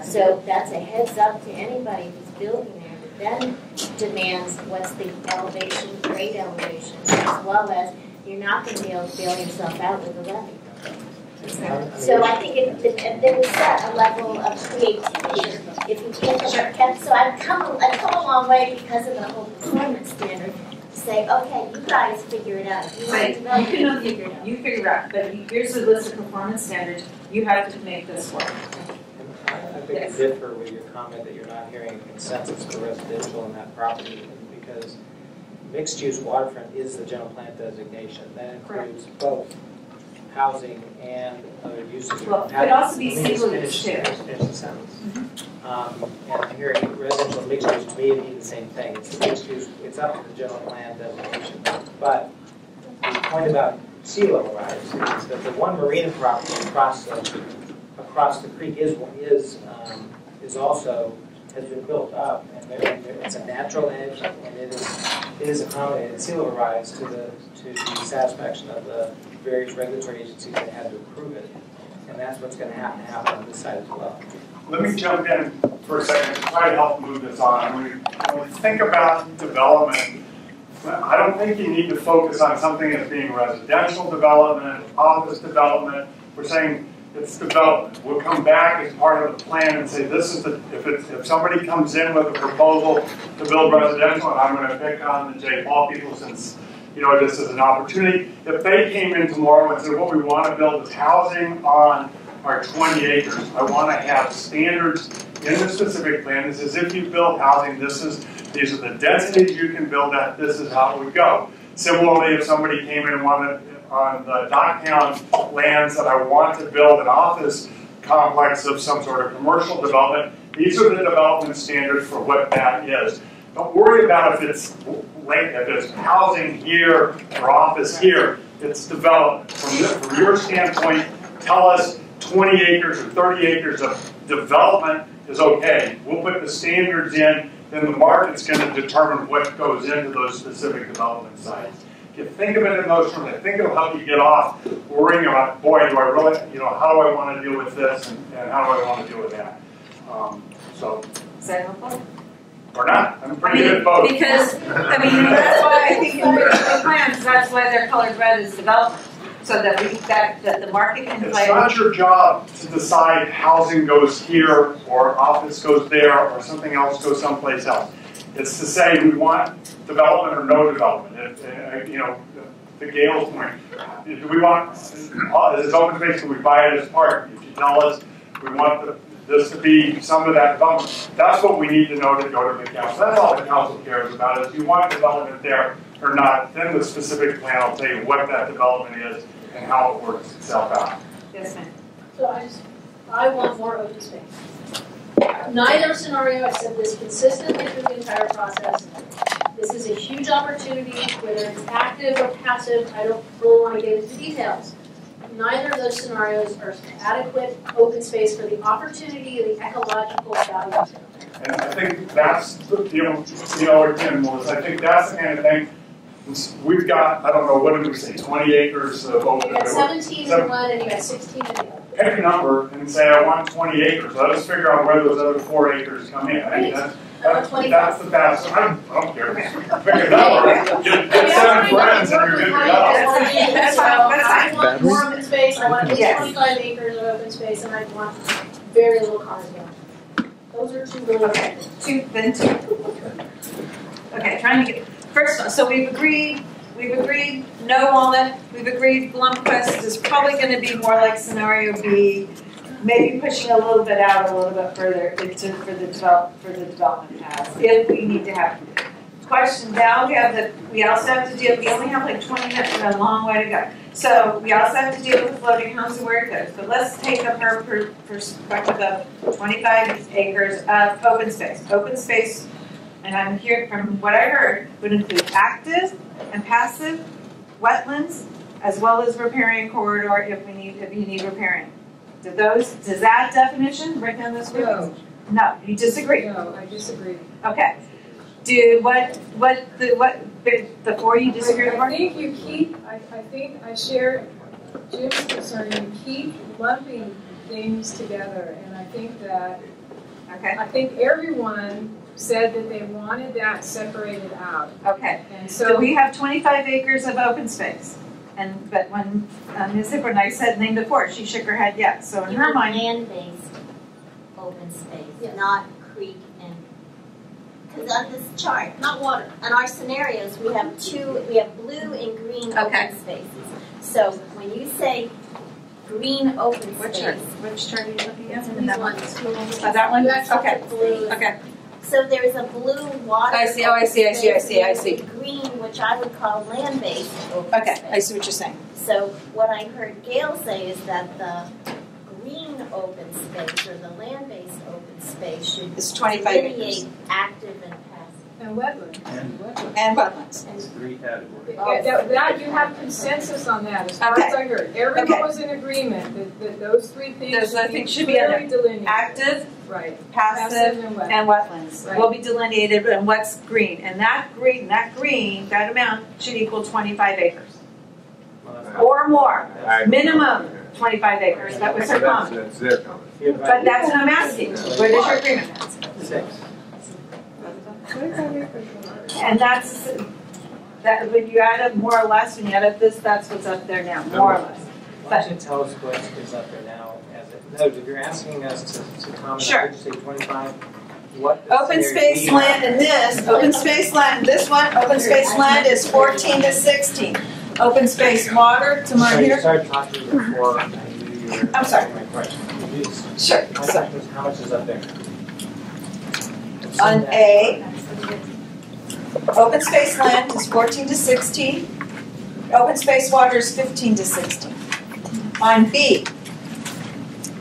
So that's a heads up to anybody who's building there, that then demands what's the elevation, grade elevation, as well as you're not going to be able to bail yourself out with a levee. So I think it was set a level of creativity. If you can't, so I've come a long way because of the whole performance standard. To say, okay, you guys figure it out. You can figure it out. You figure it out. But here's a list of performance standards. You have to make this work. I think I differ with your comment that you're not hearing a consensus for residential in that property, because mixed-use waterfront is the general plan designation. That includes both housing and other uses. Well, it could also be single use too. Finish the sentence. And I'm hearing residential and mixed use, to me, mean the same thing. It's the mixed use, it's up to the general plan designation. But the point about sea level rise is that the one marina property across the creek is also has been built up, and it's a natural edge, and it is accommodated sea level rise to the satisfaction of the various regulatory agencies that had to approve it, and that's what's going to happen on this side as well. Let me jump in for a second to try to help move this on. When we think about development, I don't think you need to focus on something as being residential development, office development. We're saying it's development. We'll come back as part of the plan and say this is the, if somebody comes in with a proposal to build residential, and I'm going to pick on the J. Paul people since this is an opportunity. If they came in tomorrow and said what we want to build is housing on our 20 acres, I want to have standards in the specific plan. This is if you build housing, these are the densities you can build at, this is how it would go. Similarly, if somebody came in and wanted on the Docktown lands that I want to build an office complex of some sort of commercial development, these are the development standards for what that is. Don't worry about if it's housing here or office here. It's development. From your standpoint, tell us 20 acres or 30 acres of development is okay. We'll put the standards in, then the market's going to determine what goes into those specific development sites. If you think of it in those terms, I think it'll help you get off worrying about, boy, do I really, how do I want to deal with this and how do I want to deal with that? Is that helpful? Or not. I'm pretty good at both. Because, that's why I think in the plans, that's why they're colored red as development. So that that the market can play. It's not your job to decide housing goes here or office goes there or something else goes someplace else. It's to say we want development or no development. To Gail's point, do we want this open space? Do we buy it as part? If you tell us we want this to be some of that development, that's what we need to know to go to the council. That's all the council cares about is do you want development there or not. Then the specific plan will tell you what that development is and how it works itself out. Yes, ma'am. So I want more open space. Neither scenario, I've said this consistently through the entire process. This is a huge opportunity, whether it's active or passive, I don't really want to get into details. Neither of those scenarios are adequate open space for the opportunity and the ecological value. And I think that's, again, Melissa, I think that's the kind of thing. We've got, I don't know, what did we say, 20 acres of open. You got 17 in one and you got 16 in the other. Pick a number and say, I want 20 acres. Let us figure out where those other 4 acres come in. I think that's the best. I don't care. Pick a number. Get 7 friends and you're good to go. That's fine. I want more open space. I want 25 acres of open space and I want very little cars going. Those are two really. Okay, two. Okay, trying to get, first one, so we've agreed no walnut, we've agreed Blomquist is probably gonna be more like scenario B, maybe pushing a little bit out, a little bit further into, for the development paths, if we need to have. Question, now we also have to deal, we only have like 20 minutes, we have a long way to go. So we also have to deal with floating homes and where it goes, but let's take up her perspective of 25 acres of open space. Open space, and I'm hearing from what I heard, would include active and passive wetlands, as well as riparian corridor if you need riparian. Does that definition break down this way? No, you disagree? No, I disagree. Okay. The four you disagree with? I think you keep, I think I share Jim's concern, you keep lumping things together, and I think that, I think everyone said that they wanted that separated out. Okay, and so we have 25 acres of open space, but when Ms. Hibbert and I said name before, she shook her head yes. So in her mind, land-based open space, not creek and. Because on this chart, not water. On our scenarios, we have blue and green open spaces. So when you say green open space, which chart are you looking at? That one. That one. Okay. Okay. So there is a blue water. I see. Oh, I see. Green, which I would call land-based open okay, space. I see what you're saying. So what I heard Gail say is that the green open space or the land-based open space should delineate active and passive. And wetlands. And wetlands. It's three categories. That you have consensus on that, as far as I heard. Everyone was in agreement that those three things should be clearly delineated. Active, right, passive, and wetlands will be delineated, and what's green. And that amount should equal 25 acres. Or more. Minimum 25 acres. That was her comment. That's their comment. But that's what I'm asking. What is your agreement? 6. And that's that when you add up more or less, when you add up this, that's what's up there now, more or less. Why don't you tell us what is up there now? If you're asking us to comment, sure. I would say 25. What open space land and this, open space land, this one, open space land is 14 to 16. Open space water, tomorrow here. You started talking before I knew you were I'm sorry. my question. Sure. My question is, how much is up there? On A, open space land is 14 to 16. Open space water is 15 to 16. On B,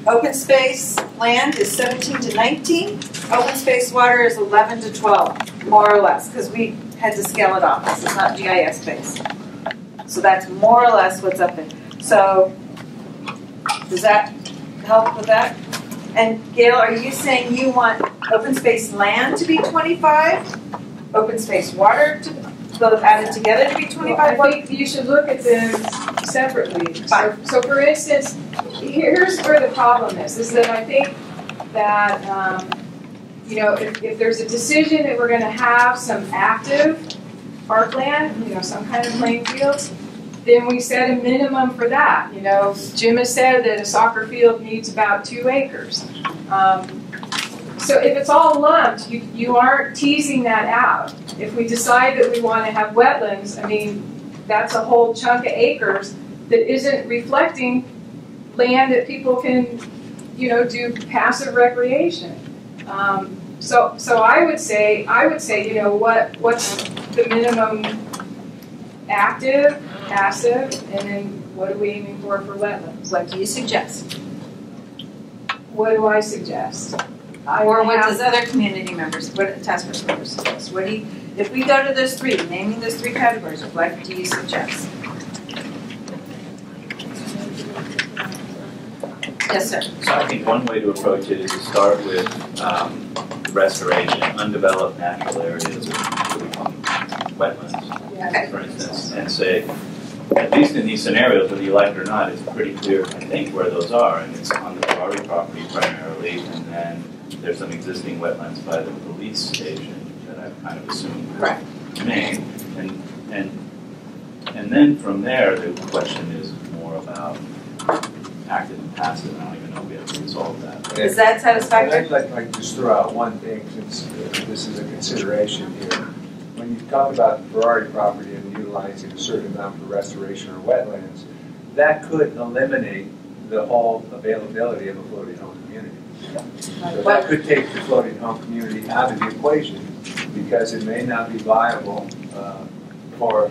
open space land is 17 to 19. Open space water is 11 to 12, more or less, because we had to scale it off. This is not GIS based. So that's more or less what's up there. So does that help with that? And Gail, are you saying you want open space land to be 25? Open space water to both added together to be 25? Well, I think you should look at them separately. So for instance, here's where the problem is that I think that, if there's a decision that we're going to have some active parkland, some kind of playing fields, then we set a minimum for that. Jim has said that a soccer field needs about 2 acres. So if it's all lumped, you aren't teasing that out. If we decide that we want to have wetlands, that's a whole chunk of acres that isn't reflecting land that people can, do passive recreation. So I would say, what's the minimum active, passive, and then what are we aiming for wetlands? What do you suggest? What do I suggest? Or what does other community members, what task force members suggest? What do you, if we go to those three, naming those 3 categories, what do you suggest? Yes, sir. So I think one way to approach it is to start with restoration, undeveloped natural areas that we call wetlands, for instance, and say, at least in these scenarios, whether you like it or not, it's pretty clear, I think, where those are. And it's on the Ferrari property primarily, and then there's some existing wetlands by the police station that I've kind of assumed remain. And then from there, the question is more about active and passive. I don't even know if we have resolved that. Is that satisfactory? I'd like to just throw out one thing, since this is a consideration here. When you talk about Ferrari property and utilizing a certain amount for restoration or wetlands, that could eliminate the whole availability of a floating home community. So that could take the floating home community out of the equation, because it may not be viable for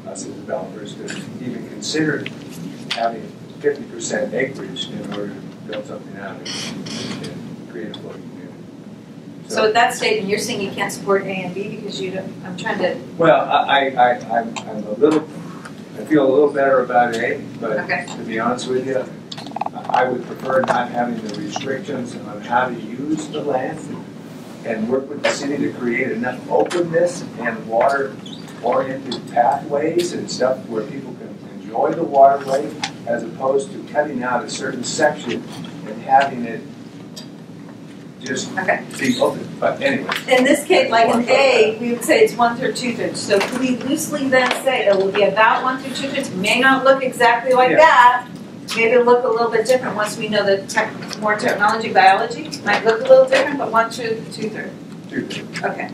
us as developers to even consider having 50% acreage in order to build something out and create a floating community. So with that statement, you're saying you can't support A and B because you don't, I'm trying to. Well, I'm a little, I feel a little better about A, but to be honest with you, I would prefer not having the restrictions on how to use the land and work with the city to create enough openness and water-oriented pathways and stuff where people can enjoy the waterway, as opposed to cutting out a certain section and having it just be open. But anyway. In this case, like in A, we would say it's 1/3, 2/3. So could we loosely then say it will be about 1/3, 2/3? May not look exactly like that. Maybe it'll look a little bit different once we know the more technology, biology. Might look a little different, but 1/3, 2/3. 2/3. Okay.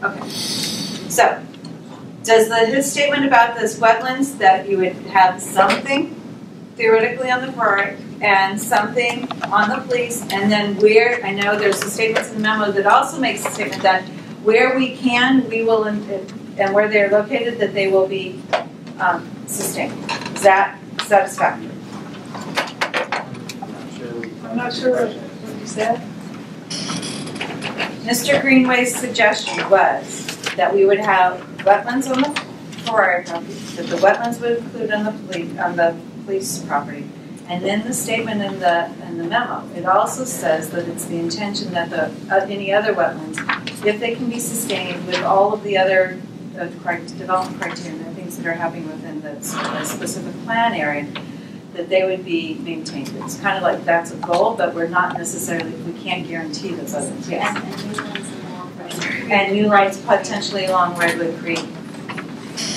Okay. So, does his statement about this wetlands, that you would have something theoretically on the Ferrari and something on the police, and then where, I know there's some statements in the memo that also makes the statement that where we can, we will, and where they're located, that they will be sustained. Is that satisfactory? I'm not sure what you said. Mr. Greenway's suggestion was that we would have wetlands on the Ferrari property, that the wetlands would include on the police property. And then the statement in the memo, it also says that it's the intention that any other wetlands, if they can be sustained with all of the other development criteria and the things that are happening within the specific plan area, that they would be maintained. It's kind of like that's a goal, but we're not necessarily, we can't guarantee those other things. Yes. And new lights potentially along Redwood Creek.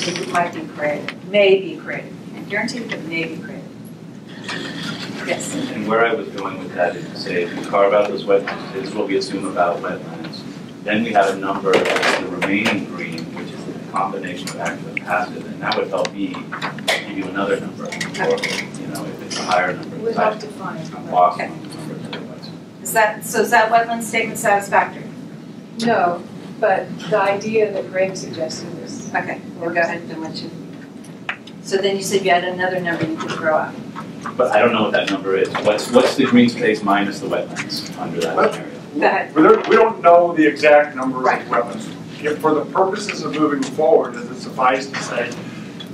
It might be created, may be created. Can't guarantee, but may be created. Yes. And where I was going with that is to say, if you carve out those wetlands, this is what we assume about wetlands. Then we have a number of the remaining green, which is the combination of active and passive, and that would help me give you another number, or if it's a higher number. We'd have to find. Okay. Is that wetland statement satisfactory? No, but the idea that Greg suggested is. Okay, well, go ahead and let you. So then you said you had another number you could throw out. But I don't know what that number is. What's the green space minus the wetlands under that area? Go ahead. We don't know the exact number of wetlands. If for the purposes of moving forward, does it suffice to say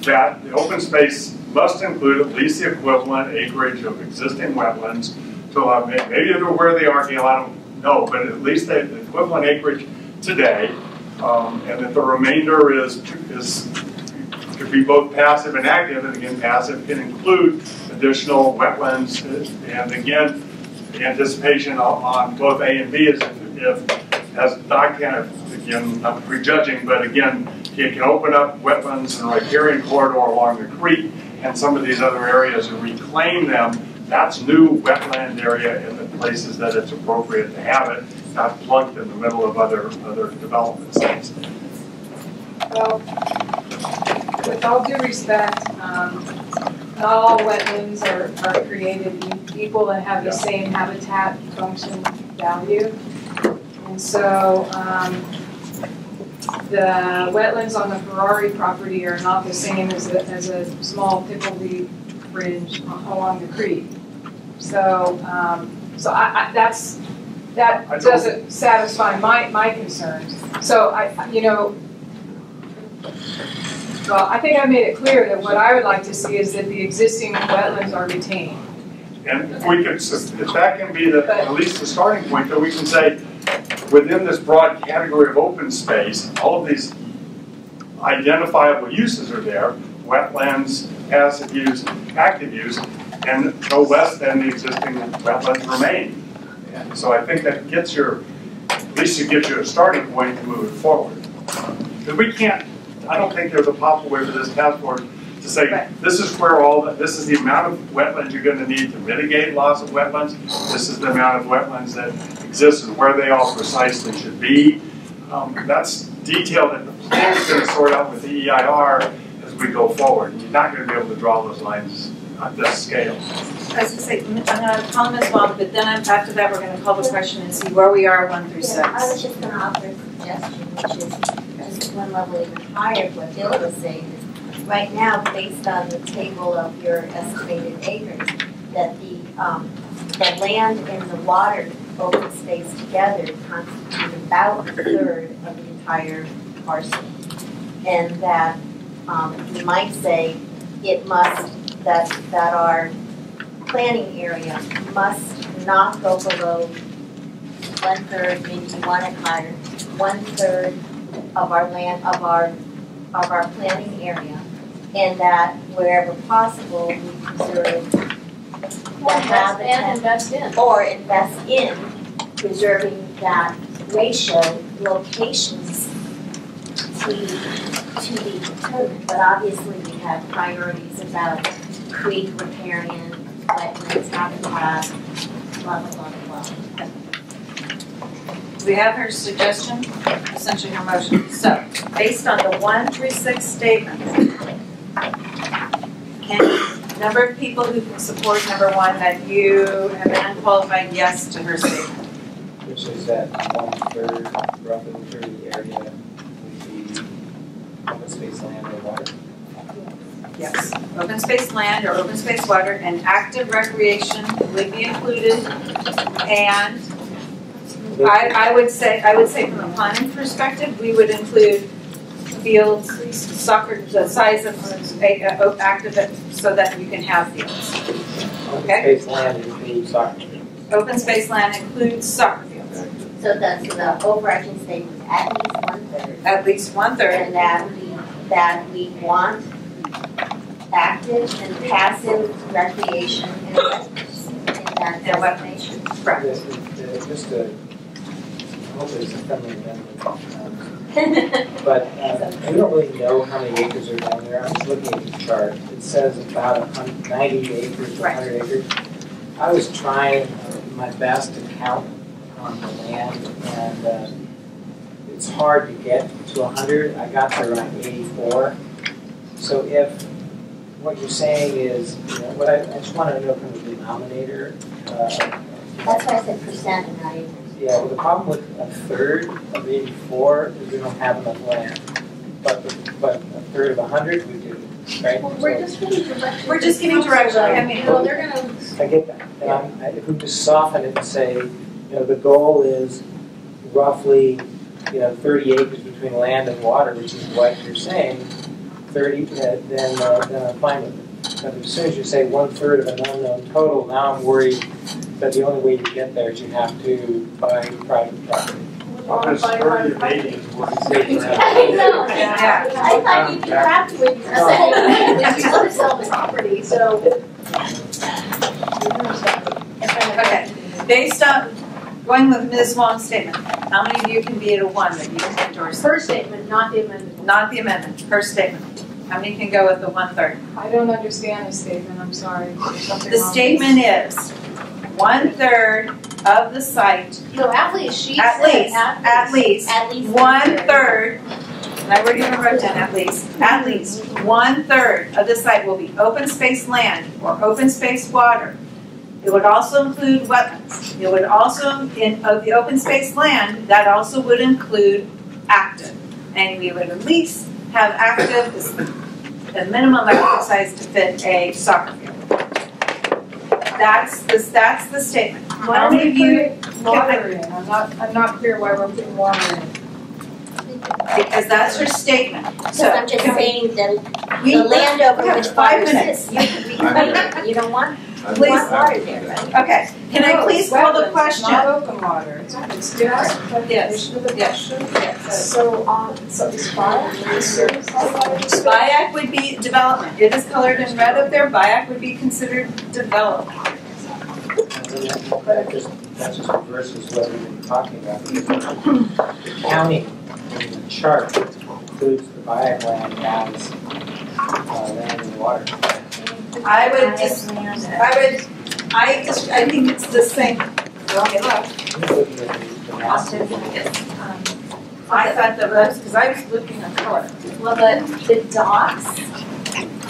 that the open space must include at least the equivalent acreage of existing wetlands to allow, maybe where they are, Gail, I don't know, but at least the equivalent acreage today, and that the remainder could be both passive and active, and again, passive can include additional wetlands, and again, the anticipation on both A and B is if as Doc can, again, not prejudging, but again, it can open up wetlands and riparian corridor along the creek and some of these other areas and reclaim them. That's new wetland area in the places that it's appropriate to have it, not plugged in the middle of other development sites. Well, with all due respect, not all wetlands are created equal and have the same habitat function value. And so the wetlands on the Ferrari property are not the same as a small pickleweed fringe along the creek. So that doesn't satisfy my concerns. So well, I think I made it clear that what I would like to see is that the existing wetlands are retained. And if we could, if that can be at least the starting point, that we can say, within this broad category of open space, all of these identifiable uses are there: wetlands, passive use, active use, and no less than the existing wetlands remain. And so I think that gets at least it gives you a starting point to move it forward. Because we can't, I don't think there's a possible way for this task force to say, this is where this is the amount of wetlands you're going to need to mitigate loss of wetlands. This is the amount of wetlands that exist and where they all precisely should be. That's detail that the plan is going to sort out with the EIR as we go forward. You're not going to be able to draw those lines on this scale. I was going to say, I'm going to call Ms. Wong, but then after that, we're going to call the question and see where we are 1 through 6. Yeah, I was just going to offer a suggestion, which is just one level even higher of what Bill was saying. Right now, based on the table of your estimated acres, that the land and the water open space together constitute about a third of the entire parcel. And that you might say it must, that our planning area must not go below 1/3, maybe you want it higher, 1/3 of our land, of our planning area, and that wherever possible we preserve the habitat or invest in preserving that ratio. Locations to be determined, but obviously we have priorities about creek riparian, wetlands, habitat, blah, blah, blah, blah. We have her suggestion, essentially her motion. So, based on the 1 through 6 statements, number of people who can support number 1, that you have an unqualified yes to her statement. Which is that 1/3, roughly 1/3 of the area would be open space land or water. Yes, open space land or open space water and active recreation would be included. And I would say from a planning perspective, we would include fields, soccer, the size of active, so that you can have fields. Okay. Open space land includes soccer fields. Open space land includes soccer fields. So the overarching statement is at least 1/3. At least 1/3. And that we want active and passive recreation and investments in that designation. Correct. Just to, hopefully it's a friendly amendment. But we don't really know how many acres are down there. I was looking at the chart. It says about 90 acres to 100 acres. I was trying my best to count on the land, and it's hard to get to 100. I got to around 84. So if what you're saying is, what I just want to know from the denominator. That's why I said percent and not acres. Yeah, well, the problem with 1/3 of 84 is we don't have enough land. But 1/3 of 100 we do, right? Well, we're just giving direction. We're just giving direction. I mean, they're going to. I get that. And if we just soften it and say, the goal is roughly, 30 acres between land and water, which is what you're saying, 30, then I'm fine with it. But as soon as you say 1/3 of an unknown total, now I'm worried that the only way to get there is you have to buy private property. Because 30 of 80 is what it says. I know. I thought you'd be happy with your You want to sell the property, so. Okay. Based on going with Ms. Wong's statement, how many of you can be at a 1 that you can endorse? Her statement, not the amendment. Not the amendment. Her statement. How many can go with the 1/3? I don't understand the statement, I'm sorry. The statement is 1/3 of the site. No, at least she At said least 1/3. And I already even wrote down at least 1/3 of the site will be open space land or open space water. It would also include wetlands. It would also, of the open space land, that also would include active. And we would at least have active as the minimum active size to fit a soccer field. That's the statement. How many of you water in? I'm not clear why we're putting water in. Because that's her statement. So I'm just saying that the land over which 5 water minutes. sits, you don't want Please. water there, right? Okay. Can I please call the question? It's not open water. It's different. Yes. Yes. So is BIAC would be development. It is colored in red up there. BIAC would be considered development. That just reverses what we've been talking about. The counting in the chart includes the BIAC land as land and water. I think it's the same. Okay, look. I thought that was, because I was looking at color. Well, the docks,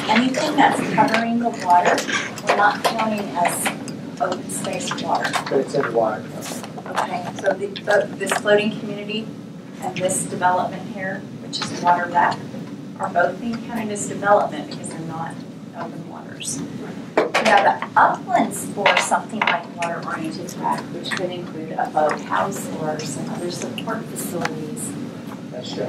anything that's covering the water, we're not counting as open space water. But it's in the water. Okay, so this floating community and this development here, which is water back, are both being counted as development because they're not open waters. Now the uplands for something like water-oriented rec, which could include a boathouse or some other support facilities,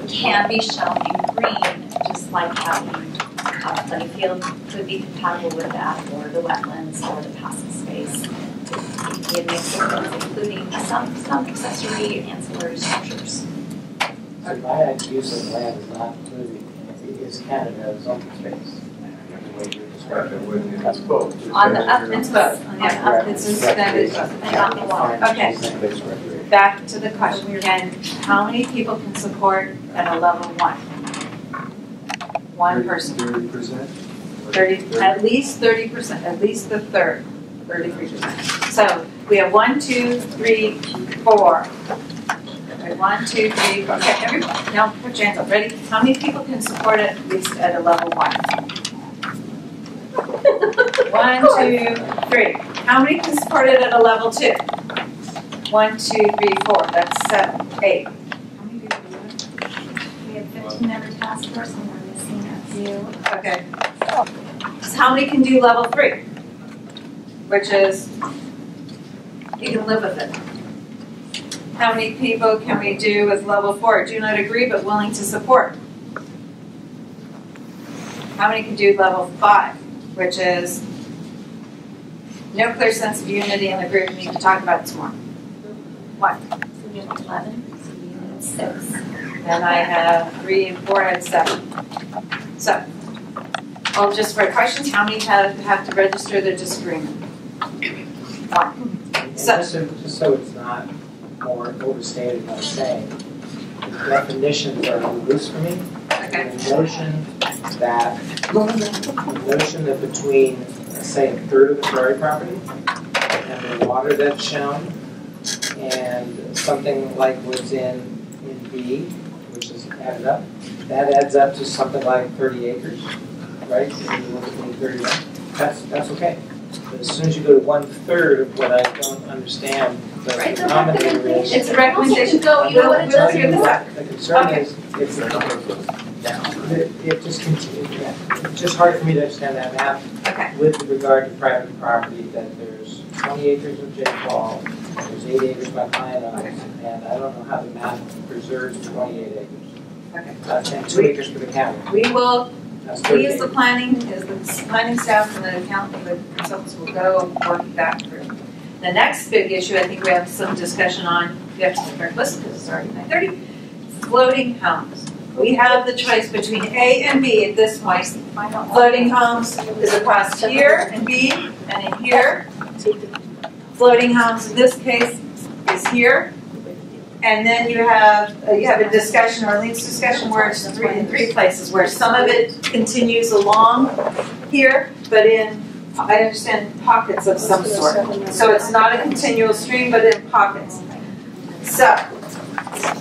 can be shown in green, just like having a playfield could be compatible with that, or the wetlands, or the passive space. It makes it including some accessory ancillary structures. So my use of land is not included, is counted as open space. That's both. On the uplands, both. On the uplands, and on the water. Okay. Back to the question again. How many people can support at a level 1? One person. 30%. 30. At least 30%. At least the third. 33%. So we have 1, 2, 3, 4. Okay, 1, 2, 3, 4. Okay, everybody. Now put your hands up. Ready? How many people can support it at least at a level 1? 1, 2, 3. How many can support it at a level 2? 1, 2, 3, 4. That's 7, 8. How many people do that? We have 15-member task force and we're missing a few. Okay. So how many can do level 3? Which is, you can live with it. How many people can we do with level 4? Do not agree but willing to support. How many can do level 5? Which is no clear sense of unity in the group. We need to talk about it some more. What? So we have 11, so we need 6. Then I have 3 and 4, I have 7. So, well, just for questions, how many have to register their disagreement? 1. So, just so it's not more overstated what I'm saying, the definitions are loose for me. Okay. The notion that between, say, a third of the Ferrari property and the water that's shown, and something like what's in B, which is added up, that adds up to something like 30 acres, right? So you look at the 31. That's okay. But as soon as you go to 1/3 of what I don't understand, the denominator is. It's a recommendation. The concern is it just continues. It's just hard for me to understand that math. Okay. With regard to private property, that there's 20 acres of J. Paul, there's 8 acres by client owns, and I don't know how the math preserves 28 acres. Okay. And 2 acres for the county. We will. We as the acres. planning staff and the accountant, the consultants will go work that through. The next big issue I think we have some discussion on, we have to be very close because it's already 9:30, floating homes. We have the choice between A and B at this point. Floating homes is across here and B and in here. Floating homes in this case is here. And then you have a discussion, Arlene's discussion, where it's in 3 places, where some of it continues along here, but in, I understand, pockets of some sort. So it's not a continual stream, but in pockets. So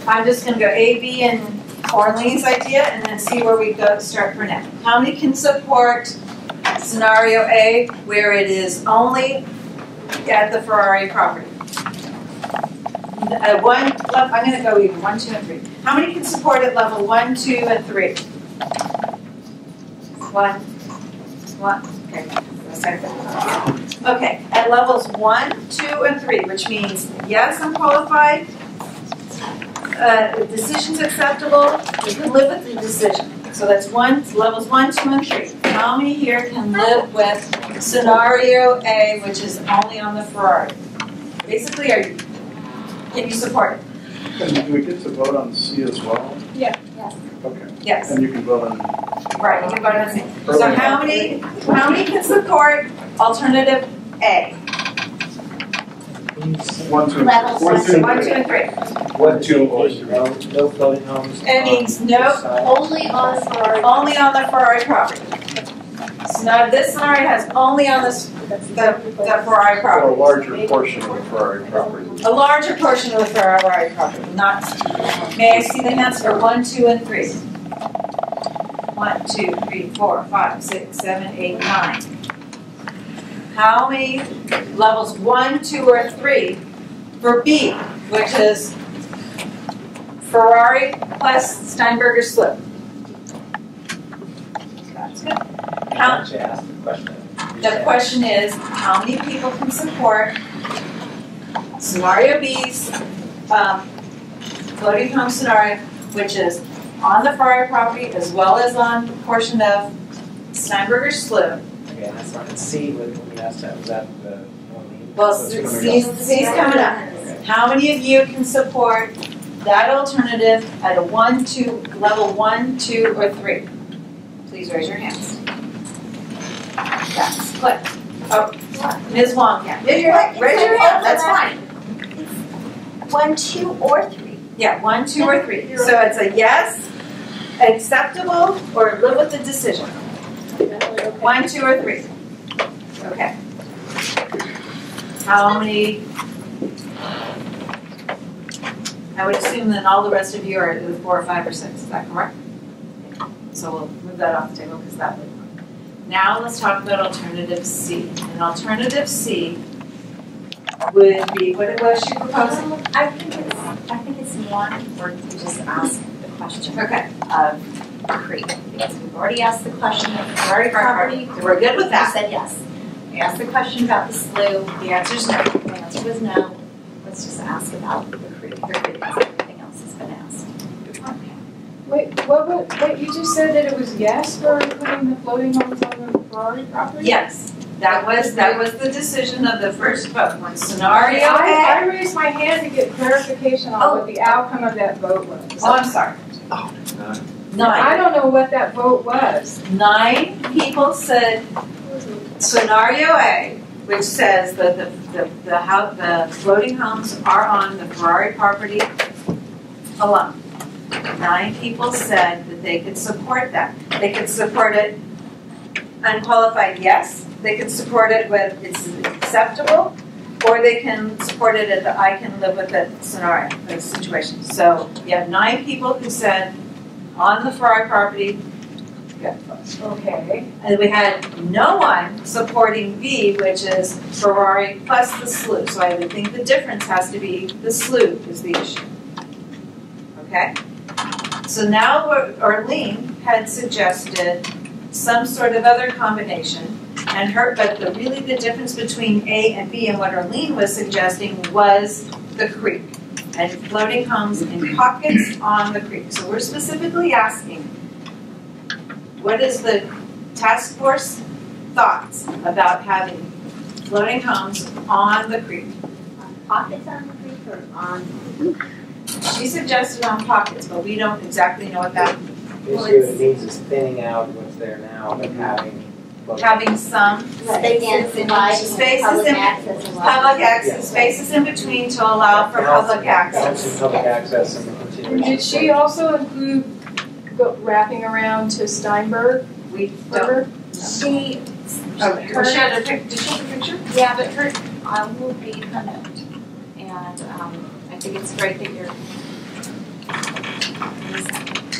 I'm just going to go A, B, and Arlene's idea, and then see where we go start for now. How many can support scenario A, where it is only at the Ferrari property? I'm going to go even 1, 2, and 3. How many can support at level 1, 2, and 3? 1. Okay. Okay. At levels 1, 2, and 3, which means yes, I'm qualified. Decision's acceptable. We can live with the decision. So that's levels 1, 2, and 3. How many here can live with scenario A, which is only on the Ferrari? Basically, can you support it? And do we get to vote on C as well? Yeah. Yes. Okay. Yes. And you can vote on. Right. You can vote on C. So how many can support alternative A? 1, 2, and 3. 1, 2, and 3. What does it mean? No floating homes? It means no, Only on the Ferrari. only on the Ferrari property. So now this scenario has only on the Ferrari Or a property. larger portion of the Ferrari property. A larger portion of the Ferrari property, not, may I see the hands for 1, 2, and 3? 1, 2, 3, 4, 5, 6, 7, 8, 9. How many levels 1, 2, or 3 for B, which is Ferrari plus Steinberger slip? That's good. How, Actually asked the question. the question is, how many people can support scenario B's floating home scenario, which is on the Ferrari property as well as on the portion of Steinberger slough? Okay, and that's not C, when we asked that, was that the one? Well, C's coming up. How many of you can support that alternative at a 1, 2, level 1, 2, or 3? Please raise your hands. Yes, click. Oh, Ms. Wong, yeah. Raise your hand, that's fine. 1, 2, or 3. Yeah, 1, 2, or 3. So it's a yes, acceptable, or live with the decision. 1, 2, or 3. Okay. How many? I would assume that all the rest of you are either 4 or 5 or 6. Is that correct? So we'll move that off the table because that would. Now let's talk about alternative C. And alternative C would be, what was she proposing? I think it's more important to just ask the question of creek. Because we've already asked the question of the Ferrari property. We're good with that. You said yes. We asked the question about the slough. The answer is no. The answer was no. Let's just ask about the creek. Everything else has been asked. Wait, you just said that it was yes for putting the floating homes on the Ferrari property? Yes. That was the decision of the first vote. When scenario I raised my hand to get clarification on what the outcome of that vote was. Oh, I'm sorry. 9. I don't know what that vote was. 9 people said scenario A, which says that the floating homes are on the Ferrari property alone. 9 people said that they could support that. They could support it unqualified yes. They could support it with it's acceptable, or they can support it at the I can live with it scenario, the situation. So you have 9 people who said on the Ferrari property, okay. And we had no one supporting B, which is Ferrari plus the slough. So I would think the difference has to be the slough is the issue. Okay? So now Arlene had suggested some sort of other combination, but really the difference between A and B and what Arlene was suggesting was the creek and floating homes in pockets on the creek. So we're specifically asking, what is the task force thoughts about having floating homes on the creek? On pockets on the creek or on? She suggested on pockets, but we don't exactly know what that means. Basically, what it means is thinning out what's there now, but having some spaces in public access, spaces in between to allow for public access. Public access and the continuation. Did she also include wrapping around to Steinberg? We don't. She. Did she have a picture? Yeah, but I will read her note, and I think it's great that you're.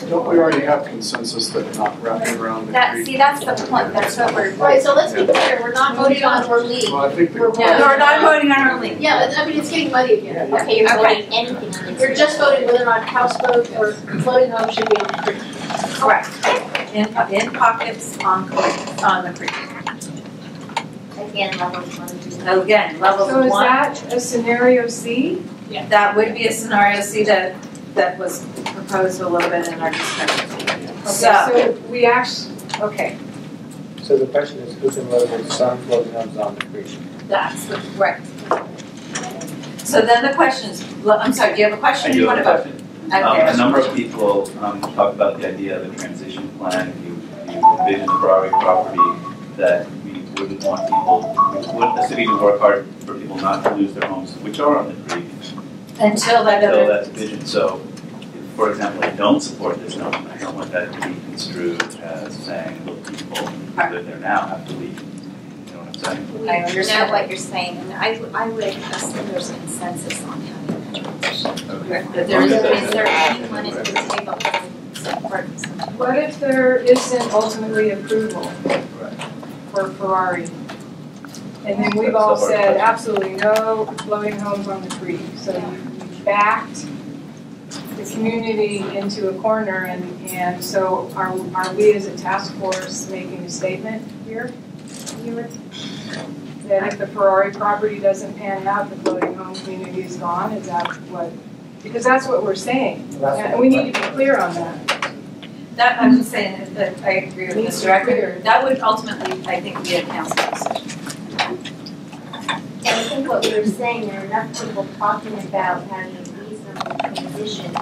Don't we already have consensus that not wrapping around the creek? See, that's the point. That's what we're. Right, so let's be clear, we're not voting on Orlean. Well, I think We're not voting on Arlene. Yeah, but I mean, it's getting muddy again. Okay, you're voting anything on this. You're just voting whether or not houseboat or floating home should be on the creek. Correct. In pockets on the creek. Again, levels 1, 2. Again, levels 1. So is that a scenario C? Yeah. That would be a scenario C that was proposed a little bit in our discussion. Okay, so we actually, okay. So the question is, who can live with some floating homes on the creek? That's right. So then the question is, I'm sorry, do you have a question? I do have a question. Okay. A number of people talk about the idea of a transition plan. You envision the Ferrari property that we wouldn't want the city to work hard for people not to lose their homes, which are on the creek, Until that until other. that's envisioned. So, if, for example, I don't support this notion, I don't want that to be construed as saying, look, people who live there now have to leave. You know what I'm saying? We know what you're saying, and I would assume there's consensus on having a transition. Okay. But is there anyone at the table who supports? What if there isn't ultimately approval for Ferrari? And then we've all said absolutely no floating homes on the creek. So you backed the community into a corner, and so are we as a task force making a statement here? That if the Ferrari property doesn't pan out, the floating home community is gone? Is that what? Because that's what we're saying, and we need to be clear on that. That I'm just saying that I agree with Mr. Ekern. That would ultimately, I think, be a council decision. And I think what we were saying, there are enough people talking about having a reasonable transition.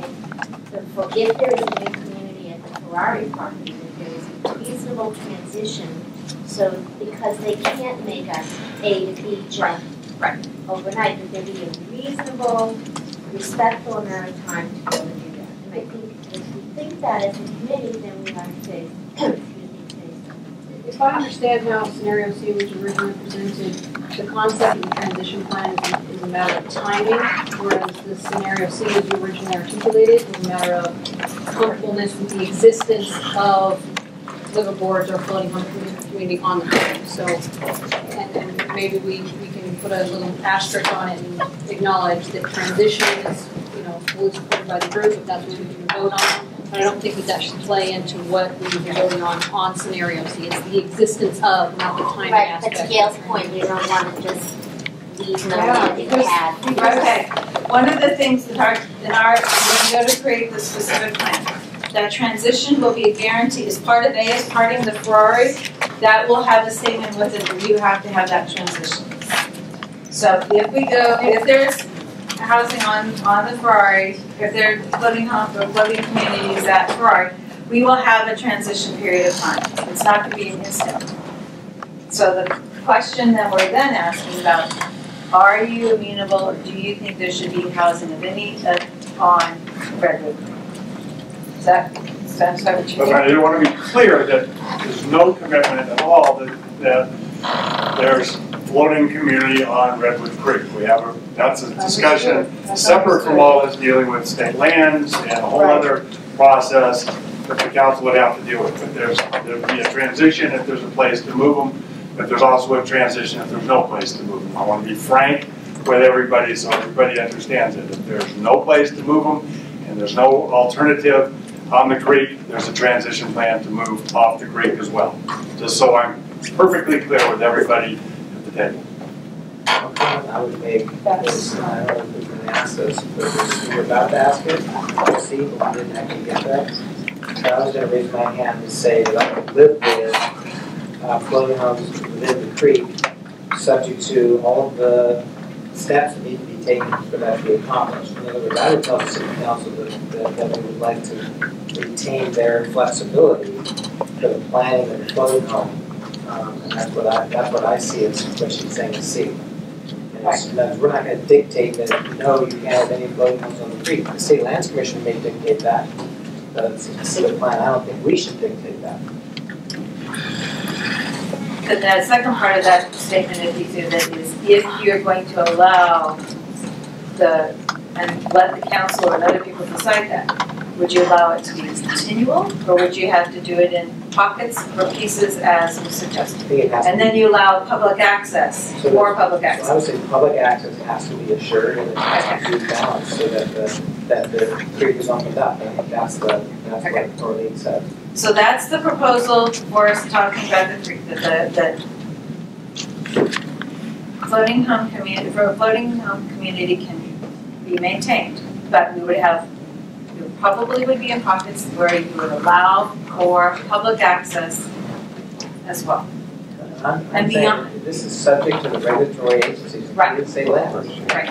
If there is a new community at the Ferrari property, if there is a reasonable transition, so because they can't make A to B jump overnight, that there be a reasonable, respectful amount of time to be able to do that. And I think if we think that as a committee, then we are safe. If I understand how scenario C was originally presented, the concept of the transition plan is a matter of timing, whereas the scenario C as you originally articulated is a matter of comfortableness with the existence of liveaboards or floating home community on the creek. So, and maybe we can put a little asterisk on it and acknowledge that transition is, fully supported by the group, if that's what we can vote on. But I don't think that should play into what we would be voting on scenario C. It's the existence of, not the timing aspect. But to Gail's point, we don't want to just leave no landing pad. Okay. One of the things that when we go to create the specific plan, that transition will be a guarantee as part of A, as part of the Ferrari, that will have a statement with it that you have to have that transition. So if there's housing on the Ferrari, if they're floating homes or floating communities at Ferrari, we will have a transition period of time. It's not going to be an instant. So the question that we're then asking about, are you amenable, or do you think there should be housing of any on Redwood? Does that satisfy what you think? I do want to be clear that there's no commitment at all that there's floating community on Redwood Creek. That's a discussion separate from all this dealing with state lands and a whole other process that the council would have to deal with. But there'd be a transition if there's a place to move them, but there's also a transition if there's no place to move them. I want to be frank with everybody so everybody understands it. If there's no place to move them and there's no alternative on the creek, there's a transition plan to move off the creek as well. Just so I'm perfectly clear with everybody at the table. I would make this, I don't know if we can ask this, but we were about to ask it, we'll see, but we didn't actually get that. So I was going to raise my hand to say that I would live with floating homes within the creek, subject to all of the steps that need to be taken for that to be accomplished. In other words, I would tell the city council that we would like to retain their flexibility for the planning of the floating home. And that's what I see as what she's saying is C. And we're not going to dictate that, no, you can't have any floating homes on the creek. The State Lands Commission may dictate that. But it's a specific plan. I don't think we should dictate that. But the second part of that statement, if you do that, is if you're going to allow and let the council or other people decide that, would you allow it to be continual, or would you have to do it in pockets or pieces as you suggested? And then you allow public access, more public access. So I would say public access has to be assured and it has to be balanced so that the creek is opened up. I think that's what Orlean said. So that's the proposal for us talking about the creek, that floating home community, for a floating home community can be maintained, but we would have, it probably would be in pockets where you would allow for public access as well. I'm saying this is subject to the regulatory agencies. Right. Didn't say land. Right.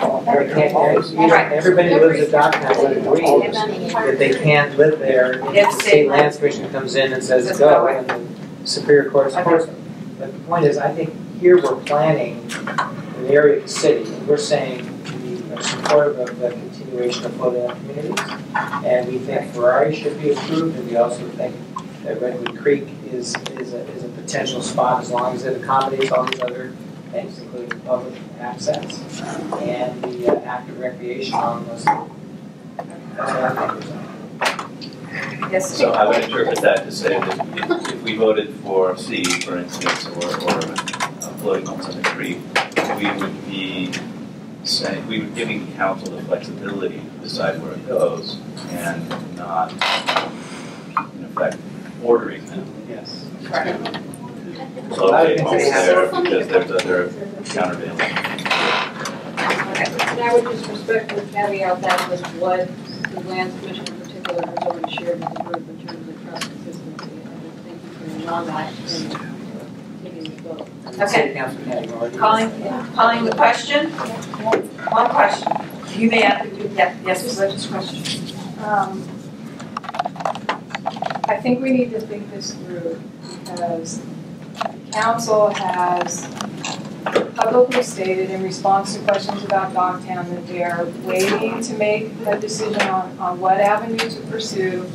Everybody who lives at Docktown would agree that they can't live there if the State Lands Commission comes in and says go, and the Superior Court supports them. But the point is, I think here we're planning an area of the city, and we're saying we are supportive of the continuation of floating communities. And we think Ferrari should be approved, and we also think that Redwood Creek is a potential spot as long as it accommodates all these other things, including public access and the active recreation on those. That's what I think. Yes. So I would interpret that to say that if we voted for C, for instance, or floating homes on the creek, we would be saying, we would be giving council the flexibility to decide where it goes and not, in effect, ordering them. Yes. So locate homes there because there's other countervailing. And I would just respectfully caveat that with what the Lands Commission in particular has already shared with the group in terms of trust consistency. And I thank you for your non-act and taking the vote. Okay. Calling the question. One question. You may have to do that. Yes, religious question. I think we need to think this through because the council has publicly stated in response to questions about Dogtown that they are waiting to make a decision on what avenue to pursue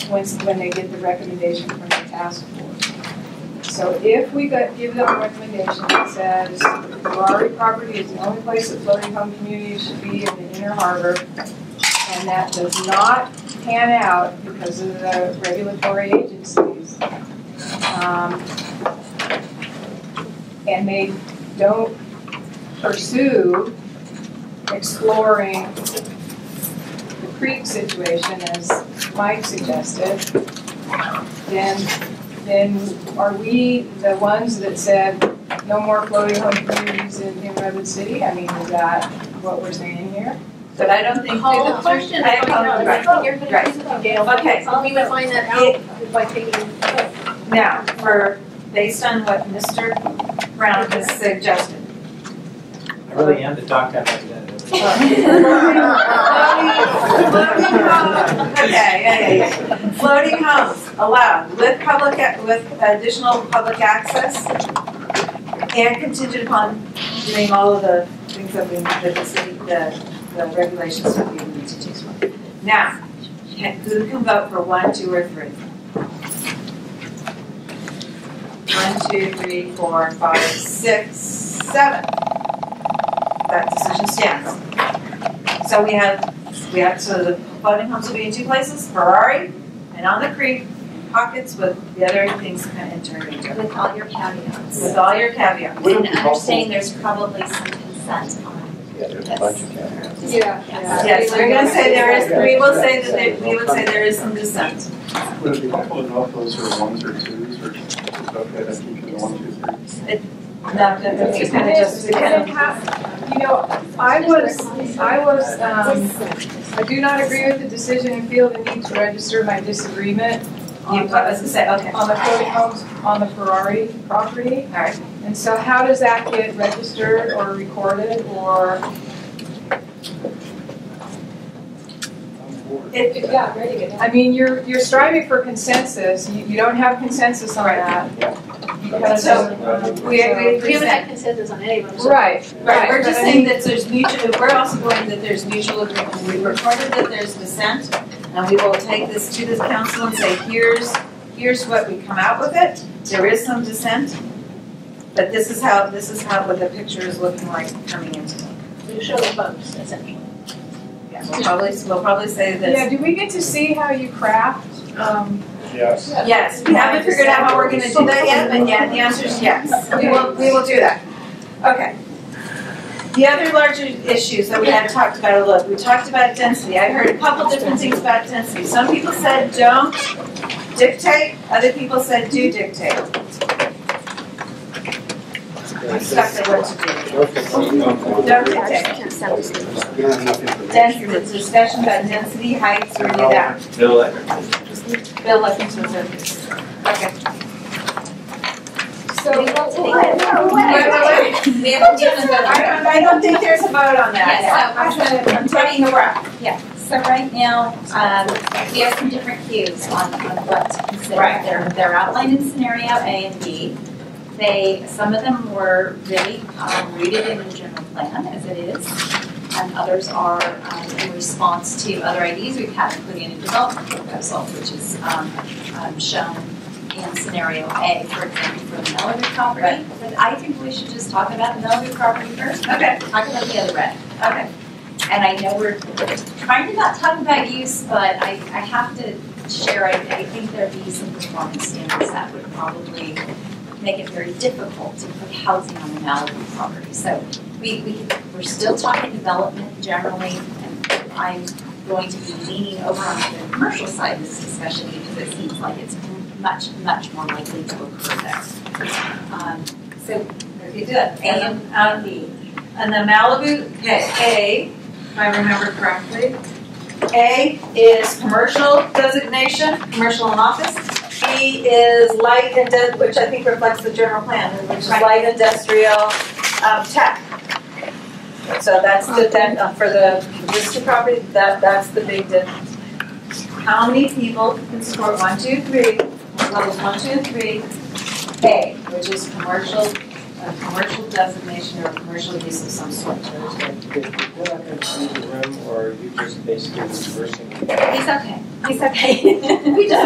when they get the recommendation from the task force. So if we give them a recommendation that says the Ferrari property is the only place that floating home communities should be in the inner harbor, and that does not pan out because of the regulatory agencies, and they don't pursue exploring the creek situation as Mike suggested, then are we the ones that said no more floating home communities in Redwood City? I mean, is that what we're saying here? But I don't think Call the question. I call it Right. Gail. Okay. We would find that out by taking. Now, based on what Mr. Brown has suggested. I really am the Dogtown representative. Okay, floating homes allowed with additional public access and contingent upon doing all of the things that the city, the regulations that we need to do. Now, who can vote for 1, 2, or 3? 1, 2, 3, 4, 5, 6, 7. That decision stands. So we have so the floating homes will be in 2 places, Ferrari and on the creek, pockets with the other things kind of interlinked. With all your caveats. With all your caveats. And understanding there's probably some consent on there's a bunch of caveats. Yes, we're going to say there is. We would say there is some dissent. Would it be helpful to know if those are 1s or 2s, or just okay that keep it 1, 2, 3? No, it's kind of just you know, I do not agree with the decision and feel the need to register my disagreement on the floating homes on the Ferrari property. All right. And so how does that get registered or recorded or? I mean, you're striving for consensus. You don't have consensus on that. Because we haven't had consensus on any of them. Right. We're just saying that there's mutual. We're also going that there's mutual agreement. We recorded that there's dissent, and we will take this to the council and say, here's what we come out with it. There is some dissent, but this is how what the picture is looking like coming into it. You show the votes essentially. Yeah, we'll probably say this. Yeah. Do we get to see how you craft? Yes. Yes. We haven't figured out how we're going to do that yet, but yeah, the answer is yes. We will do that. Okay. The other larger issues that we had talked about a little, we talked about density. I heard a couple different things about density. Some people said don't dictate, other people said do dictate. I'm stuck at what to do. Don't dictate. Density, discussion about density, heights, or any of that. Bill Ekern. Bill Ekern's was it. Okay. So we will take I don't think there's a vote on that. Yes, I'm taking a breath. Yeah. So right now, we have some different cues on what to consider. Right. They're outlined in scenario A and B. Some of them were really rooted in the general plan as it is. and others are in response to other ideas we've had, including a development proposal, which is shown in scenario A, for example, for the Melody property. Right. But I think we should just talk about the Melody property first. Okay. Talk about the other red. Okay. And I know we're trying to not talk about use, but I have to share, I think there'd be some performance standards that would probably make it very difficult to put housing on the Malibu property. So we're still talking development generally, and I'm going to be leaning over on the commercial side of this discussion because it seems like it's much, much more likely to occur there. So Okay, good. And the Malibu, okay, A, if I remember correctly, A is commercial designation, commercial and office. B is light which I think reflects the general plan, which is light industrial tech. So that's the for the listed property. That's the big difference. How many people can support 1, 2, 3? Levels 1, 2, 3. A, which is commercial designation or commercial use of some sort. If you're not going to leave the room, or are you just basically reversing? He's okay. He's okay. We just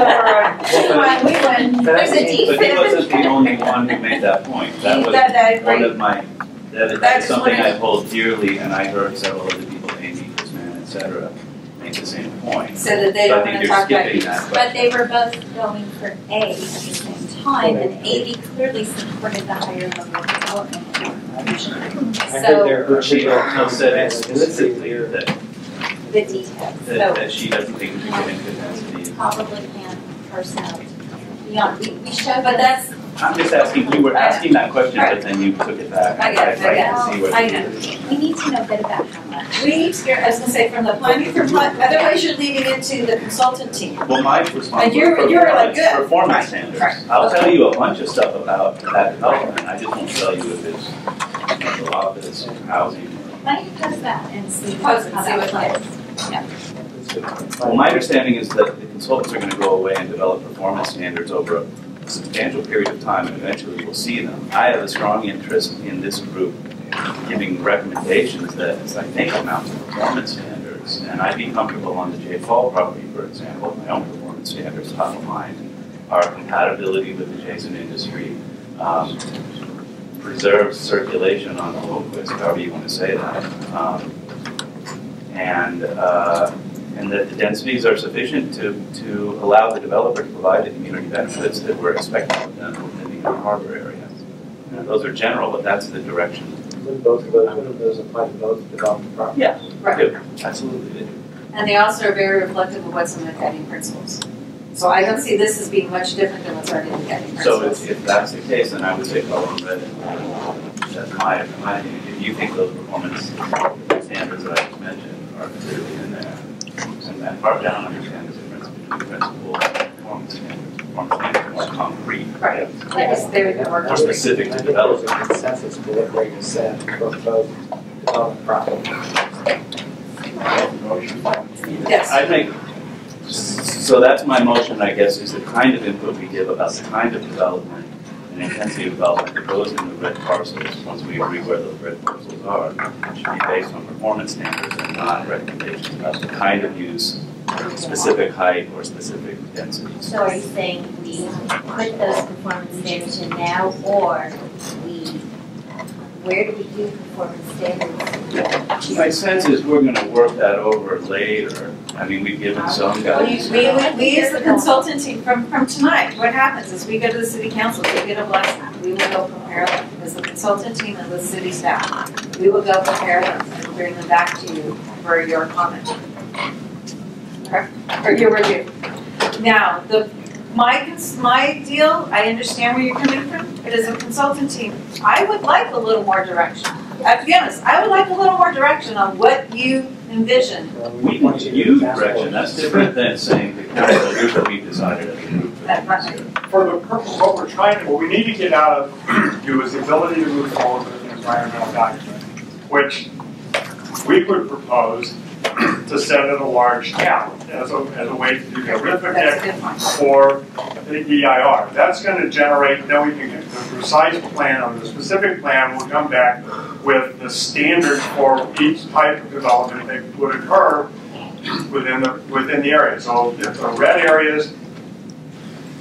we win. There's a defense. But he wasn't the only one who made that point. That was one of my. That is something I hold dearly, and I heard several other people, Amy, Chrisman, etc., make the same point. So that they don't want to talk about use. But they were both going for A at the same time, and A clearly supported the higher level of development. So she also said explicitly that the details. That she doesn't think we should get into density. Probably can't parse out beyond. We showed, but that's. I'm just asking. You were asking that question, but then you took it back. I get it. We need to know a bit about how much. We need to, I was going to say, from the planning, otherwise you're leaving it to the consultant team. Well, my responsibility you're like good. Performance standards. Right. I'll tell you a bunch of stuff about that development. I just won't tell you if it's commercial office, housing. Why don't you post that and see how that plays? Yeah. Well, my understanding is that the consultants are going to go away and develop performance standards over a substantial period of time, and eventually we'll see them. I have a strong interest in this group giving recommendations that I think amount to performance standards, and I'd be comfortable on the J. Fall property, for example, my own performance standards, top of mind, our compatibility with adjacent industry, preserves circulation on the Bloomquist, however you want to say that, and that the densities are sufficient to allow the developer to provide the community benefits that we're expecting of them within the harbor area. And those are general, but that's the direction. Wouldn't those apply to both development properties? Yeah, right. Absolutely they do. And they also are very reflective of what's in the guiding principles. So I don't see this as being much different than what's already in the guiding principles. So if that's the case, then I would say color red. That's my opinion. If you think those performance standards that I just mentioned are clearly in there, and that part down understands the difference between principal and performance standards. Performance standards are more concrete. Right. They're more specific to development. There's a consensus for what Greg has said for both development properties. Yes. I think, so that's my motion, I guess, is the kind of input we give about the kind of development and intensity of development that goes in the red parcels, once we agree where those red parcels are, should be based on performance standards and not recommendations about the kind of use, specific height, or specific density. So are you saying we put those performance standards in now, or where do we do performance standards? My sense is we're going to work that over later. I mean, we've given some guidance. We as the consultant team, from tonight, what happens is we go to the city council, we get a blessing. We will go prepare them as the consultant team and the city staff. We will go prepare them and bring them back to you for your comment. Or your review. Now, my deal, I understand where you're coming from, but as a consultant team, I would like a little more direction. To be honest, I would like a little more direction on what you envision. We want to use direction. That's different than saying the council, here's what we've decided as a group. For the purpose of what we need to get out of you is the ability to move forward with an environmental document, which we could propose to send in a large town as a way to do that. We protect for the EIR. That's going to generate, then we can get the precise plan, or the specific plan will come back with the standards for each type of development that would occur within the area. So if the red areas,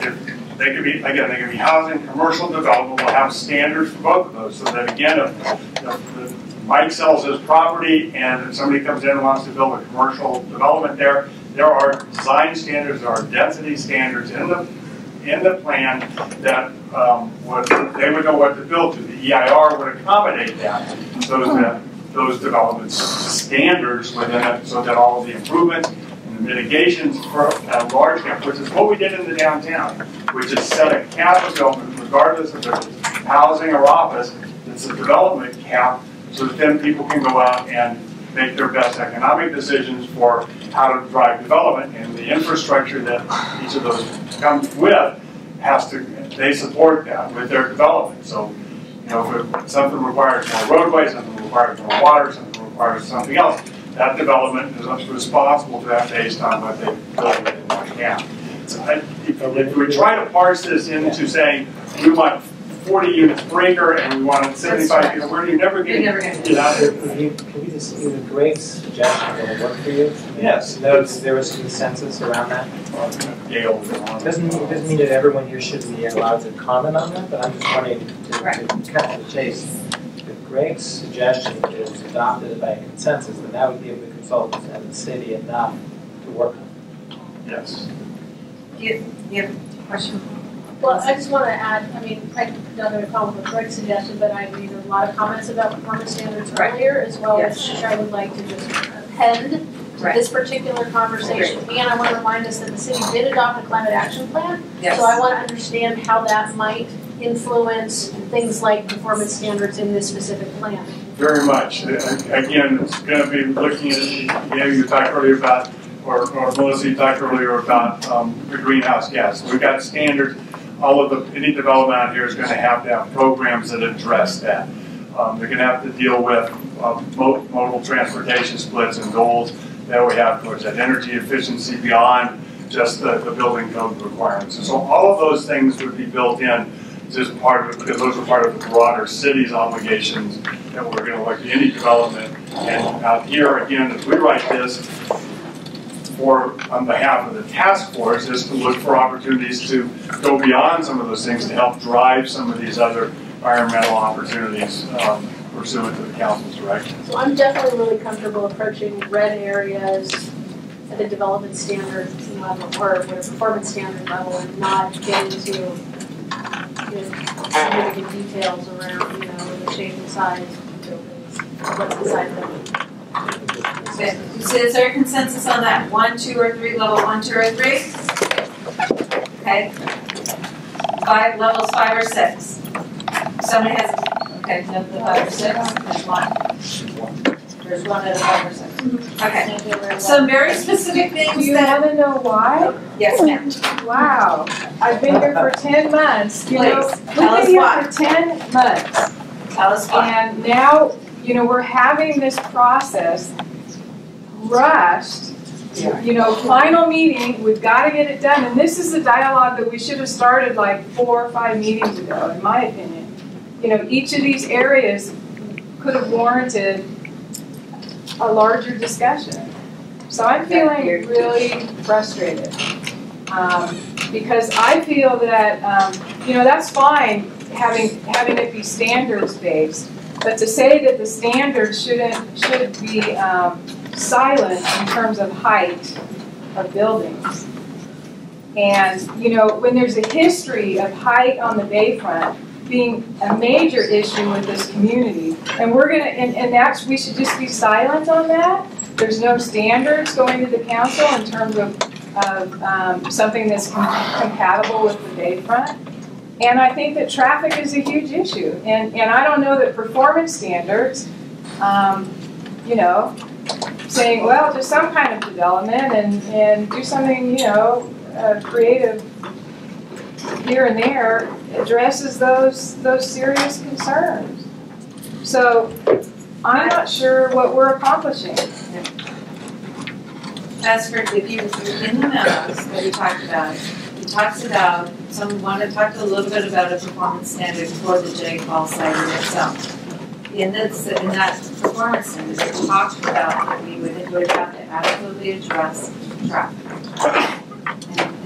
if they could be, again, they could be housing, commercial development, will have standards for both of those. So that again, if Mike sells his property and if somebody comes in and wants to build a commercial development there are design standards, there are density standards in the plan that they would know what to build to. The EIR would accommodate that, so that those development standards within it, so that all of the improvements and the mitigations for at large cap, which is what we did in the downtown, which is set a cap of development regardless of if it's housing or office. It's a development cap, so that then people can go out and make their best economic decisions for how to drive development, and the infrastructure that each of those comes with they support that with their development. So, if something requires more roadways, something requires more water, something requires something else, that development is responsible for that based on what they build within that cap. So if we try to parse this into saying we want 40 units per acre and we want 75 units, you're never going to get out of it. Can we just see the Greg's suggestion that will work for you? Yes. There was consensus around that? Gail. Doesn't mean that everyone here should be allowed to comment on that, but I'm just wanting to cut to the chase. If Greg's suggestion is adopted by consensus, then that would give the consultants and the city enough to work on. Yes. Do you have a question? Well, I just want to add, I don't have a problem with Greg's suggestion, but I made a lot of comments about performance standards earlier, as well as which I would like to just append to this particular conversation. And I want to remind us that the city did adopt a climate action plan, so I want to understand how that might influence things like performance standards in this specific plan. Very much. Again, it's going to be looking at, you talked earlier about, or Melissa, you talked earlier about the greenhouse gas. We've got standards. Any development out here is going to have programs that address that. They're going to have to deal with modal transportation splits and goals that we have towards that energy efficiency beyond just the building code requirements. And so all of those things would be built in just part of it, because those are part of the broader city's obligations that we're going to look at any development. And out here, again, as we write this, on behalf of the task force, is to look for opportunities to go beyond some of those things to help drive some of these other environmental opportunities pursuant to the council's direction. So I'm definitely really comfortable approaching red areas at the development standard level, or at a performance standard level, and not get into significant details around the shape and size of buildings, what's inside them. So is there a consensus on that? 1, 2, or 3? Level 1, 2, or 3? Okay. Levels 5 or 6. Somebody has. Okay, no, the 5 or 6. There's one. There's one at a 5 or 6. Okay. Some very specific things. Do you want to know why? Yes, ma'am. Wow. I've been here for 10 months. Please, we've been here for 10 months. Tell us why. And now, we're having this process rushed. Final meeting, we've got to get it done. And this is a dialogue that we should have started like 4 or 5 meetings ago, in my opinion. Each of these areas could have warranted a larger discussion. So I'm feeling really frustrated because I feel that, that's fine having it be standards based, but to say that the standards should be silent in terms of height of buildings. And, when there's a history of height on the bayfront being a major issue with this community, and we're going to, and that's, we should just be silent on that. There's no standards going to the council in terms of something that's compatible with the bayfront. And I think that traffic is a huge issue. And I don't know that performance standards, saying, well, just some kind of development and do something, creative here and there addresses those serious concerns. So I'm not sure what we're accomplishing. As for if you in the memos that we talked about, It talks about, we want to talk a little bit about a performance standard for the J. Paul site in itself. In that performance standard, it talked about that we would have to adequately address traffic.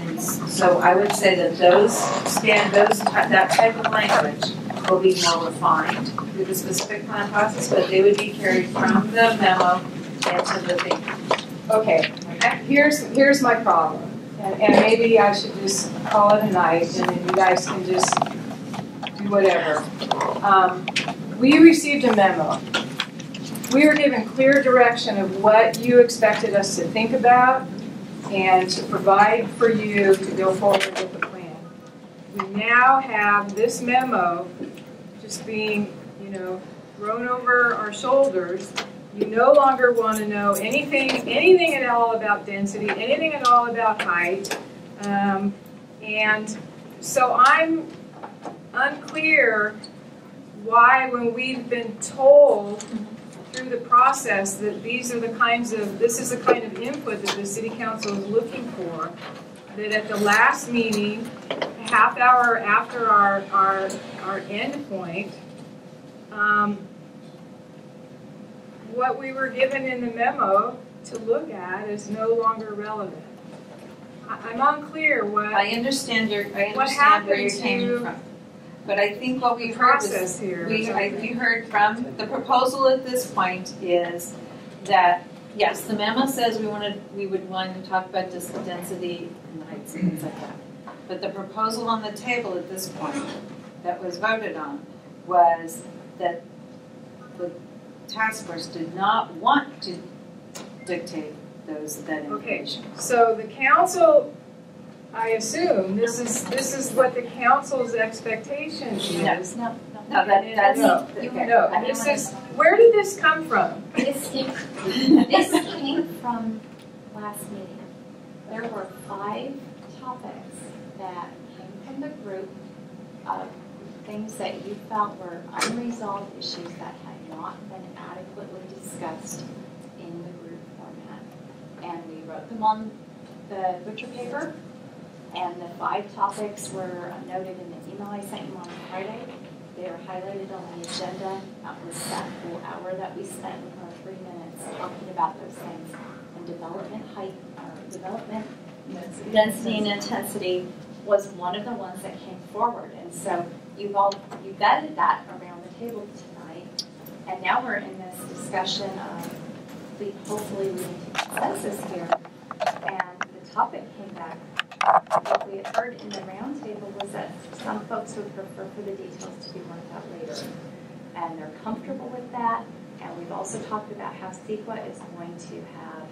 And so I would say that that type of language will be more refined through the specific plan process, but they would be carried from the memo into the thing. Okay, here's my problem, and maybe I should just call it a night, and then you guys can just do whatever. We received a memo. We were given clear direction of what you expected us to think about and to provide for you to go forward with the plan. We now have this memo just being, thrown over our shoulders. You no longer want to know anything at all about density, anything at all about height. And so I'm unclear why, when we've been told through the process that this is the kind of input that the City Council is looking for, that at the last meeting, a half hour after our end point, what we were given in the memo to look at is no longer relevant. I'm unclear what I understand where you're coming from. But I think what we heard we heard from the proposal at this point is that yes, the memo says we would want to talk about density and heights and things like that. But the proposal on the table at this point that was voted on was that the task force did not want to dictate that information. Okay, so the council, I assume this is what the council's expectation is. No. This is, where did this come from? This came from last meeting. There were 5 topics that came from the group of things that you felt were unresolved issues that had not been adequately discussed in the group format. And we wrote them on the butcher paper, and the 5 topics were noted in the email I sent you on Friday. They were highlighted on the agenda. That was that full hour that we spent with our 3 minutes talking about those things. And development density and intensity was one of the ones that came forward. And so you vetted that around the table tonight. And now we're in this discussion of hopefully leading to consensus here. And the topic came back. What we had heard in the roundtable was that some folks would prefer for the details to be worked out later. And they're comfortable with that. And we've also talked about how CEQA is going to have,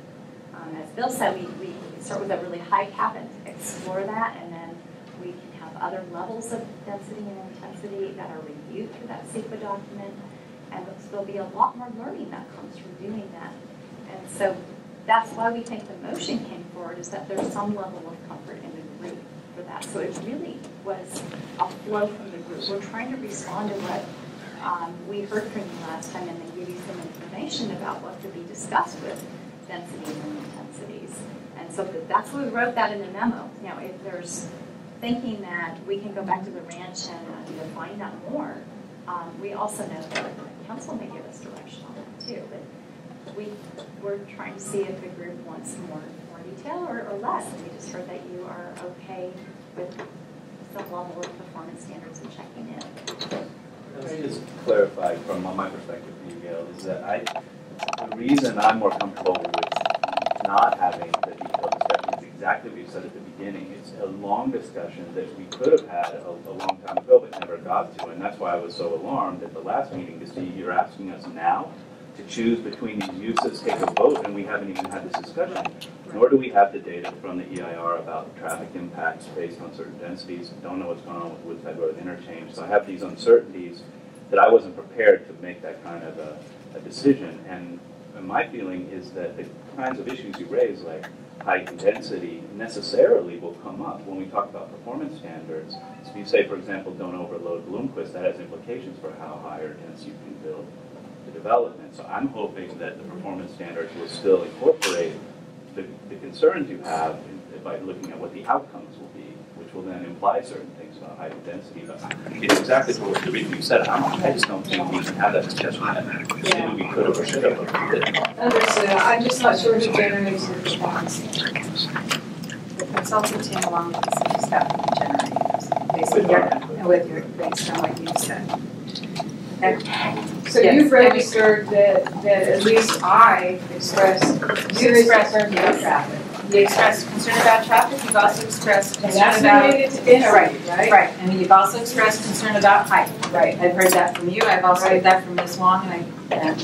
as Bill said, we start with a really high cap and explore that, and then we can have other levels of density and intensity that are reviewed through that CEQA document. And there'll be a lot more learning that comes from doing that. And so that's why we think the motion came forward, is that there's some level of comfort in the group for that. So it really was a flow from the group. We're trying to respond to what we heard from you last time, and then give you some information about what could be discussed with densities and intensities. And so that's why we wrote that in the memo. Now, if there's thinking that we can go back to the ranch and find out more, we also know that the council may give us direction on that too. But we're trying to see if the group wants more detail or less. And we just heard that you are okay with some level of performance standards and checking in. Let me just clarify from my perspective for you, Gail, is that the reason I'm more comfortable with not having the detailed discussion is exactly what you said at the beginning. It's a long discussion that we could have had a long time ago but never got to, and that's why I was so alarmed at the last meeting to see you're asking us now to choose between these uses, take a vote, and we haven't even had this discussion. Nor do we have the data from the EIR about traffic impacts based on certain densities. Don't know what's going on with Woodside Road interchange. So I have these uncertainties that I wasn't prepared to make that kind of a decision. And my feeling is that the kinds of issues you raise, like height and density, necessarily will come up when we talk about performance standards. So if you say, for example, don't overload Bloomquist, that has implications for how high or dense you can build the development. So I'm hoping that the performance standards will still incorporate the concerns you have by looking at what the outcomes will be will then imply certain things about height and density, but it's exactly what the reason you said. I just don't think we can have that discussion yet. Maybe we could have or should have, but we didn't. Understood. I'm just not sure who generates the performance. The consultant team along with the city staff will be generating this, based on what you said. Okay. So you've registered that at least I expressed serious concern about traffic. You expressed concern about traffic, you've also expressed And concern that's about. related to density, right? Right, and you've also expressed concern about height. Right. I've heard that from you, I've also heard that from Ms. Wong, and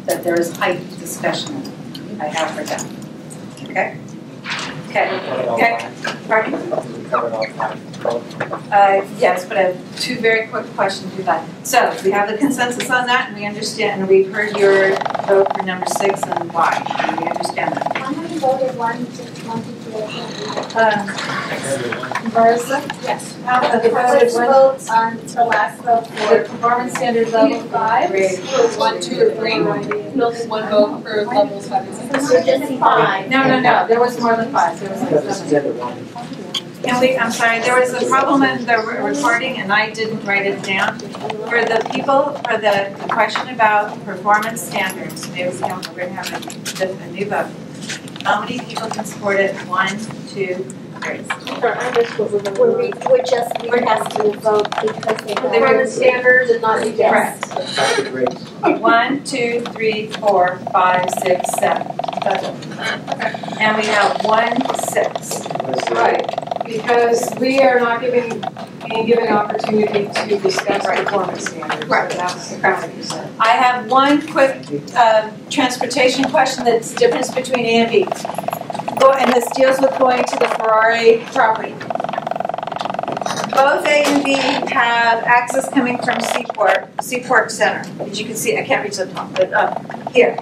that there is height discussion. I have heard that. Okay? Okay. Pardon? We covered all five. Yes, but I have two very quick questions with that. So, we have the consensus on that, and we understand, and we've heard your vote for number 6 and why, and we understand that. How many voted 1 to 22? Marissa? Yes. The First vote on the last vote for The performance standard level 5? 1, 2, or 3, right? No, one vote for levels 5 and 6. So just 5. No, there was more than 5, there was like 7. I'm sorry, there was a problem in the recording and I didn't write it down. For the people, for the question about performance standards, maybe we're going to have a new vote. How many people can support it? 1, 2, 3. We're asking to vote because They were the standards and not the Correct. 1, 2, 3, 4, 5, 6, 7. That's it. And we have 1, 6. Right, because we are not being given opportunity to discuss performance standards. Right. That's what you said. I have one quick transportation question that's the difference between A and B. And this deals with going to the Ferrari property. Both A and B have access coming from Seaport Center. As you can see, I can't reach the top, but here.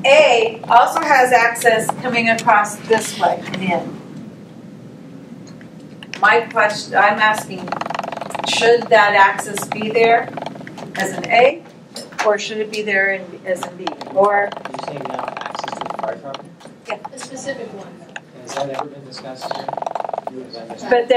A also has access coming across this way and in. My question, I'm asking, should that access be there as an A, or should it be there as an B? Or You're saying now access to the fire property? yeah, The specific one. Has that ever been discussed here? but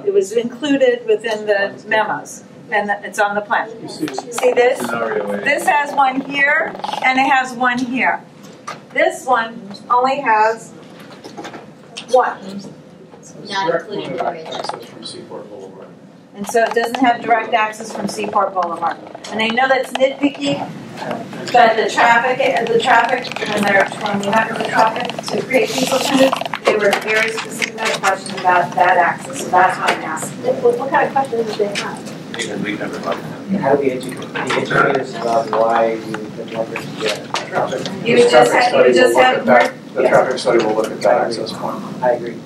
it was included within the memos, and it's on the plan. See this? This has one here, and it has one here. This one only has one. Not including the bridge. Access from Seaport Boulevard. And so it doesn't have direct access from Seaport Boulevard. And I know that's nitpicky, but the traffic, when we met with the traffic to create people centers, they were very specific about a question about that access, so that's why I'm asking. What kind of questions did they have? Because we've never talked about it. How do we educate us about why we would want to get traffic? You just had The traffic study will look at that access point. I agree.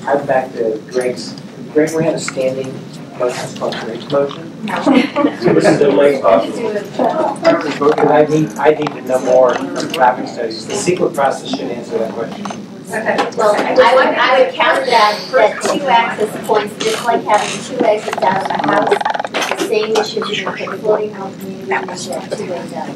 I'm back to Greg's. Greg, we had a standing motion called Greg's motion. No. So this is the way. I need to know more from traffic studies. The CEQA process should answer that question. Okay. Well, I would count that 2 access points, just like having 2 exits out of my house, it's the same issue with the floating home community, which have 2 ways out.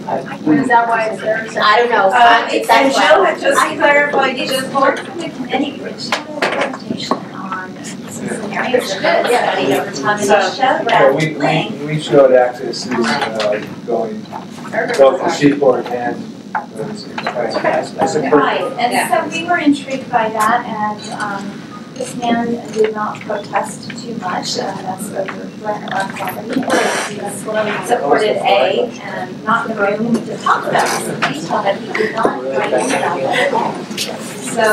Is that why it's there? I don't know. And Jill had just clarified, It's more from the committee, which had a presentation on scenario study over time, and it showed that We showed access going both to Seaport and right, and so we were intrigued by that, and this man did not protest too much. That's the rent of our property. He supported A, and not in the room to talk about this in detail, but he did not write about it. So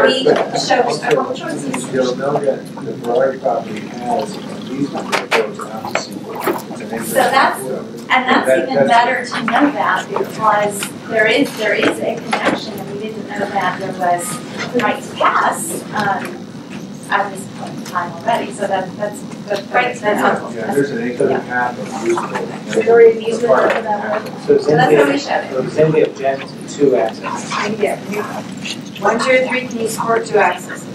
we showed a couple choices. You'll know that the Ferrari property has an easement that goes out to Seaport. So that's even better to know that, because there is a connection, and we didn't know that there was right to pass at this point in time already. So that's right. That's helpful. Yeah, there's an acre and a half of usable. So there is easement over that way. So that's how we showed it. So does anybody object to access? Yeah. 1, 2, 3, can you support 2 accesses?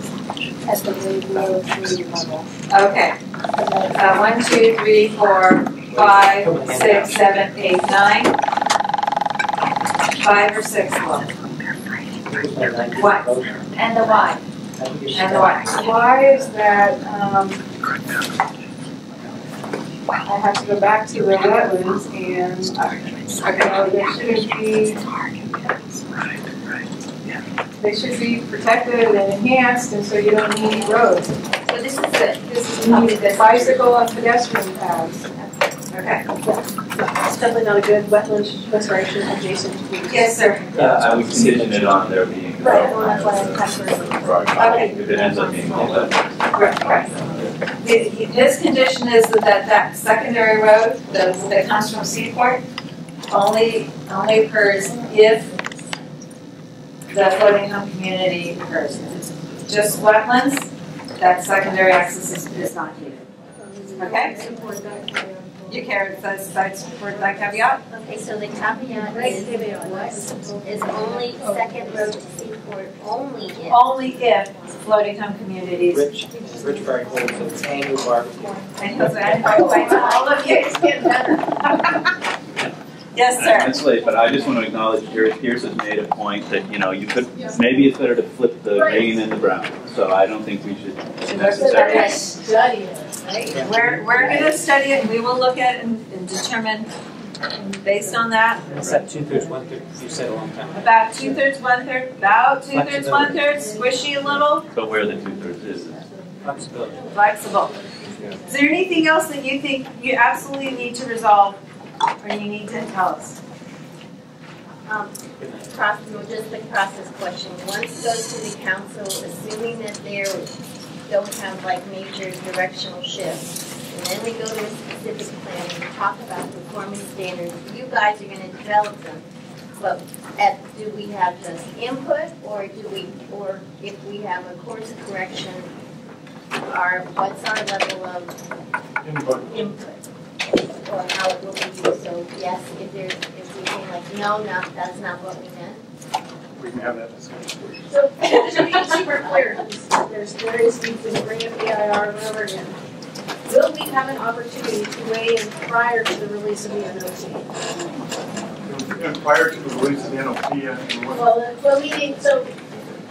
At the low 3 level. Okay. 1, 2, 3, 4, 5, 6, 7, 8, 9. 5 or 6 low. What? And the Y. think it should. And why? Why is that, I have to go back to the wetlands and, there shouldn't be, they should be protected and enhanced, and so you don't need roads. So this is it. This is the bicycle and pedestrian paths. Okay. It's definitely not a good wetland restoration adjacent to. Yes, sir. I would condition it on there being. Right, well, that's why I'm concerned. If it ends up being all that. Right. His condition is that secondary road that comes from Seaport only occurs if the floating home community occurs. If it's just wetlands, that secondary access is not needed. Okay? You care, that's for that caveat? Okay, so the caveat is only second road to Seaport, only if Floating home communities. Rich Barry holds its annual barbecue. All of you, it's getting better. Yes, sir. It's late, but I just want to acknowledge Jerry Pierce has made a point that, you could, maybe it's better to flip the green and the brown. So I don't think we should necessarily. Study it, right? We're going to study it, and we will look at it and determine based on that. It's that 2/3, 1/3, you said a long time. About 2/3, 1/3, about 2/3, 1/3, squishy a little. But where the 2/3 is. Flexibility. Flexible. Is there anything else that you think you absolutely need to resolve or you need to tell us? Just a process question. Once it goes to the council, assuming that they don't have like major directional shifts, and then we go to a specific plan and talk about performance standards, you guys are going to develop them. But do we have just input, or if we have a course correction, what's our level of input? Or how it will be used. So yes, if we say like, no, that's not what we meant. We can have that discussion. So to be super clear, there's various needs to bring up EIR and over again. Will we have an opportunity to weigh in prior to the release of the NOT? And prior to the release of the NOT,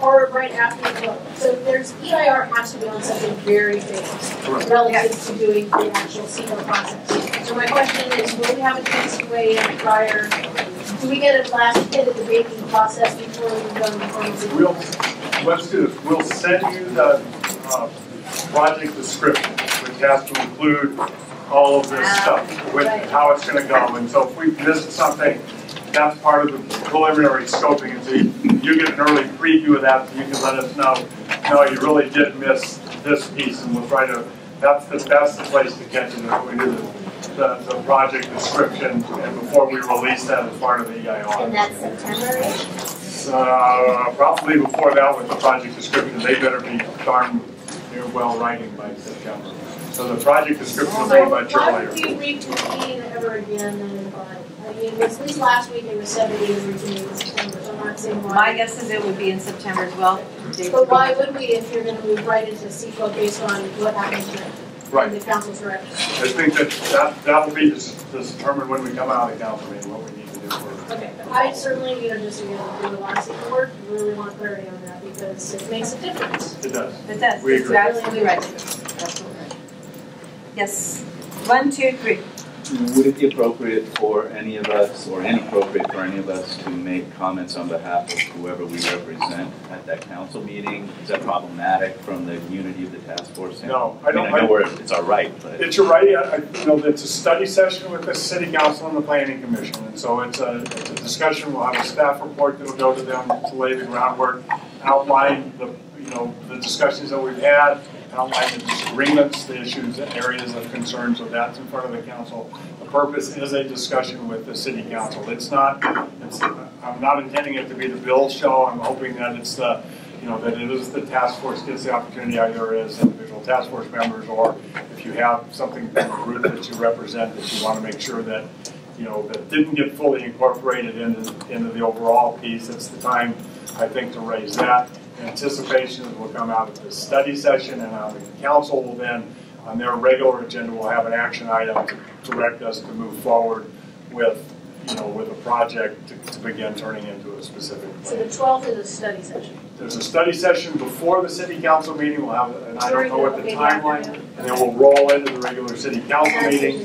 or right after the vote. So there's EIR has to be on something very fast relative to doing the actual CEQA process. So my question is, will we have a chance to weigh in prior? Do we get a last hit at the baking process before we've done the performance? Let's do this. We'll send you the project description, which has to include all of this stuff with how it's going to go. And so if we missed something, that's part of the preliminary scoping, and so you get an early preview of that, so you can let us know, no, you really did miss this piece, and we'll try to, that's the place to catch it, if we do the project description, and before we release that as part of the EIR. And that's September-ish? Probably before that with the project description, they better be darn near well writing by September. So the project description will be much earlier. Why would we reconvene ever again then in July? I mean, at least last week it was 7 days reconvened in September, so I'm not saying why. My guess is it would be in September as well. But why would we if you're going to move right into CEQA based on what happens next? Right. In the council's direction? I think that will be determined when we come out of the council meeting, what we need to do for. Okay, but I certainly, just again, doing a lot of CEQA work, really want clarity on that because it makes a difference. It does. It does. We It's agree. absolutely right. Absolutely right. Yes. 1, 2, 3. Would it be appropriate for any of us, or inappropriate for any of us, to make comments on behalf of whoever we represent at that council meeting? Is that problematic from the unity of the task force? No, I don't. I know it's our right, but it's your right. It's a study session with the city council and the planning commission, and so it's a discussion. We'll have a staff report that'll go to them to lay the groundwork, outline the discussions that we've had, outline the disagreements, the issues, the areas of concern. So that's in front of the council. The purpose is a discussion with the city council. I'm not intending it to be the bill show. I'm hoping that it's that it is the task force gets the opportunity, either as individual task force members or if you have something from a group that you represent that you want to make sure that that didn't get fully incorporated into the overall piece. It's the time, I think, to raise that. Anticipations will come out of this study session, and the council will then, on their regular agenda, will have an action item to direct us to move forward with with a project to begin turning into a specific plan. So the 12th is a study session. There's a study session before the city council meeting. We'll have, and I don't know what the Okay, timeline, and then we'll roll into the regular city council meeting,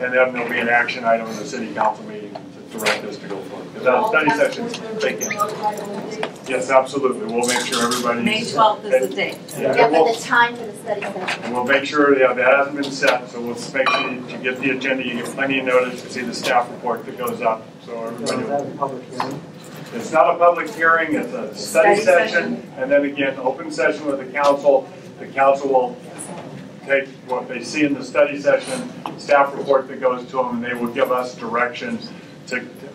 and then there'll be an action item in the city council meeting to direct us to go forward. Because that study session's taken. Yes, absolutely. We'll make sure everybody's. May 12th is the date. Yeah, but the time for the study session. And we'll make sure that hasn't been set, so we'll make sure you get the agenda, you get plenty of notice to see the staff report that goes up, so everybody. Is that a public hearing? It's not a public hearing, it's a study session, and then again, open session with the council. The council will take what they see in the study session, staff report that goes to them, and they will give us directions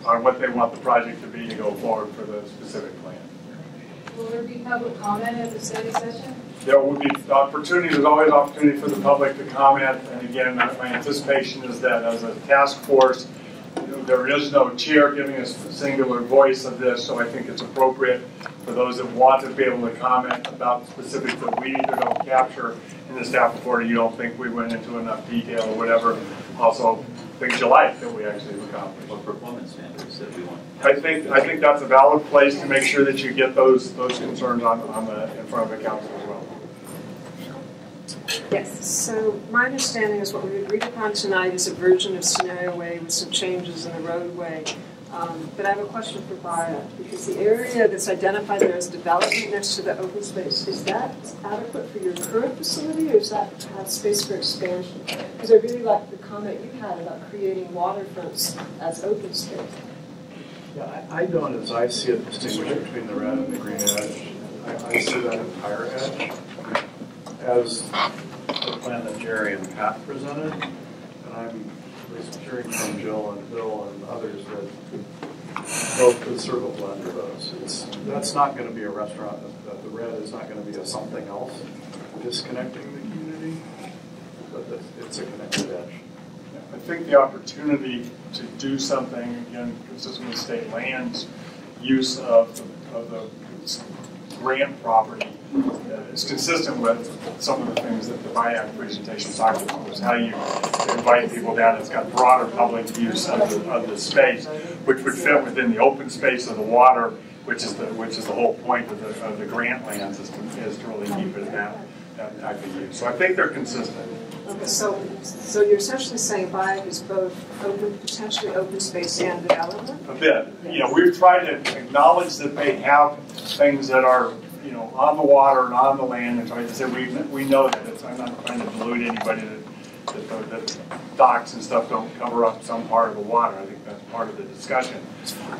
on what they want the project to be to go forward for the specific plan. Will there be public comment at the study session? There will be opportunity, there's always opportunity for the public to comment, and again, my anticipation is that as a task force, there is no chair giving us a singular voice of this, so I think it's appropriate for those that want to be able to comment about specifics that we either don't capture in the staff report, or you don't think we went into enough detail or whatever. Also, things you like that we actually have accomplished. What performance standards that we want? I think that's a valid place to make sure that you get those concerns in front of the council as well. Yes, so my understanding is what we agreed upon tonight is a version of Scenario A with some changes in the roadway. But I have a question for Baya, because the area that's identified there as development next to the open space, is that adequate for your current facility, or does that have space for expansion? Because I really like the comment you had about creating waterfronts as open space. Yeah, I don't, as I see it, distinguish between the red and the green edge. I see that entire edge as the plan that Jerry and Pat presented, and I'm at least hearing from Jill and Bill and others that both could sort of a blend of those. That's not going to be a restaurant. The red is not going to be a something else disconnecting the community, but it's a connected edge. I think the opportunity to do something, again, consistent with state lands, use of the grant property is consistent with some of the things that the BIAC presentation talked about, was how you invite people down. It's got broader public use of the space, which would fit within the open space of the water, which is the whole point of the grant lands, is to really keep it that type of use. So I think they're consistent. Okay, so you're essentially saying BIAC is both potentially open space and development? A bit. We've tried to acknowledge that they have things that are, on the water and on the land, and trying to say we know that. I'm not trying to delude anybody that docks and stuff don't cover up some part of the water. I think that's part of the discussion.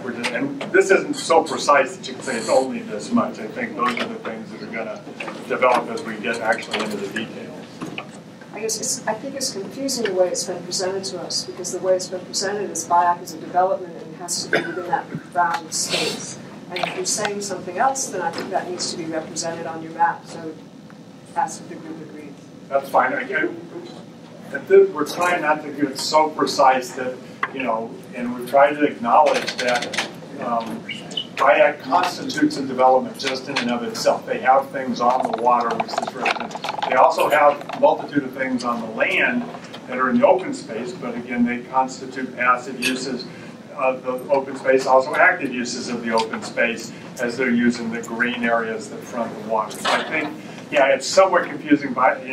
And this isn't so precise that you can say it's only this much. I think those are the things that are going to develop as we get actually into the details. I think it's confusing the way it's been presented to us, because the way it's been presented is BIAC is a development and it has to be within that bound space. And if you're saying something else, then I think that needs to be represented on your map, so that's what the group agrees. That's fine. We're trying not to get so precise that, and we're trying to acknowledge that BIAC constitutes a development just in and of itself. They have things on the water, which this represents. They also have a multitude of things on the land that are in the open space, but again, they constitute passive uses of the open space, also active uses of the open space as they're using the green areas that front the water. So I think, it's somewhat confusing, but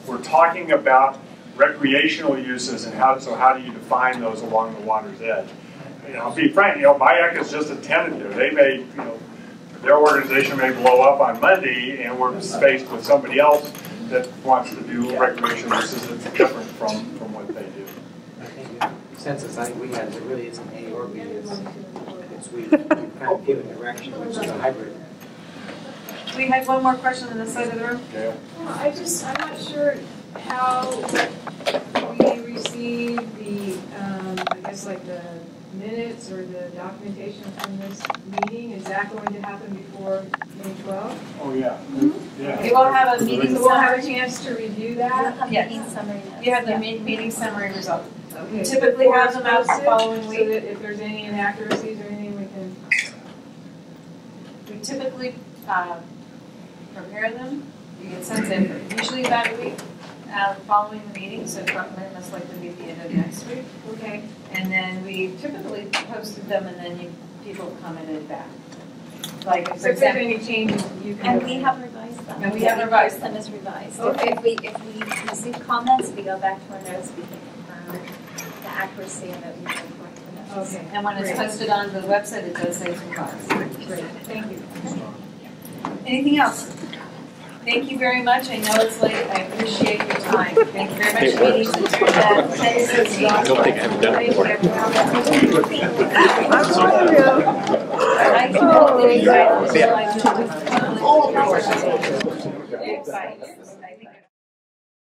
we're talking about recreational uses and how do you define those along the water's edge? I'll be frank, BIAC is just a tentative. They may, their organization may blow up on Monday, and we're faced with somebody else that wants to do recreational uses that's different from what they do. I think the consensus I think we had is it really isn't A or B. We've kind of given direction, which is a hybrid. We had one more question on this side of the room. Yeah. I'm not sure how we receive the, the minutes or the documentation from this meeting. Is that going to happen before May 12th? Oh, yeah. Yeah. We will have a meeting. We'll have a chance to review that. Yes. Meeting summary. You have the meeting summary results. Okay. Typically have them out the following week. So that if there's any inaccuracies or anything, we can. We typically prepare them. You get sent in usually about a week following the meeting, so probably most likely be at the end of next week. Okay. And then we typically posted them and then people commented back. Like, for So if there's any changes, you can. And we have revised them. And we have revised them as revised. Okay. If we receive comments, we go back to our notes, we can confirm the accuracy of it, we can correct the notes. Okay. And when it's posted onto the website, it does say it's revised. Great, thank you. Anything else? Thank you very much. I know it's late. I appreciate your time. Thank you very much. Meeting's adjourned at 10:16. I don't think I have done it before. I think